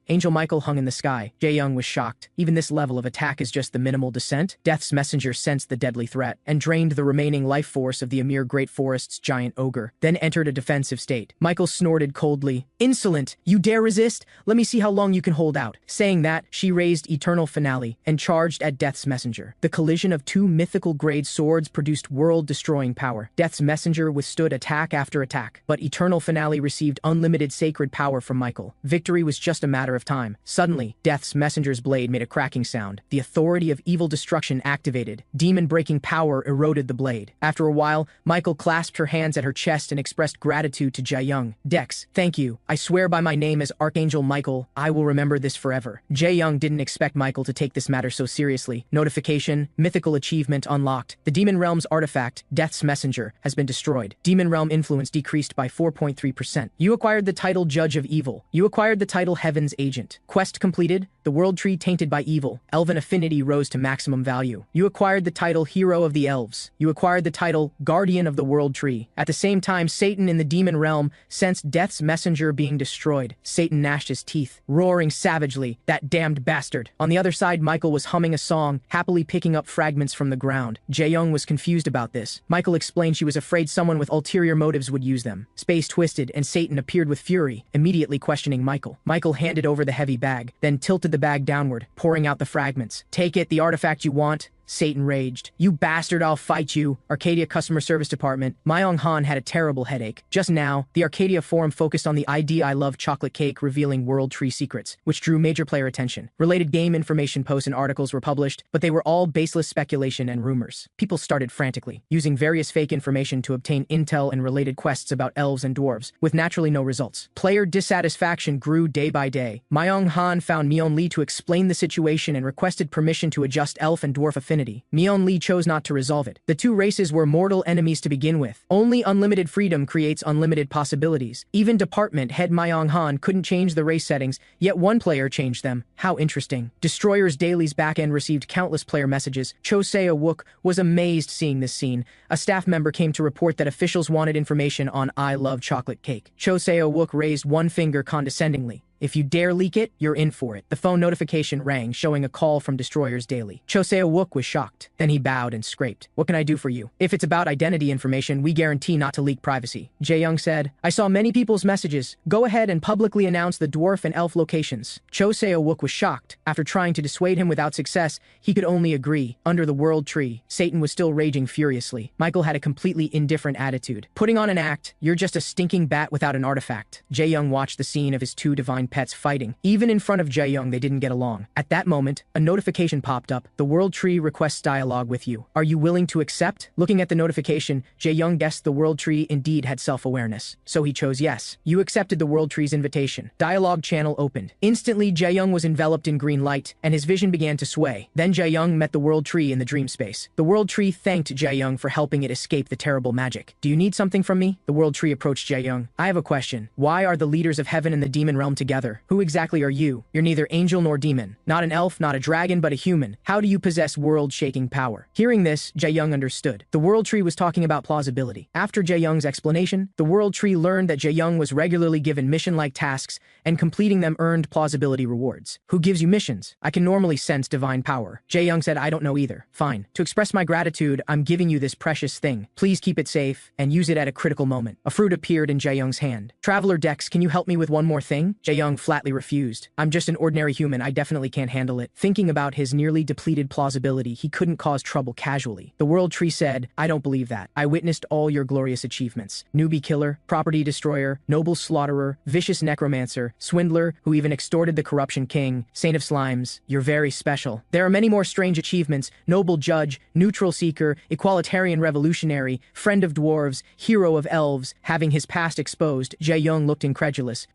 Angel Michael hung in the sky. Jae-young was shocked. Even this level of attack is just the minimal descent? moment, Death's messenger sensed the deadly threat and drained the remaining life force of the Amir Great Forest's giant ogre, then entered a defensive state. Michael snorted coldly. "Insolent! You dare resist? Let me see how long you can hold out." Saying that, she raised Eternal Finale and charged at Death's messenger. The collision of two mythical-grade swords produced world-destroying power. Death's messenger withstood attack after attack, but Eternal Finale received unlimited sacred power from Michael. Victory was just a matter of time. Suddenly, Death's messenger's blade made a cracking sound. The authority of evil destruction activated. Demon-breaking power eroded the blade. After a while, Michael clasped her hands at her chest and expressed gratitude to Jae-young. "Dex, thank you. I swear by my name as Archangel Michael, I will remember this forever." Jae-young didn't expect Michael to take this matter so seriously. Notification: mythical achievement unlocked. The Demon Realm's artifact, Death's Messenger, has been destroyed. Demon Realm influence decreased by 4.3%. You acquired the title Judge of Evil. You acquired the title Heaven's Agent. Quest completed. The World Tree tainted by evil. Elven affinity rose to maximum value. You acquired the title Hero of the Elves. You acquired the title Guardian of the World Tree. At the same time, Satan in the Demon Realm sensed Death's messenger being destroyed. Satan gnashed his teeth, roaring savagely, "That damned bastard." On the other side, Michael was humming a song, happily picking up fragments from the ground. Jae-young was confused about this. Michael explained she was afraid someone with ulterior motives would use them. Space twisted, and Satan appeared with fury, immediately questioning Michael. Michael handed over the heavy bag, then tilted the bag downward, pouring out the fragments. "Take it, the artifact you want." Satan raged. "You bastard, I'll fight you." Arcadia Customer Service Department. Myung-han had a terrible headache. Just now, the Arcadia forum focused on the ID I Love chocolate cake revealing World Tree secrets, which drew major player attention. Related game information posts and articles were published, but they were all baseless speculation and rumors. People started frantically, using various fake information to obtain intel and related quests about elves and dwarves, with naturally no results. Player dissatisfaction grew day by day. Myung-han found Myeon Lee to explain the situation and requested permission to adjust elf and dwarf affinity. Myeon Lee chose not to resolve it. The two races were mortal enemies to begin with. Only unlimited freedom creates unlimited possibilities. Even department head Myung-han couldn't change the race settings, yet one player changed them. How interesting. Destroyer's Daily's backend received countless player messages. Cho Seo-wook was amazed seeing this scene. A staff member came to report that officials wanted information on I Love chocolate cake. Cho Seo-wook raised one finger condescendingly. "If you dare leak it, you're in for it." The phone notification rang, showing a call from Destroyer's Daily. Cho Seo-wook was shocked. Then he bowed and scraped. "What can I do for you?" "If it's about identity information, we guarantee not to leak privacy." Jae-young said, "I saw many people's messages. Go ahead and publicly announce the dwarf and elf locations." Cho Seo-wook was shocked. After trying to dissuade him without success, he could only agree. Under the World Tree, Satan was still raging furiously. Michael had a completely indifferent attitude. "Putting on an act, you're just a stinking bat without an artifact." Jae-young watched the scene of his two divine pets fighting. Even in front of Jae-young, they didn't get along. At that moment, a notification popped up. "The World Tree requests dialogue with you. Are you willing to accept?" Looking at the notification, Jae-young guessed the World Tree indeed had self-awareness. So he chose yes. You accepted the World Tree's invitation. Dialogue channel opened. Instantly, Jae-young was enveloped in green light, and his vision began to sway. Then Jae-young met the World Tree in the dream space. The World Tree thanked Jae-young for helping it escape the terrible magic. "Do you need something from me?" The World Tree approached Jae-young. "I have a question. Why are the leaders of heaven and the demon realm together? Who exactly are you? You're neither angel nor demon. Not an elf, not a dragon, but a human. How do you possess world-shaking power?" Hearing this, Jae-young understood. The World Tree was talking about plausibility. After Jae-young's explanation, the World Tree learned that Jae-young was regularly given mission-like tasks, and completing them earned plausibility rewards. "Who gives you missions?" "I can normally sense divine power." Jae-young said, "I don't know either." "Fine. To express my gratitude, I'm giving you this precious thing. Please keep it safe, and use it at a critical moment." A fruit appeared in Jae-young's hand. "Traveler Dex, can you help me with one more thing?" Jae-young flatly refused. "I'm just an ordinary human, I definitely can't handle it." Thinking about his nearly depleted plausibility, he couldn't cause trouble casually. The World Tree said, "I don't believe that. I witnessed all your glorious achievements. Newbie killer, property destroyer, noble slaughterer, vicious necromancer, swindler, who even extorted the corruption king, saint of slimes. You're very special. There are many more strange achievements: noble judge, neutral seeker, equalitarian revolutionary, friend of dwarves, hero of elves." Having his past exposed, Jae-young looked incredulous.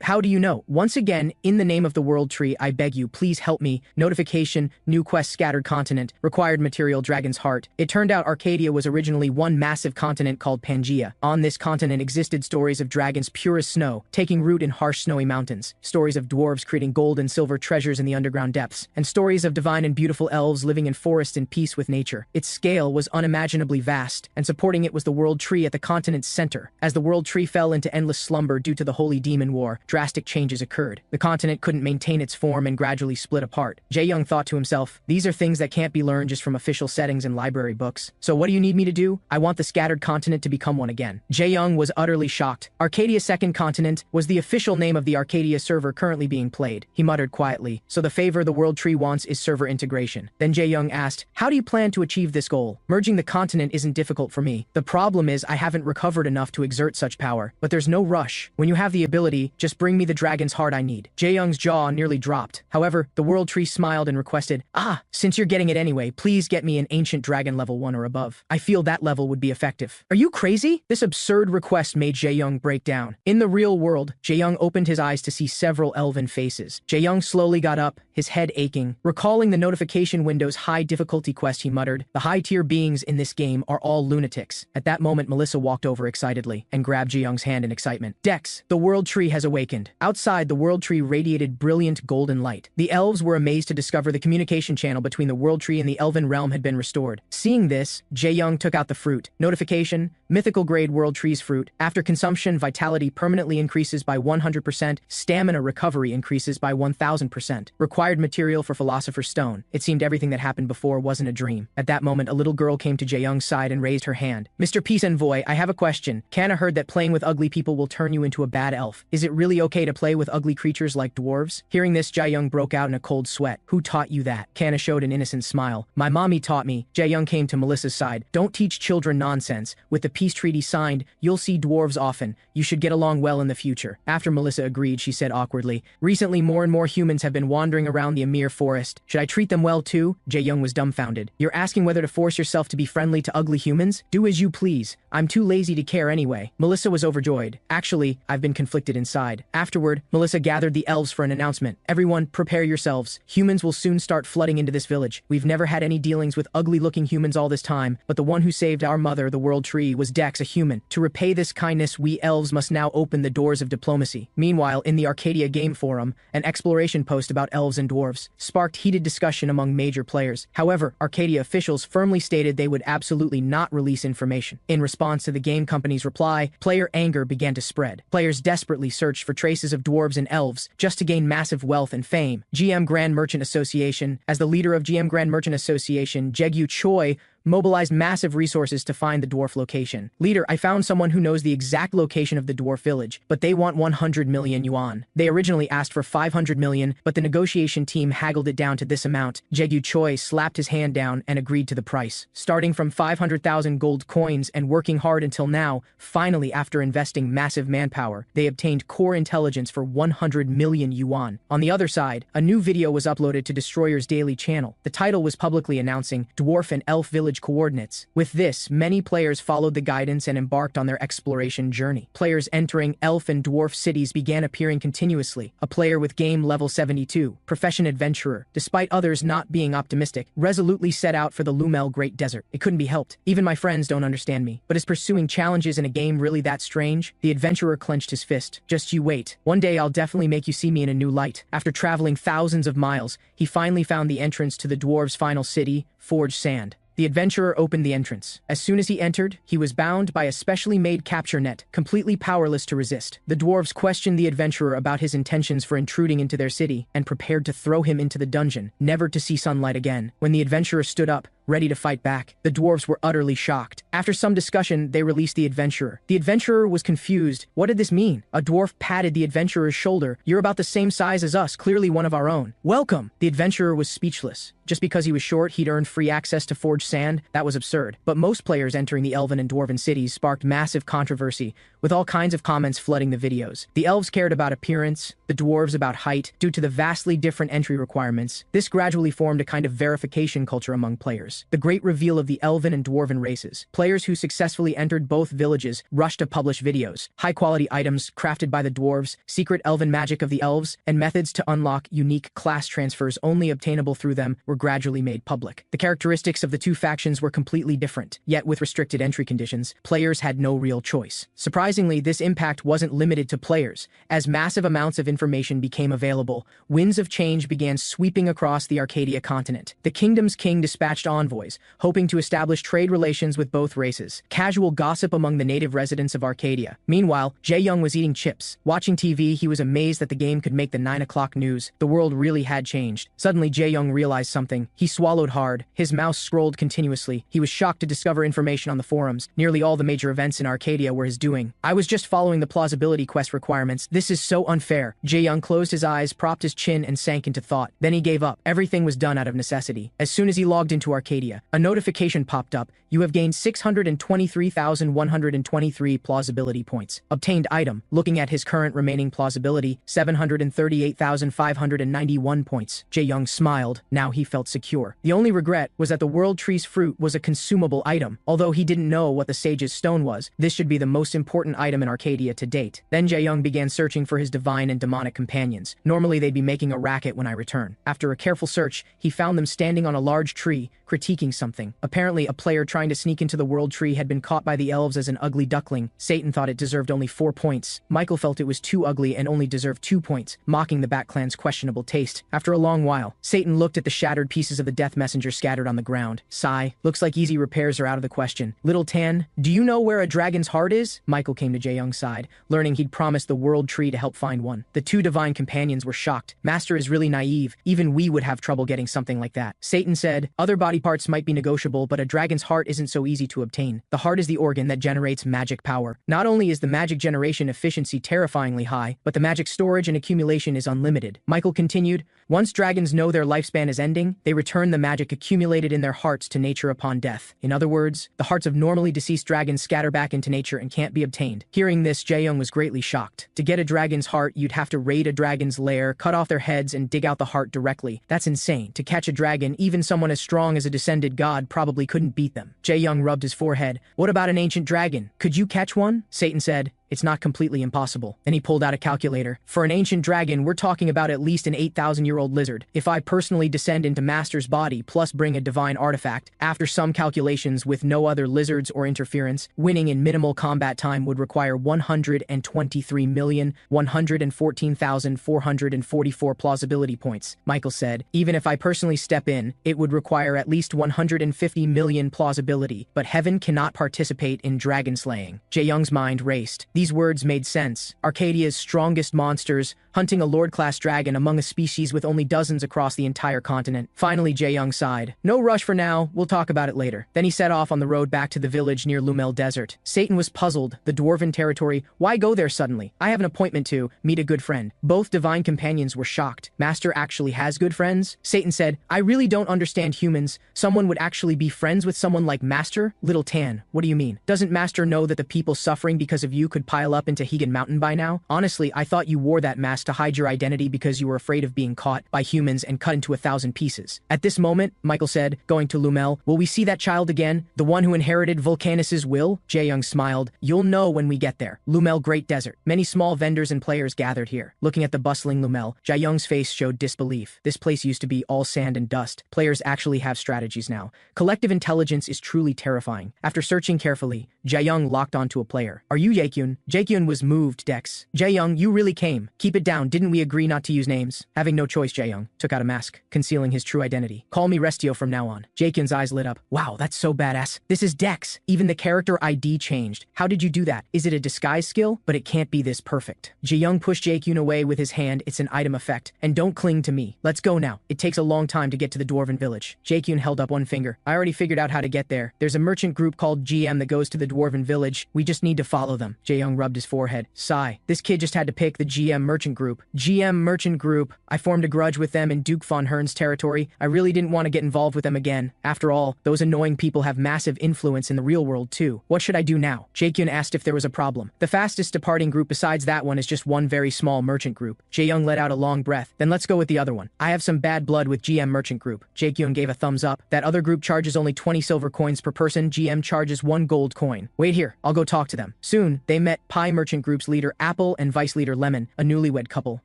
How do you know?" "Once again, in the name of the World Tree, I beg you, please help me." Notification: new quest scattered continent, required material Dragon's Heart. It turned out Arcadia was originally one massive continent called Pangea. On this continent existed stories of dragons pure as snow, taking root in harsh snowy mountains, stories of dwarves creating gold and silver treasures in the underground depths, and stories of divine and beautiful elves living in forests in peace with nature. Its scale was unimaginably vast, and supporting it was the World Tree at the continent's center. As the World Tree fell into endless slumber due to the Holy Demon War, drastic changes changes occurred. The continent couldn't maintain its form and gradually split apart. Jae-young thought to himself, these are things that can't be learned just from official settings and library books. So what do you need me to do? I want the scattered continent to become one again. Jae-young was utterly shocked. Arcadia's second continent was the official name of the Arcadia server currently being played. He muttered quietly, so the favor the World Tree wants is server integration. Then Jae-young asked, how do you plan to achieve this goal? Merging the continent isn't difficult for me. The problem is I haven't recovered enough to exert such power, but there's no rush. When you have the ability, just bring me the dragon's heart I need. Jae-young's jaw nearly dropped. However, the World Tree smiled and requested, since you're getting it anyway, please get me an ancient dragon level 1 or above. I feel that level would be effective. Are you crazy? This absurd request made Jae-young break down. In the real world, Jae-young opened his eyes to see several elven faces. Jae-young slowly got up, his head aching. Recalling the notification window's high difficulty quest, he muttered, the high-tier beings in this game are all lunatics. At that moment, Melissa walked over excitedly and grabbed Jae-young's hand in excitement. Dex, the World Tree has awakened. Outside, the World Tree radiated brilliant golden light. The elves were amazed to discover the communication channel between the World Tree and the elven realm had been restored. Seeing this, Jae-young took out the fruit. Notification, mythical grade World Tree's fruit. After consumption, vitality permanently increases by 100%, stamina recovery increases by 1000%. Required material for Philosopher's Stone. It seemed everything that happened before wasn't a dream. At that moment, a little girl came to Jae-young's side and raised her hand. Mr. Peace Envoy, I have a question. Kana heard that playing with ugly people will turn you into a bad elf. Is it really okay to play with ugly creatures like dwarves? Hearing this, Jae-young broke out in a cold sweat. Who taught you that? Kana showed an innocent smile. My mommy taught me. Jae-young came to Melissa's side. Don't teach children nonsense. With the peace treaty signed, you'll see dwarves often. You should get along well in the future. After Melissa agreed, she said awkwardly, recently more and more humans have been wandering around the Amir forest. Should I treat them well too? Jae-young was dumbfounded. You're asking whether to force yourself to be friendly to ugly humans? Do as you please. I'm too lazy to care anyway. Melissa was overjoyed. Actually, I've been conflicted inside. Afterward, Melissa gathered the elves for an announcement. Everyone, prepare yourselves. Humans will soon start flooding into this village. We've never had any dealings with ugly-looking humans all this time, but the one who saved our mother, the World Tree, was Dex, a human. To repay this kindness, we elves must now open the doors of diplomacy. Meanwhile, in the Arcadia Game Forum, an exploration post about elves and dwarves sparked heated discussion among major players. However, Arcadia officials firmly stated they would absolutely not release information. In response to the game company's reply, player anger began to spread. Players desperately searched for traces of dwarves and elves just to gain massive wealth and fame. GM Grand Merchant Association, as the leader of GM Grand Merchant Association, Jaegyu Choi, mobilized massive resources to find the dwarf location. Leader, I found someone who knows the exact location of the dwarf village, but they want 100 million yuan. They originally asked for 500 million, but the negotiation team haggled it down to this amount. Jaegyu Choi slapped his hand down and agreed to the price. Starting from 500,000 gold coins and working hard until now, finally after investing massive manpower, they obtained core intelligence for 100 million yuan. On the other side, a new video was uploaded to Destroyer's daily channel. The title was publicly announcing Dwarf and Elf Village coordinates. With this, many players followed the guidance and embarked on their exploration journey. Players entering elf and dwarf cities began appearing continuously. A player with game level 72, profession adventurer, despite others not being optimistic, resolutely set out for the Lumel Great Desert. It couldn't be helped. Even my friends don't understand me. But is pursuing challenges in a game really that strange? The adventurer clenched his fist. Just you wait. One day I'll definitely make you see me in a new light. After traveling thousands of miles, he finally found the entrance to the dwarves' final city, Forge Sand. The adventurer opened the entrance. As soon as he entered, he was bound by a specially made capture net, completely powerless to resist. The dwarves questioned the adventurer about his intentions for intruding into their city and prepared to throw him into the dungeon, never to see sunlight again. When the adventurer stood up, ready to fight back, the dwarves were utterly shocked. After some discussion, they released the adventurer. The adventurer was confused. What did this mean? A dwarf patted the adventurer's shoulder. You're about the same size as us, clearly one of our own. Welcome! The adventurer was speechless. Just because he was short, he'd earned free access to Forge Sand? That was absurd. But most players entering the elven and dwarven cities sparked massive controversy, with all kinds of comments flooding the videos. The elves cared about appearance, the dwarves about height. Due to the vastly different entry requirements, this gradually formed a kind of verification culture among players. The great reveal of the elven and dwarven races. Players who successfully entered both villages rushed to publish videos. High-quality items crafted by the dwarves, secret elven magic of the elves, and methods to unlock unique class transfers only obtainable through them were gradually made public. The characteristics of the two factions were completely different, yet with restricted entry conditions, players had no real choice. Surprisingly, this impact wasn't limited to players. As massive amounts of information became available, winds of change began sweeping across the Arcadia continent. The kingdom's king dispatched convoys, hoping to establish trade relations with both races. Casual gossip among the native residents of Arcadia. Meanwhile, Jae-young was eating chips. Watching TV, he was amazed that the game could make the 9 o'clock news. The world really had changed. Suddenly, Jae-young realized something. He swallowed hard. His mouse scrolled continuously. He was shocked to discover information on the forums. Nearly all the major events in Arcadia were his doing. I was just following the plausibility quest requirements. This is so unfair. Jae-young closed his eyes, propped his chin, and sank into thought. Then he gave up. Everything was done out of necessity. As soon as he logged into Arcadia, a notification popped up. You have gained 623,123 plausibility points. Obtained item. Looking at his current remaining plausibility, 738,591 points. Jae-young smiled. Now he felt secure. The only regret was that the World Tree's fruit was a consumable item. Although he didn't know what the Sage's stone was, this should be the most important item in Arcadia to date. Then Jae-young began searching for his divine and demonic companions. Normally they'd be making a racket when I return. After a careful search, he found them standing on a large tree, critiquing something. Apparently, a player trying to sneak into the World Tree had been caught by the elves as an ugly duckling. Satan thought it deserved only 4 points. Michael felt it was too ugly and only deserved 2 points, mocking the Bat Clan's questionable taste. After a long while, Satan looked at the shattered pieces of the Death Messenger scattered on the ground. Sigh. Looks like easy repairs are out of the question. Little Tan, do you know where a dragon's heart is? Michael came to Jae-young's side, learning he'd promised the World Tree to help find one. The two divine companions were shocked. Master is really naive. Even we would have trouble getting something like that. Satan said, other body parts might be negotiable, but a dragon's heart isn't so easy to obtain. The heart is the organ that generates magic power. Not only is the magic generation efficiency terrifyingly high, but the magic storage and accumulation is unlimited. Michael continued, once dragons know their lifespan is ending, they return the magic accumulated in their hearts to nature upon death. In other words, the hearts of normally deceased dragons scatter back into nature and can't be obtained. Hearing this, Jae-young was greatly shocked. To get a dragon's heart, you'd have to raid a dragon's lair, cut off their heads, and dig out the heart directly. That's insane. To catch a dragon, even someone as strong as a descended god probably couldn't beat them. Jae-young rubbed his forehead. What about an ancient dragon? Could you catch one? Satan said. It's not completely impossible. Then he pulled out a calculator. For an ancient dragon, we're talking about at least an 8,000-year-old lizard. If I personally descend into Master's body plus bring a divine artifact, after some calculations with no other lizards or interference, winning in minimal combat time would require 123,114,444 plausibility points, Michael said. Even if I personally step in, it would require at least 150 million plausibility, but heaven cannot participate in dragon slaying. Jae-young's mind raced. These words made sense. Arcadia's strongest monsters, hunting a Lord-class dragon among a species with only dozens across the entire continent. Finally, Jae-young sighed. No rush for now, we'll talk about it later. Then he set off on the road back to the village near Lumel Desert. Satan was puzzled. The dwarven territory, why go there suddenly? I have an appointment to meet a good friend. Both divine companions were shocked. Master actually has good friends? Satan said, I really don't understand humans. Someone would actually be friends with someone like Master? Little Tan, what do you mean? Doesn't Master know that the people suffering because of you could pile up into Hegan Mountain by now? Honestly, I thought you wore that mask to hide your identity because you were afraid of being caught by humans and cut into 1,000 pieces. At this moment, Michael said, going to Lumel, will we see that child again? The one who inherited Vulcanus's will? Jae-young smiled. You'll know when we get there. Lumel Great Desert. Many small vendors and players gathered here. Looking at the bustling Lumel, Jae-young's face showed disbelief. This place used to be all sand and dust. Players actually have strategies now. Collective intelligence is truly terrifying. After searching carefully, Jae-young locked onto a player. Are you Jae-kyun? Jae-kyun was moved, Dex. Jae-young, you really came. Keep it down, didn't we agree not to use names? Having no choice, Jae-young took out a mask, concealing his true identity. Call me Restio from now on. Jae-kyun's eyes lit up. Wow, that's so badass. This is Dex. Even the character ID changed. How did you do that? Is it a disguise skill? But it can't be this perfect. Jae-young pushed Jae-kyun away with his hand. It's an item effect. And don't cling to me. Let's go now. It takes a long time to get to the dwarven village. Jae-kyun held up one finger. I already figured out how to get there. There's a merchant group called GM that goes to the dwarven village. We just need to follow them. Jae-young rubbed his forehead. Sigh. This kid just had to pick the GM merchant group. GM merchant group. I formed a grudge with them in Duke von Hern's territory. I really didn't want to get involved with them again. After all, those annoying people have massive influence in the real world too. What should I do now? Jae-kyun asked if there was a problem. The fastest departing group besides that one is just one very small merchant group. Jae-young let out a long breath. Then let's go with the other one. I have some bad blood with GM merchant group. Jae-kyun gave a thumbs up. That other group charges only 20 silver coins per person. GM charges 1 gold coin. Wait here. I'll go talk to them. Soon, they met met Pie Merchant Group's leader Apple and vice leader Lemon, a newlywed couple.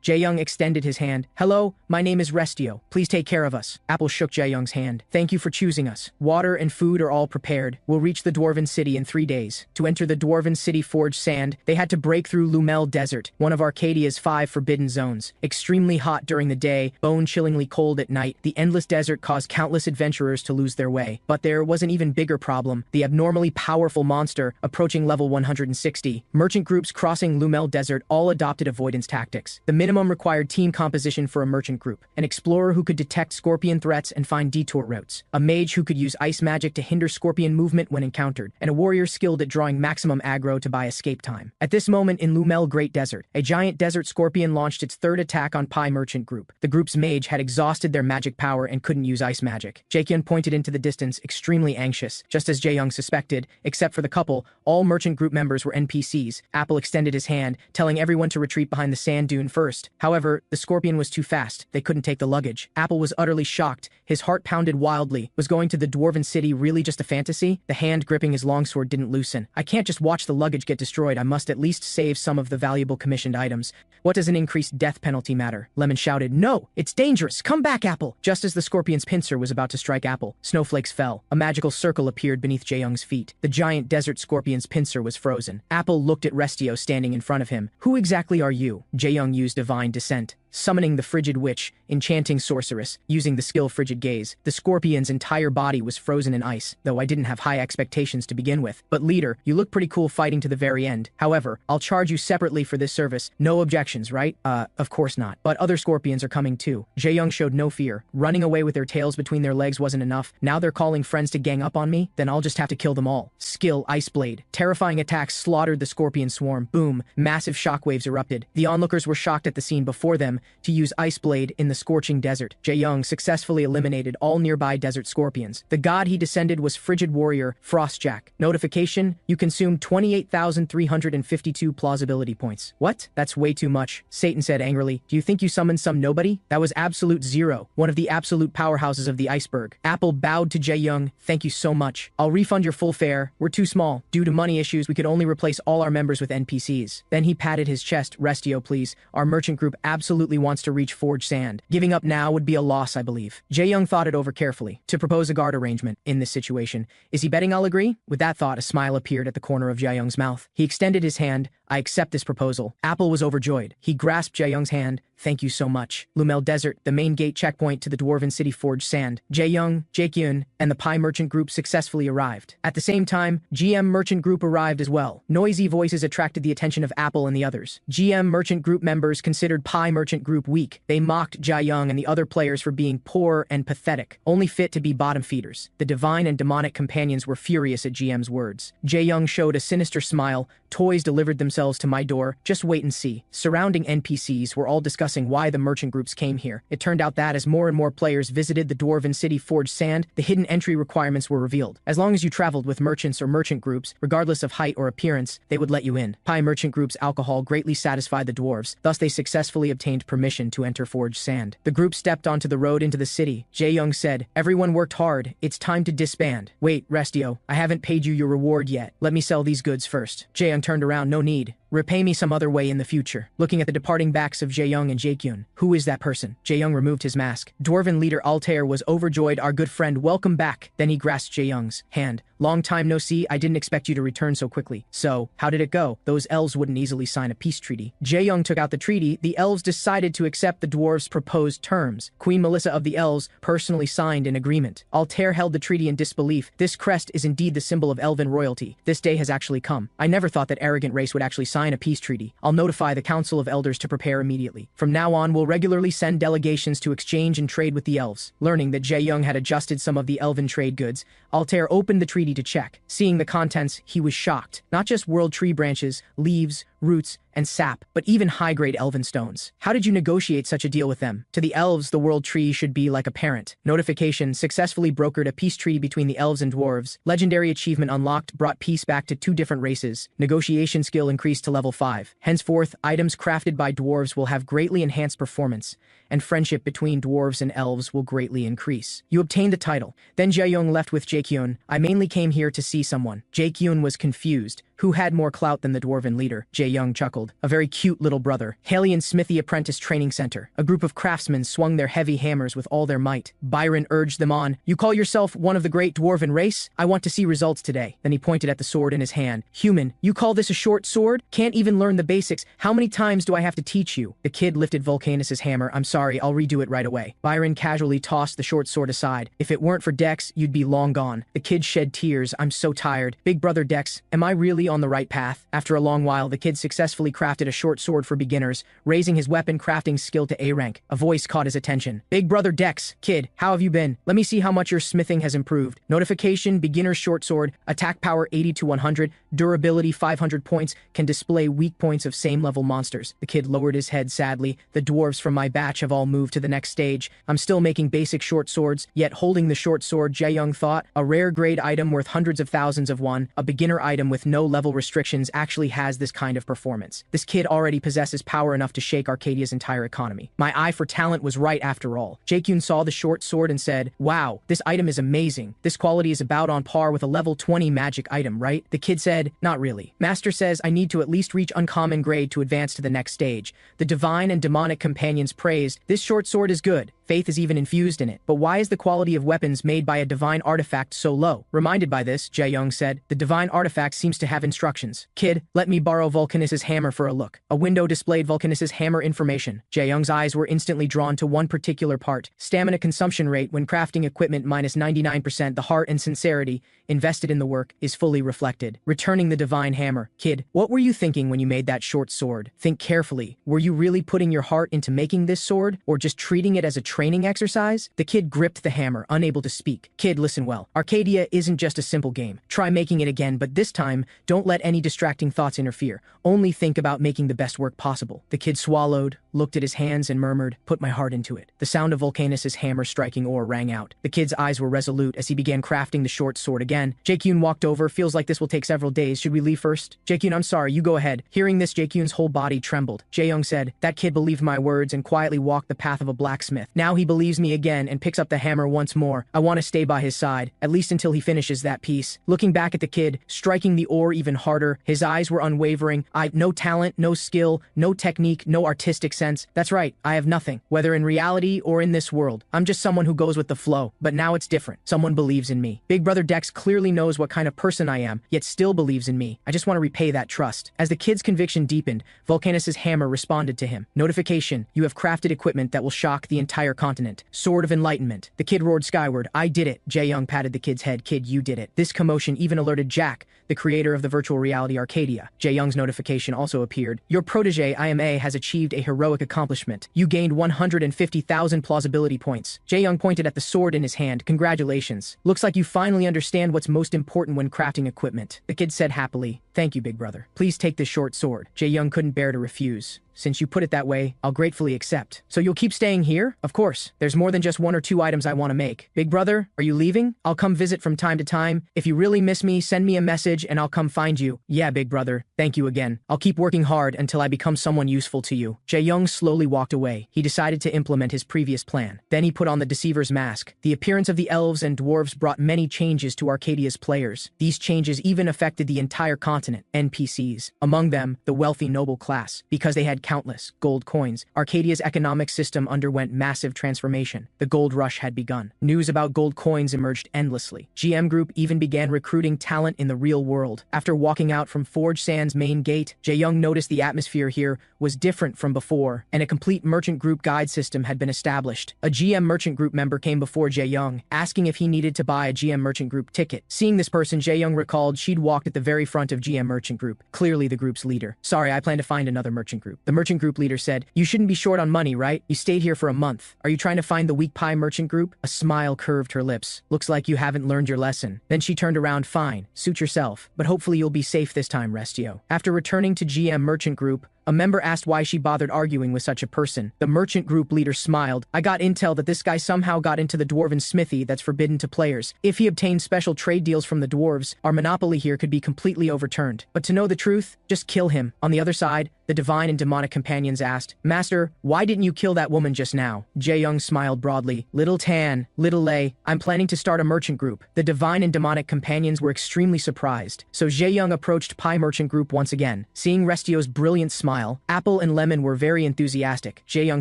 Jae-young extended his hand. "Hello, my name is Restio. Please take care of us." Apple shook Jae-young's hand. "Thank you for choosing us. Water and food are all prepared. We'll reach the Dwarven City in 3 days." To enter the Dwarven City forged sand, they had to break through Lumel Desert, one of Arcadia's 5 forbidden zones. Extremely hot during the day, bone-chillingly cold at night, the endless desert caused countless adventurers to lose their way. But there was an even bigger problem: the abnormally powerful monster approaching level 160. Merchant groups crossing Lumel Desert all adopted avoidance tactics. The minimum required team composition for a merchant group: an explorer who could detect scorpion threats and find detour routes, a mage who could use ice magic to hinder scorpion movement when encountered, and a warrior skilled at drawing maximum aggro to buy escape time. At this moment in Lumel Great Desert, a giant desert scorpion launched its third attack on Pie Merchant Group. The group's mage had exhausted their magic power and couldn't use ice magic. Jae-kyun pointed into the distance, extremely anxious. Just as Jae-young suspected, except for the couple, all merchant group members were NPCs. Apple extended his hand, telling everyone to retreat behind the sand dune first. However, the scorpion was too fast. They couldn't take the luggage. Apple was utterly shocked. His heart pounded wildly. Was going to the Dwarven City really just a fantasy? The hand gripping his longsword didn't loosen. "I can't just watch the luggage get destroyed. I must at least save some of the valuable commissioned items. What does an increased death penalty matter?" Lemon shouted. "No, it's dangerous. Come back, Apple." Just as the scorpion's pincer was about to strike Apple, snowflakes fell. A magical circle appeared beneath Jae-young's feet. The giant desert scorpion's pincer was frozen. Apple looked at Restio standing in front of him. "Who exactly are you?" Jae-young used divine descent, summoning the frigid witch, enchanting sorceress, using the skill frigid gaze. The scorpion's entire body was frozen in ice, though I didn't have high expectations to begin with. "But leader, you look pretty cool fighting to the very end. However, I'll charge you separately for this service. No objections, right?" Of course not. "But other scorpions are coming too." Jae-young showed no fear. Running away with their tails between their legs wasn't enough. Now they're calling friends to gang up on me? Then I'll just have to kill them all. Skill Ice Blade. Terrifying attacks slaughtered the scorpion swarm. Boom. Massive shockwaves erupted. The onlookers were shocked at the scene before them to use Ice Blade in the scorching desert. Jae-young successfully eliminated all nearby desert scorpions. The god he descended was Frigid Warrior Frostjack. Notification: you consumed 28,352 plausibility points. What? That's way too much. Satan said angrily. "Do you think you summoned some nobody? That was absolute zero, one of the absolute powerhouses of the iceberg." Apple bowed to Jae-young. "Thank you so much. I'll refund your full fare. We're too small. Due to money issues, we could only replace all our members with NPCs." Then he patted his chest. "Restio, please. Our merchant group absolutely wants to reach forged sand. Giving up now would be a loss, I believe." Jae-young thought it over carefully. To propose a guard arrangement in this situation. Is he betting I'll agree? With that thought, a smile appeared at the corner of Jae-young's mouth. He extended his hand. "I accept this proposal." Apple was overjoyed. He grasped Jae-young's hand. "Thank you so much." Lumel Desert, the main gate checkpoint to the Dwarven City forged sand. Jae-young, Jae-kyun, and the Pie Merchant Group successfully arrived. At the same time, GM Merchant Group arrived as well. Noisy voices attracted the attention of Apple and the others. GM Merchant Group members considered Pie Merchant Group weak. They mocked Jae-young and the other players for being poor and pathetic, only fit to be bottom feeders. The divine and demonic companions were furious at GM's words. Jae-young showed a sinister smile. "Toys delivered themselves to my door. Just wait and see." Surrounding NPCs were all discussing why the merchant groups came here. It turned out that as more and more players visited the Dwarven City forged sand, the hidden entry requirements were revealed. As long as you traveled with merchants or merchant groups, regardless of height or appearance, they would let you in. Pie Merchant Group's alcohol greatly satisfied the dwarves, thus they successfully obtained permission to enter forged sand. The group stepped onto the road into the city. Jae-young said, "Everyone worked hard. It's time to disband." "Wait, Restio, I haven't paid you your reward yet. Let me sell these goods first." Jae-young turned around. "No need. Repay me some other way in the future." Looking at the departing backs of Jae-young and Jae-kyun. "Who is that person?" Jae-young removed his mask. Dwarven leader Altair was overjoyed. "Our good friend, welcome back." Then he grasped Jae-young's hand. "Long time no see. I didn't expect you to return so quickly." "So, how did it go?" "Those elves wouldn't easily sign a peace treaty." Jae-young took out the treaty. The elves decided to accept the dwarves' proposed terms. Queen Melissa of the elves personally signed an agreement. Altair held the treaty in disbelief. "This crest is indeed the symbol of elven royalty. This day has actually come. I never thought that arrogant race would actually sign a peace treaty. I'll notify the Council of Elders to prepare immediately. From now on, we'll regularly send delegations to exchange and trade with the elves." Learning that Jae-young had adjusted some of the elven trade goods, Altair opened the treaty to check. Seeing the contents, he was shocked. Not just world tree branches, leaves, roots, and sap, but even high-grade elven stones. How did you negotiate such a deal with them? To the elves, the world tree should be like a parent. Notification: successfully brokered a peace treaty between the elves and dwarves. Legendary achievement unlocked, brought peace back to 2 different races. Negotiation skill increased to level 5. Henceforth, items crafted by dwarves will have greatly enhanced performance, and friendship between dwarves and elves will greatly increase. You obtained the title. Then Jae-young left with Jae-kyun. "I mainly came here to see someone." Jae-kyun was confused. Who had more clout than the dwarven leader? Jae-young chuckled. A very cute little brother. Haley and Smithy Apprentice Training Center. A group of craftsmen swung their heavy hammers with all their might. Byron urged them on. You call yourself one of the great dwarven race? I want to see results today. Then he pointed at the sword in his hand. Human, you call this a short sword? Can't even learn the basics. How many times do I have to teach you? The kid lifted Volcanus's hammer. I'm sorry, I'll redo it right away. Byron casually tossed the short sword aside. If it weren't for Dex, you'd be long gone. The kid shed tears. I'm so tired. Big brother Dex, am I really on the right path? After a long while, the kid successfully crafted a short sword for beginners, raising his weapon crafting skill to A rank. A voice caught his attention. Big brother Dex, kid, how have you been? Let me see how much your smithing has improved. Notification, beginner's short sword, attack power 80 to 100, durability 500 points, can display weak points of same level monsters. The kid lowered his head sadly. The dwarves from my batch have all moved to the next stage. I'm still making basic short swords, yet holding the short sword, Jae-young thought. A rare grade item worth hundreds of thousands of won, a beginner item with no level restrictions actually has this kind of performance. This kid already possesses power enough to shake Arcadia's entire economy. My eye for talent was right after all. Jae-kyun saw the short sword and said, wow, this item is amazing. This quality is about on par with a level 20 magic item, right? The kid said, not really. Master says I need to at least reach uncommon grade to advance to the next stage. The divine and demonic companions praised, this short sword is good. Faith is even infused in it. But why is the quality of weapons made by a divine artifact so low? Reminded by this, Jae-young said, the divine artifact seems to have instructions. Kid, let me borrow Volcanus's hammer for a look. A window displayed Volcanus's hammer information. Jae-young's eyes were instantly drawn to one particular part. Stamina consumption rate when crafting equipment minus 99%. The heart and sincerity invested in the work is fully reflected. Returning the divine hammer. Kid, what were you thinking when you made that short sword? Think carefully. Were you really putting your heart into making this sword, or just treating it as a training exercise? The kid gripped the hammer, unable to speak. Kid, listen well. Arcadia isn't just a simple game. Try making it again, but this time, don't let any distracting thoughts interfere. Only think about making the best work possible. The kid swallowed, looked at his hands and murmured, put my heart into it. The sound of Volcanus's hammer striking ore rang out. The kid's eyes were resolute as he began crafting the short sword again. Jae-kyun walked over. Feels like this will take several days. Should we leave first? Jae-kyun, I'm sorry, you go ahead. Hearing this, Jae-kyun's whole body trembled. Jae-young said, that kid believed my words and quietly walked the path of a blacksmith. Now he believes me again and picks up the hammer once more. I want to stay by his side, at least until he finishes that piece. Looking back at the kid, striking the ore even harder, his eyes were unwavering. No talent, no skill, no technique, no artistic sense. That's right, I have nothing. Whether in reality or in this world, I'm just someone who goes with the flow. But now it's different. Someone believes in me. Big brother Dex clearly knows what kind of person I am, yet still believes in me. I just want to repay that trust. As the kid's conviction deepened, Volcanus's hammer responded to him. Notification, you have crafted equipment that will shock the entire continent. Sword of Enlightenment. The kid roared skyward. I did it. Jae-young patted the kid's head. Kid, you did it. This commotion even alerted Jack, the creator of the virtual reality Arcadia. Jae-young's notification also appeared. Your protege, IMA, has achieved a heroic accomplishment. You gained 150,000 plausibility points. Jae-young pointed at the sword in his hand. Congratulations. Looks like you finally understand what's most important when crafting equipment. The kid said happily, thank you, big brother. Please take this short sword. Jae-young couldn't bear to refuse. Since you put it that way, I'll gratefully accept. So you'll keep staying here? Of course. There's more than just 1 or 2 items I want to make. Big brother, are you leaving? I'll come visit from time to time. If you really miss me, send me a message and I'll come find you. Yeah, big brother. Thank you again. I'll keep working hard until I become someone useful to you. Jae-young slowly walked away. He decided to implement his previous plan. Then he put on the deceiver's mask. The appearance of the elves and dwarves brought many changes to Arcadia's players. These changes even affected the entire continent, NPCs. Among them, the wealthy noble class. Because they had countless gold coins, Arcadia's economic system underwent massive transformation. The gold rush had begun. News about gold coins emerged endlessly. GM Group even began recruiting talent in the real world. After walking out from Forge Sand's main gate, Jae-young noticed the atmosphere here was different from before, and a complete merchant group guide system had been established. A GM merchant group member came before Jae-young, asking if he needed to buy a GM merchant group ticket. Seeing this person, Jae-young recalled she'd walked at the very front of GM merchant group, clearly the group's leader. Sorry, I plan to find another merchant group. The merchant group leader said, you shouldn't be short on money, right? You stayed here for a month. Are you trying to find the weak pie merchant group? A smile curved her lips. Looks like you haven't learned your lesson. Then she turned around. Fine, suit yourself, but hopefully you'll be safe this time, Restio. After returning to GM merchant group, A member asked why she bothered arguing with such a person. The merchant group leader smiled. I got intel that this guy somehow got into the dwarven smithy that's forbidden to players. If he obtained special trade deals from the dwarves, our monopoly here could be completely overturned. But to know the truth, just kill him. On the other side, the divine and demonic companions asked, Master, why didn't you kill that woman just now? Jae-young smiled broadly. Little Tan, Little Lei, I'm planning to start a merchant group. The divine and demonic companions were extremely surprised. So Jae-young approached Pi Merchant Group once again. Seeing Restio's brilliant smile, Apple and Lemon were very enthusiastic. Jae-young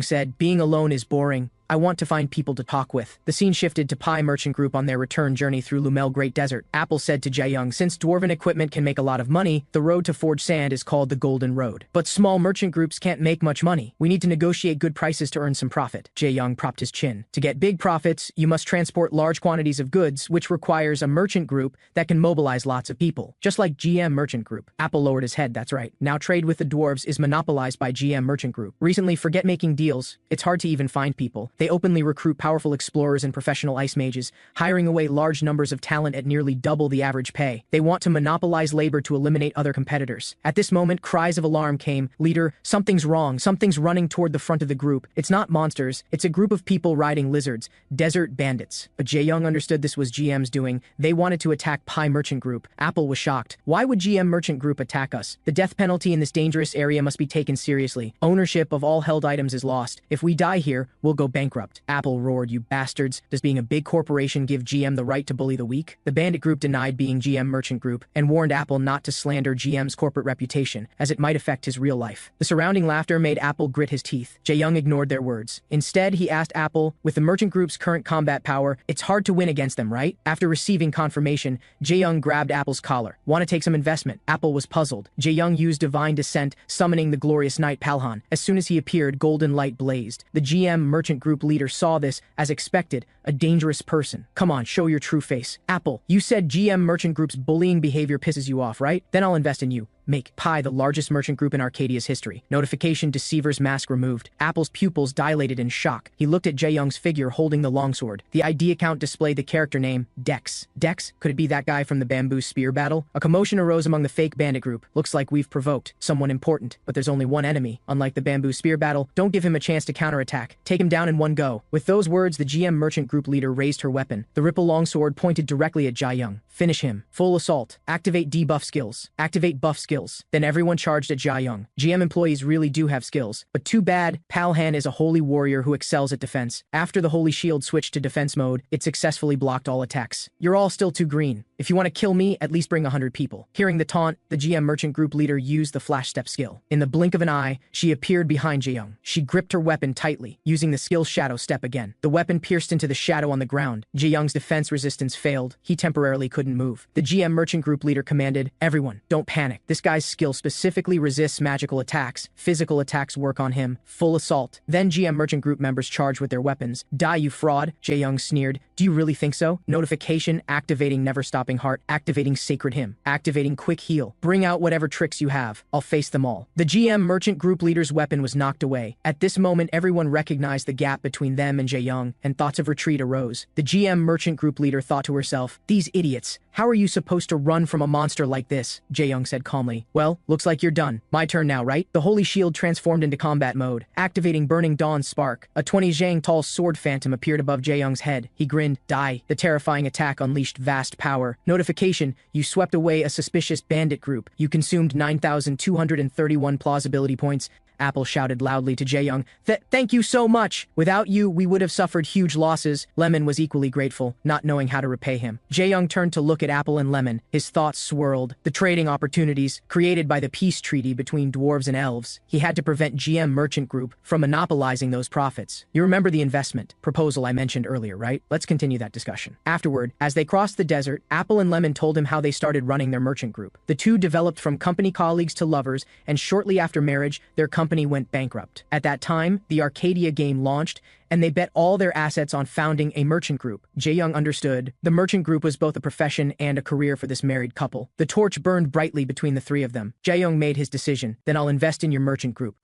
said, being alone is boring. I want to find people to talk with. The scene shifted to Pi Merchant Group on their return journey through Lumel Great Desert. Apple said to Jae-young, since dwarven equipment can make a lot of money, the road to forge sand is called the Golden Road. But small merchant groups can't make much money. We need to negotiate good prices to earn some profit. Jae-young propped his chin. To get big profits, you must transport large quantities of goods, which requires a merchant group that can mobilize lots of people. Just like GM Merchant Group. Apple lowered his head, that's right. Now trade with the dwarves is monopolized by GM Merchant Group. Recently, forget making deals. It's hard to even find people. They openly recruit powerful explorers and professional ice mages, hiring away large numbers of talent at nearly double the average pay. They want to monopolize labor to eliminate other competitors. At this moment, cries of alarm came. Leader, something's wrong. Something's running toward the front of the group. It's not monsters. It's a group of people riding lizards. Desert bandits. But Jae-young understood this was GM's doing. They wanted to attack Pi Merchant Group. Apple was shocked. Why would GM Merchant Group attack us? The death penalty in this dangerous area must be taken seriously. Ownership of all held items is lost. If we die here, we'll go bankrupt. Apple roared, you bastards. Does being a big corporation give GM the right to bully the weak? The bandit group denied being GM Merchant Group and warned Apple not to slander GM's corporate reputation, as it might affect his real life. The surrounding laughter made Apple grit his teeth. Jae-young ignored their words. Instead, he asked Apple, with the Merchant Group's current combat power, it's hard to win against them, right? After receiving confirmation, Jae-young grabbed Apple's collar. Want to take some investment? Apple was puzzled. Jae-young used Divine Descent, summoning the glorious knight Palhan. As soon as he appeared, golden light blazed. The GM Merchant Group leader saw this, as expected, a dangerous person. Come on, show your true face. Apple, you said GM Merchant Group's bullying behavior pisses you off, right? Then I'll invest in you. Make Pi the largest merchant group in Arcadia's history. Notification: Deceiver's mask removed. Apple's pupils dilated in shock. He looked at Jae-young's figure holding the longsword. The ID account displayed the character name, Dex. Dex? Could it be that guy from the bamboo spear battle? A commotion arose among the fake bandit group. Looks like we've provoked someone important, but there's only one enemy. Unlike the bamboo spear battle, don't give him a chance to counterattack. Take him down in one go. With those words, the GM merchant group leader raised her weapon. The ripple longsword pointed directly at Jae-young. Finish him. Full assault. Activate debuff skills. Activate buff skills. Then everyone charged at Jae-young. GM employees really do have skills. But too bad, Palhan is a holy warrior who excels at defense. After the holy shield switched to defense mode, it successfully blocked all attacks. You're all still too green. If you want to kill me, at least bring 100 people. Hearing the taunt, the GM merchant group leader used the flash step skill. In the blink of an eye, she appeared behind Jae-young. She gripped her weapon tightly, using the skill shadow step again. The weapon pierced into the shadow on the ground. Jae-young's defense resistance failed. He temporarily couldn't move. The GM merchant group leader commanded, everyone, don't panic. This guy's skill specifically resists magical attacks. Physical attacks work on him. Full assault. Then GM merchant group members charged with their weapons. Die, you fraud, Jae-young sneered. Do you really think so? Notification: activating never stopping heart, activating sacred hymn, activating quick heal. Bring out whatever tricks you have. I'll face them all. The GM merchant group leader's weapon was knocked away. At this moment, everyone recognized the gap between them and Jae-young, and thoughts of retreat arose. The GM merchant group leader thought to herself, these idiots. How are you supposed to run from a monster like this? Jae-young said calmly. Well, looks like you're done. My turn now, right? The holy shield transformed into combat mode, activating Burning Dawn's spark. A 20 Zhang tall sword phantom appeared above Jae-young's head. He grinned. Die. The terrifying attack unleashed vast power. Notification: you swept away a suspicious bandit group. You consumed 9,231 plausibility points. Apple shouted loudly to Jae-young, thank you so much! Without you, we would have suffered huge losses. Lemon was equally grateful, not knowing how to repay him. Jae-young turned to look at Apple and Lemon. His thoughts swirled. The trading opportunities, created by the peace treaty between dwarves and elves. He had to prevent GM Merchant Group from monopolizing those profits. You remember the investment proposal I mentioned earlier, right? Let's continue that discussion. Afterward, as they crossed the desert, Apple and Lemon told him how they started running their merchant group. The two developed from company colleagues to lovers, and shortly after marriage, their company went bankrupt. At that time, the Arcadia game launched, and they bet all their assets on founding a merchant group. Jae-young understood. The merchant group was both a profession and a career for this married couple. The torch burned brightly between the three of them. Jae-young made his decision. Then I'll invest in your merchant group.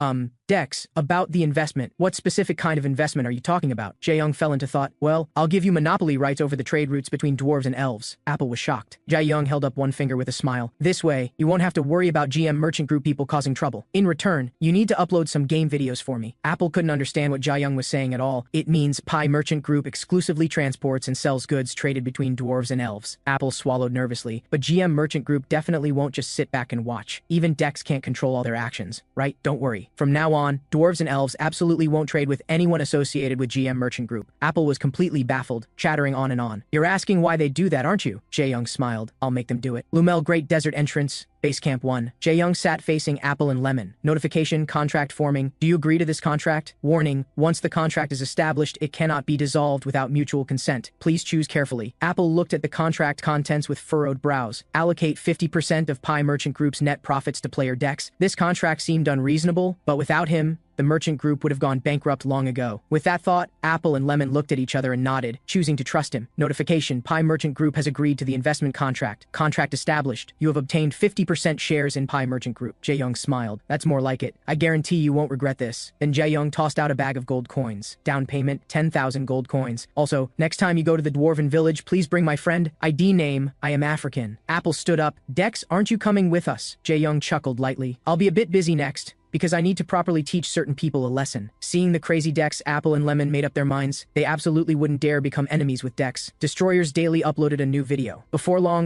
Dex, about the investment. What specific kind of investment are you talking about? Jae-young fell into thought. Well, I'll give you monopoly rights over the trade routes between dwarves and elves. Apple was shocked. Jae-young held up one finger with a smile. This way, you won't have to worry about GM merchant group people causing trouble. In return, you need to upload some game videos for me. Apple couldn't understand what Jae-young was saying at all. It means Pi merchant group exclusively transports and sells goods traded between dwarves and elves. Apple swallowed nervously, but GM merchant group definitely won't just sit back and watch. Even Dex can't control all their actions, right? Don't worry. From now on, dwarves and elves absolutely won't trade with anyone associated with GM merchant group. Apple was completely baffled, chattering on and on. You're asking why they do that, aren't you? Jae-young smiled. I'll make them do it. Lumel Great Desert Entrance. Base Camp 1. Jae-young sat facing Apple and Lemon. Notification, contract forming. Do you agree to this contract? Warning, once the contract is established, it cannot be dissolved without mutual consent. Please choose carefully. Apple looked at the contract contents with furrowed brows. Allocate 50% of Pi Merchant Group's net profits to player Dex. This contract seemed unreasonable, but without him, the merchant group would have gone bankrupt long ago. With that thought, Apple and Lemon looked at each other and nodded, choosing to trust him. Notification, Pi Merchant Group has agreed to the investment contract. Contract established. You have obtained 50% shares in Pi Merchant Group. Jae-young smiled. That's more like it. I guarantee you won't regret this. Then Jae-young tossed out a bag of gold coins. Down payment, 10,000 gold coins. Also, next time you go to the dwarven village, please bring my friend. ID name, I am African. Apple stood up. Dex, aren't you coming with us? Jae-young chuckled lightly. I'll be a bit busy next, because I need to properly teach certain people a lesson. Seeing the crazy Dex, Apple and Lemon made up their minds. They absolutely wouldn't dare become enemies with Dex. Destroyers Daily uploaded a new video. Before long,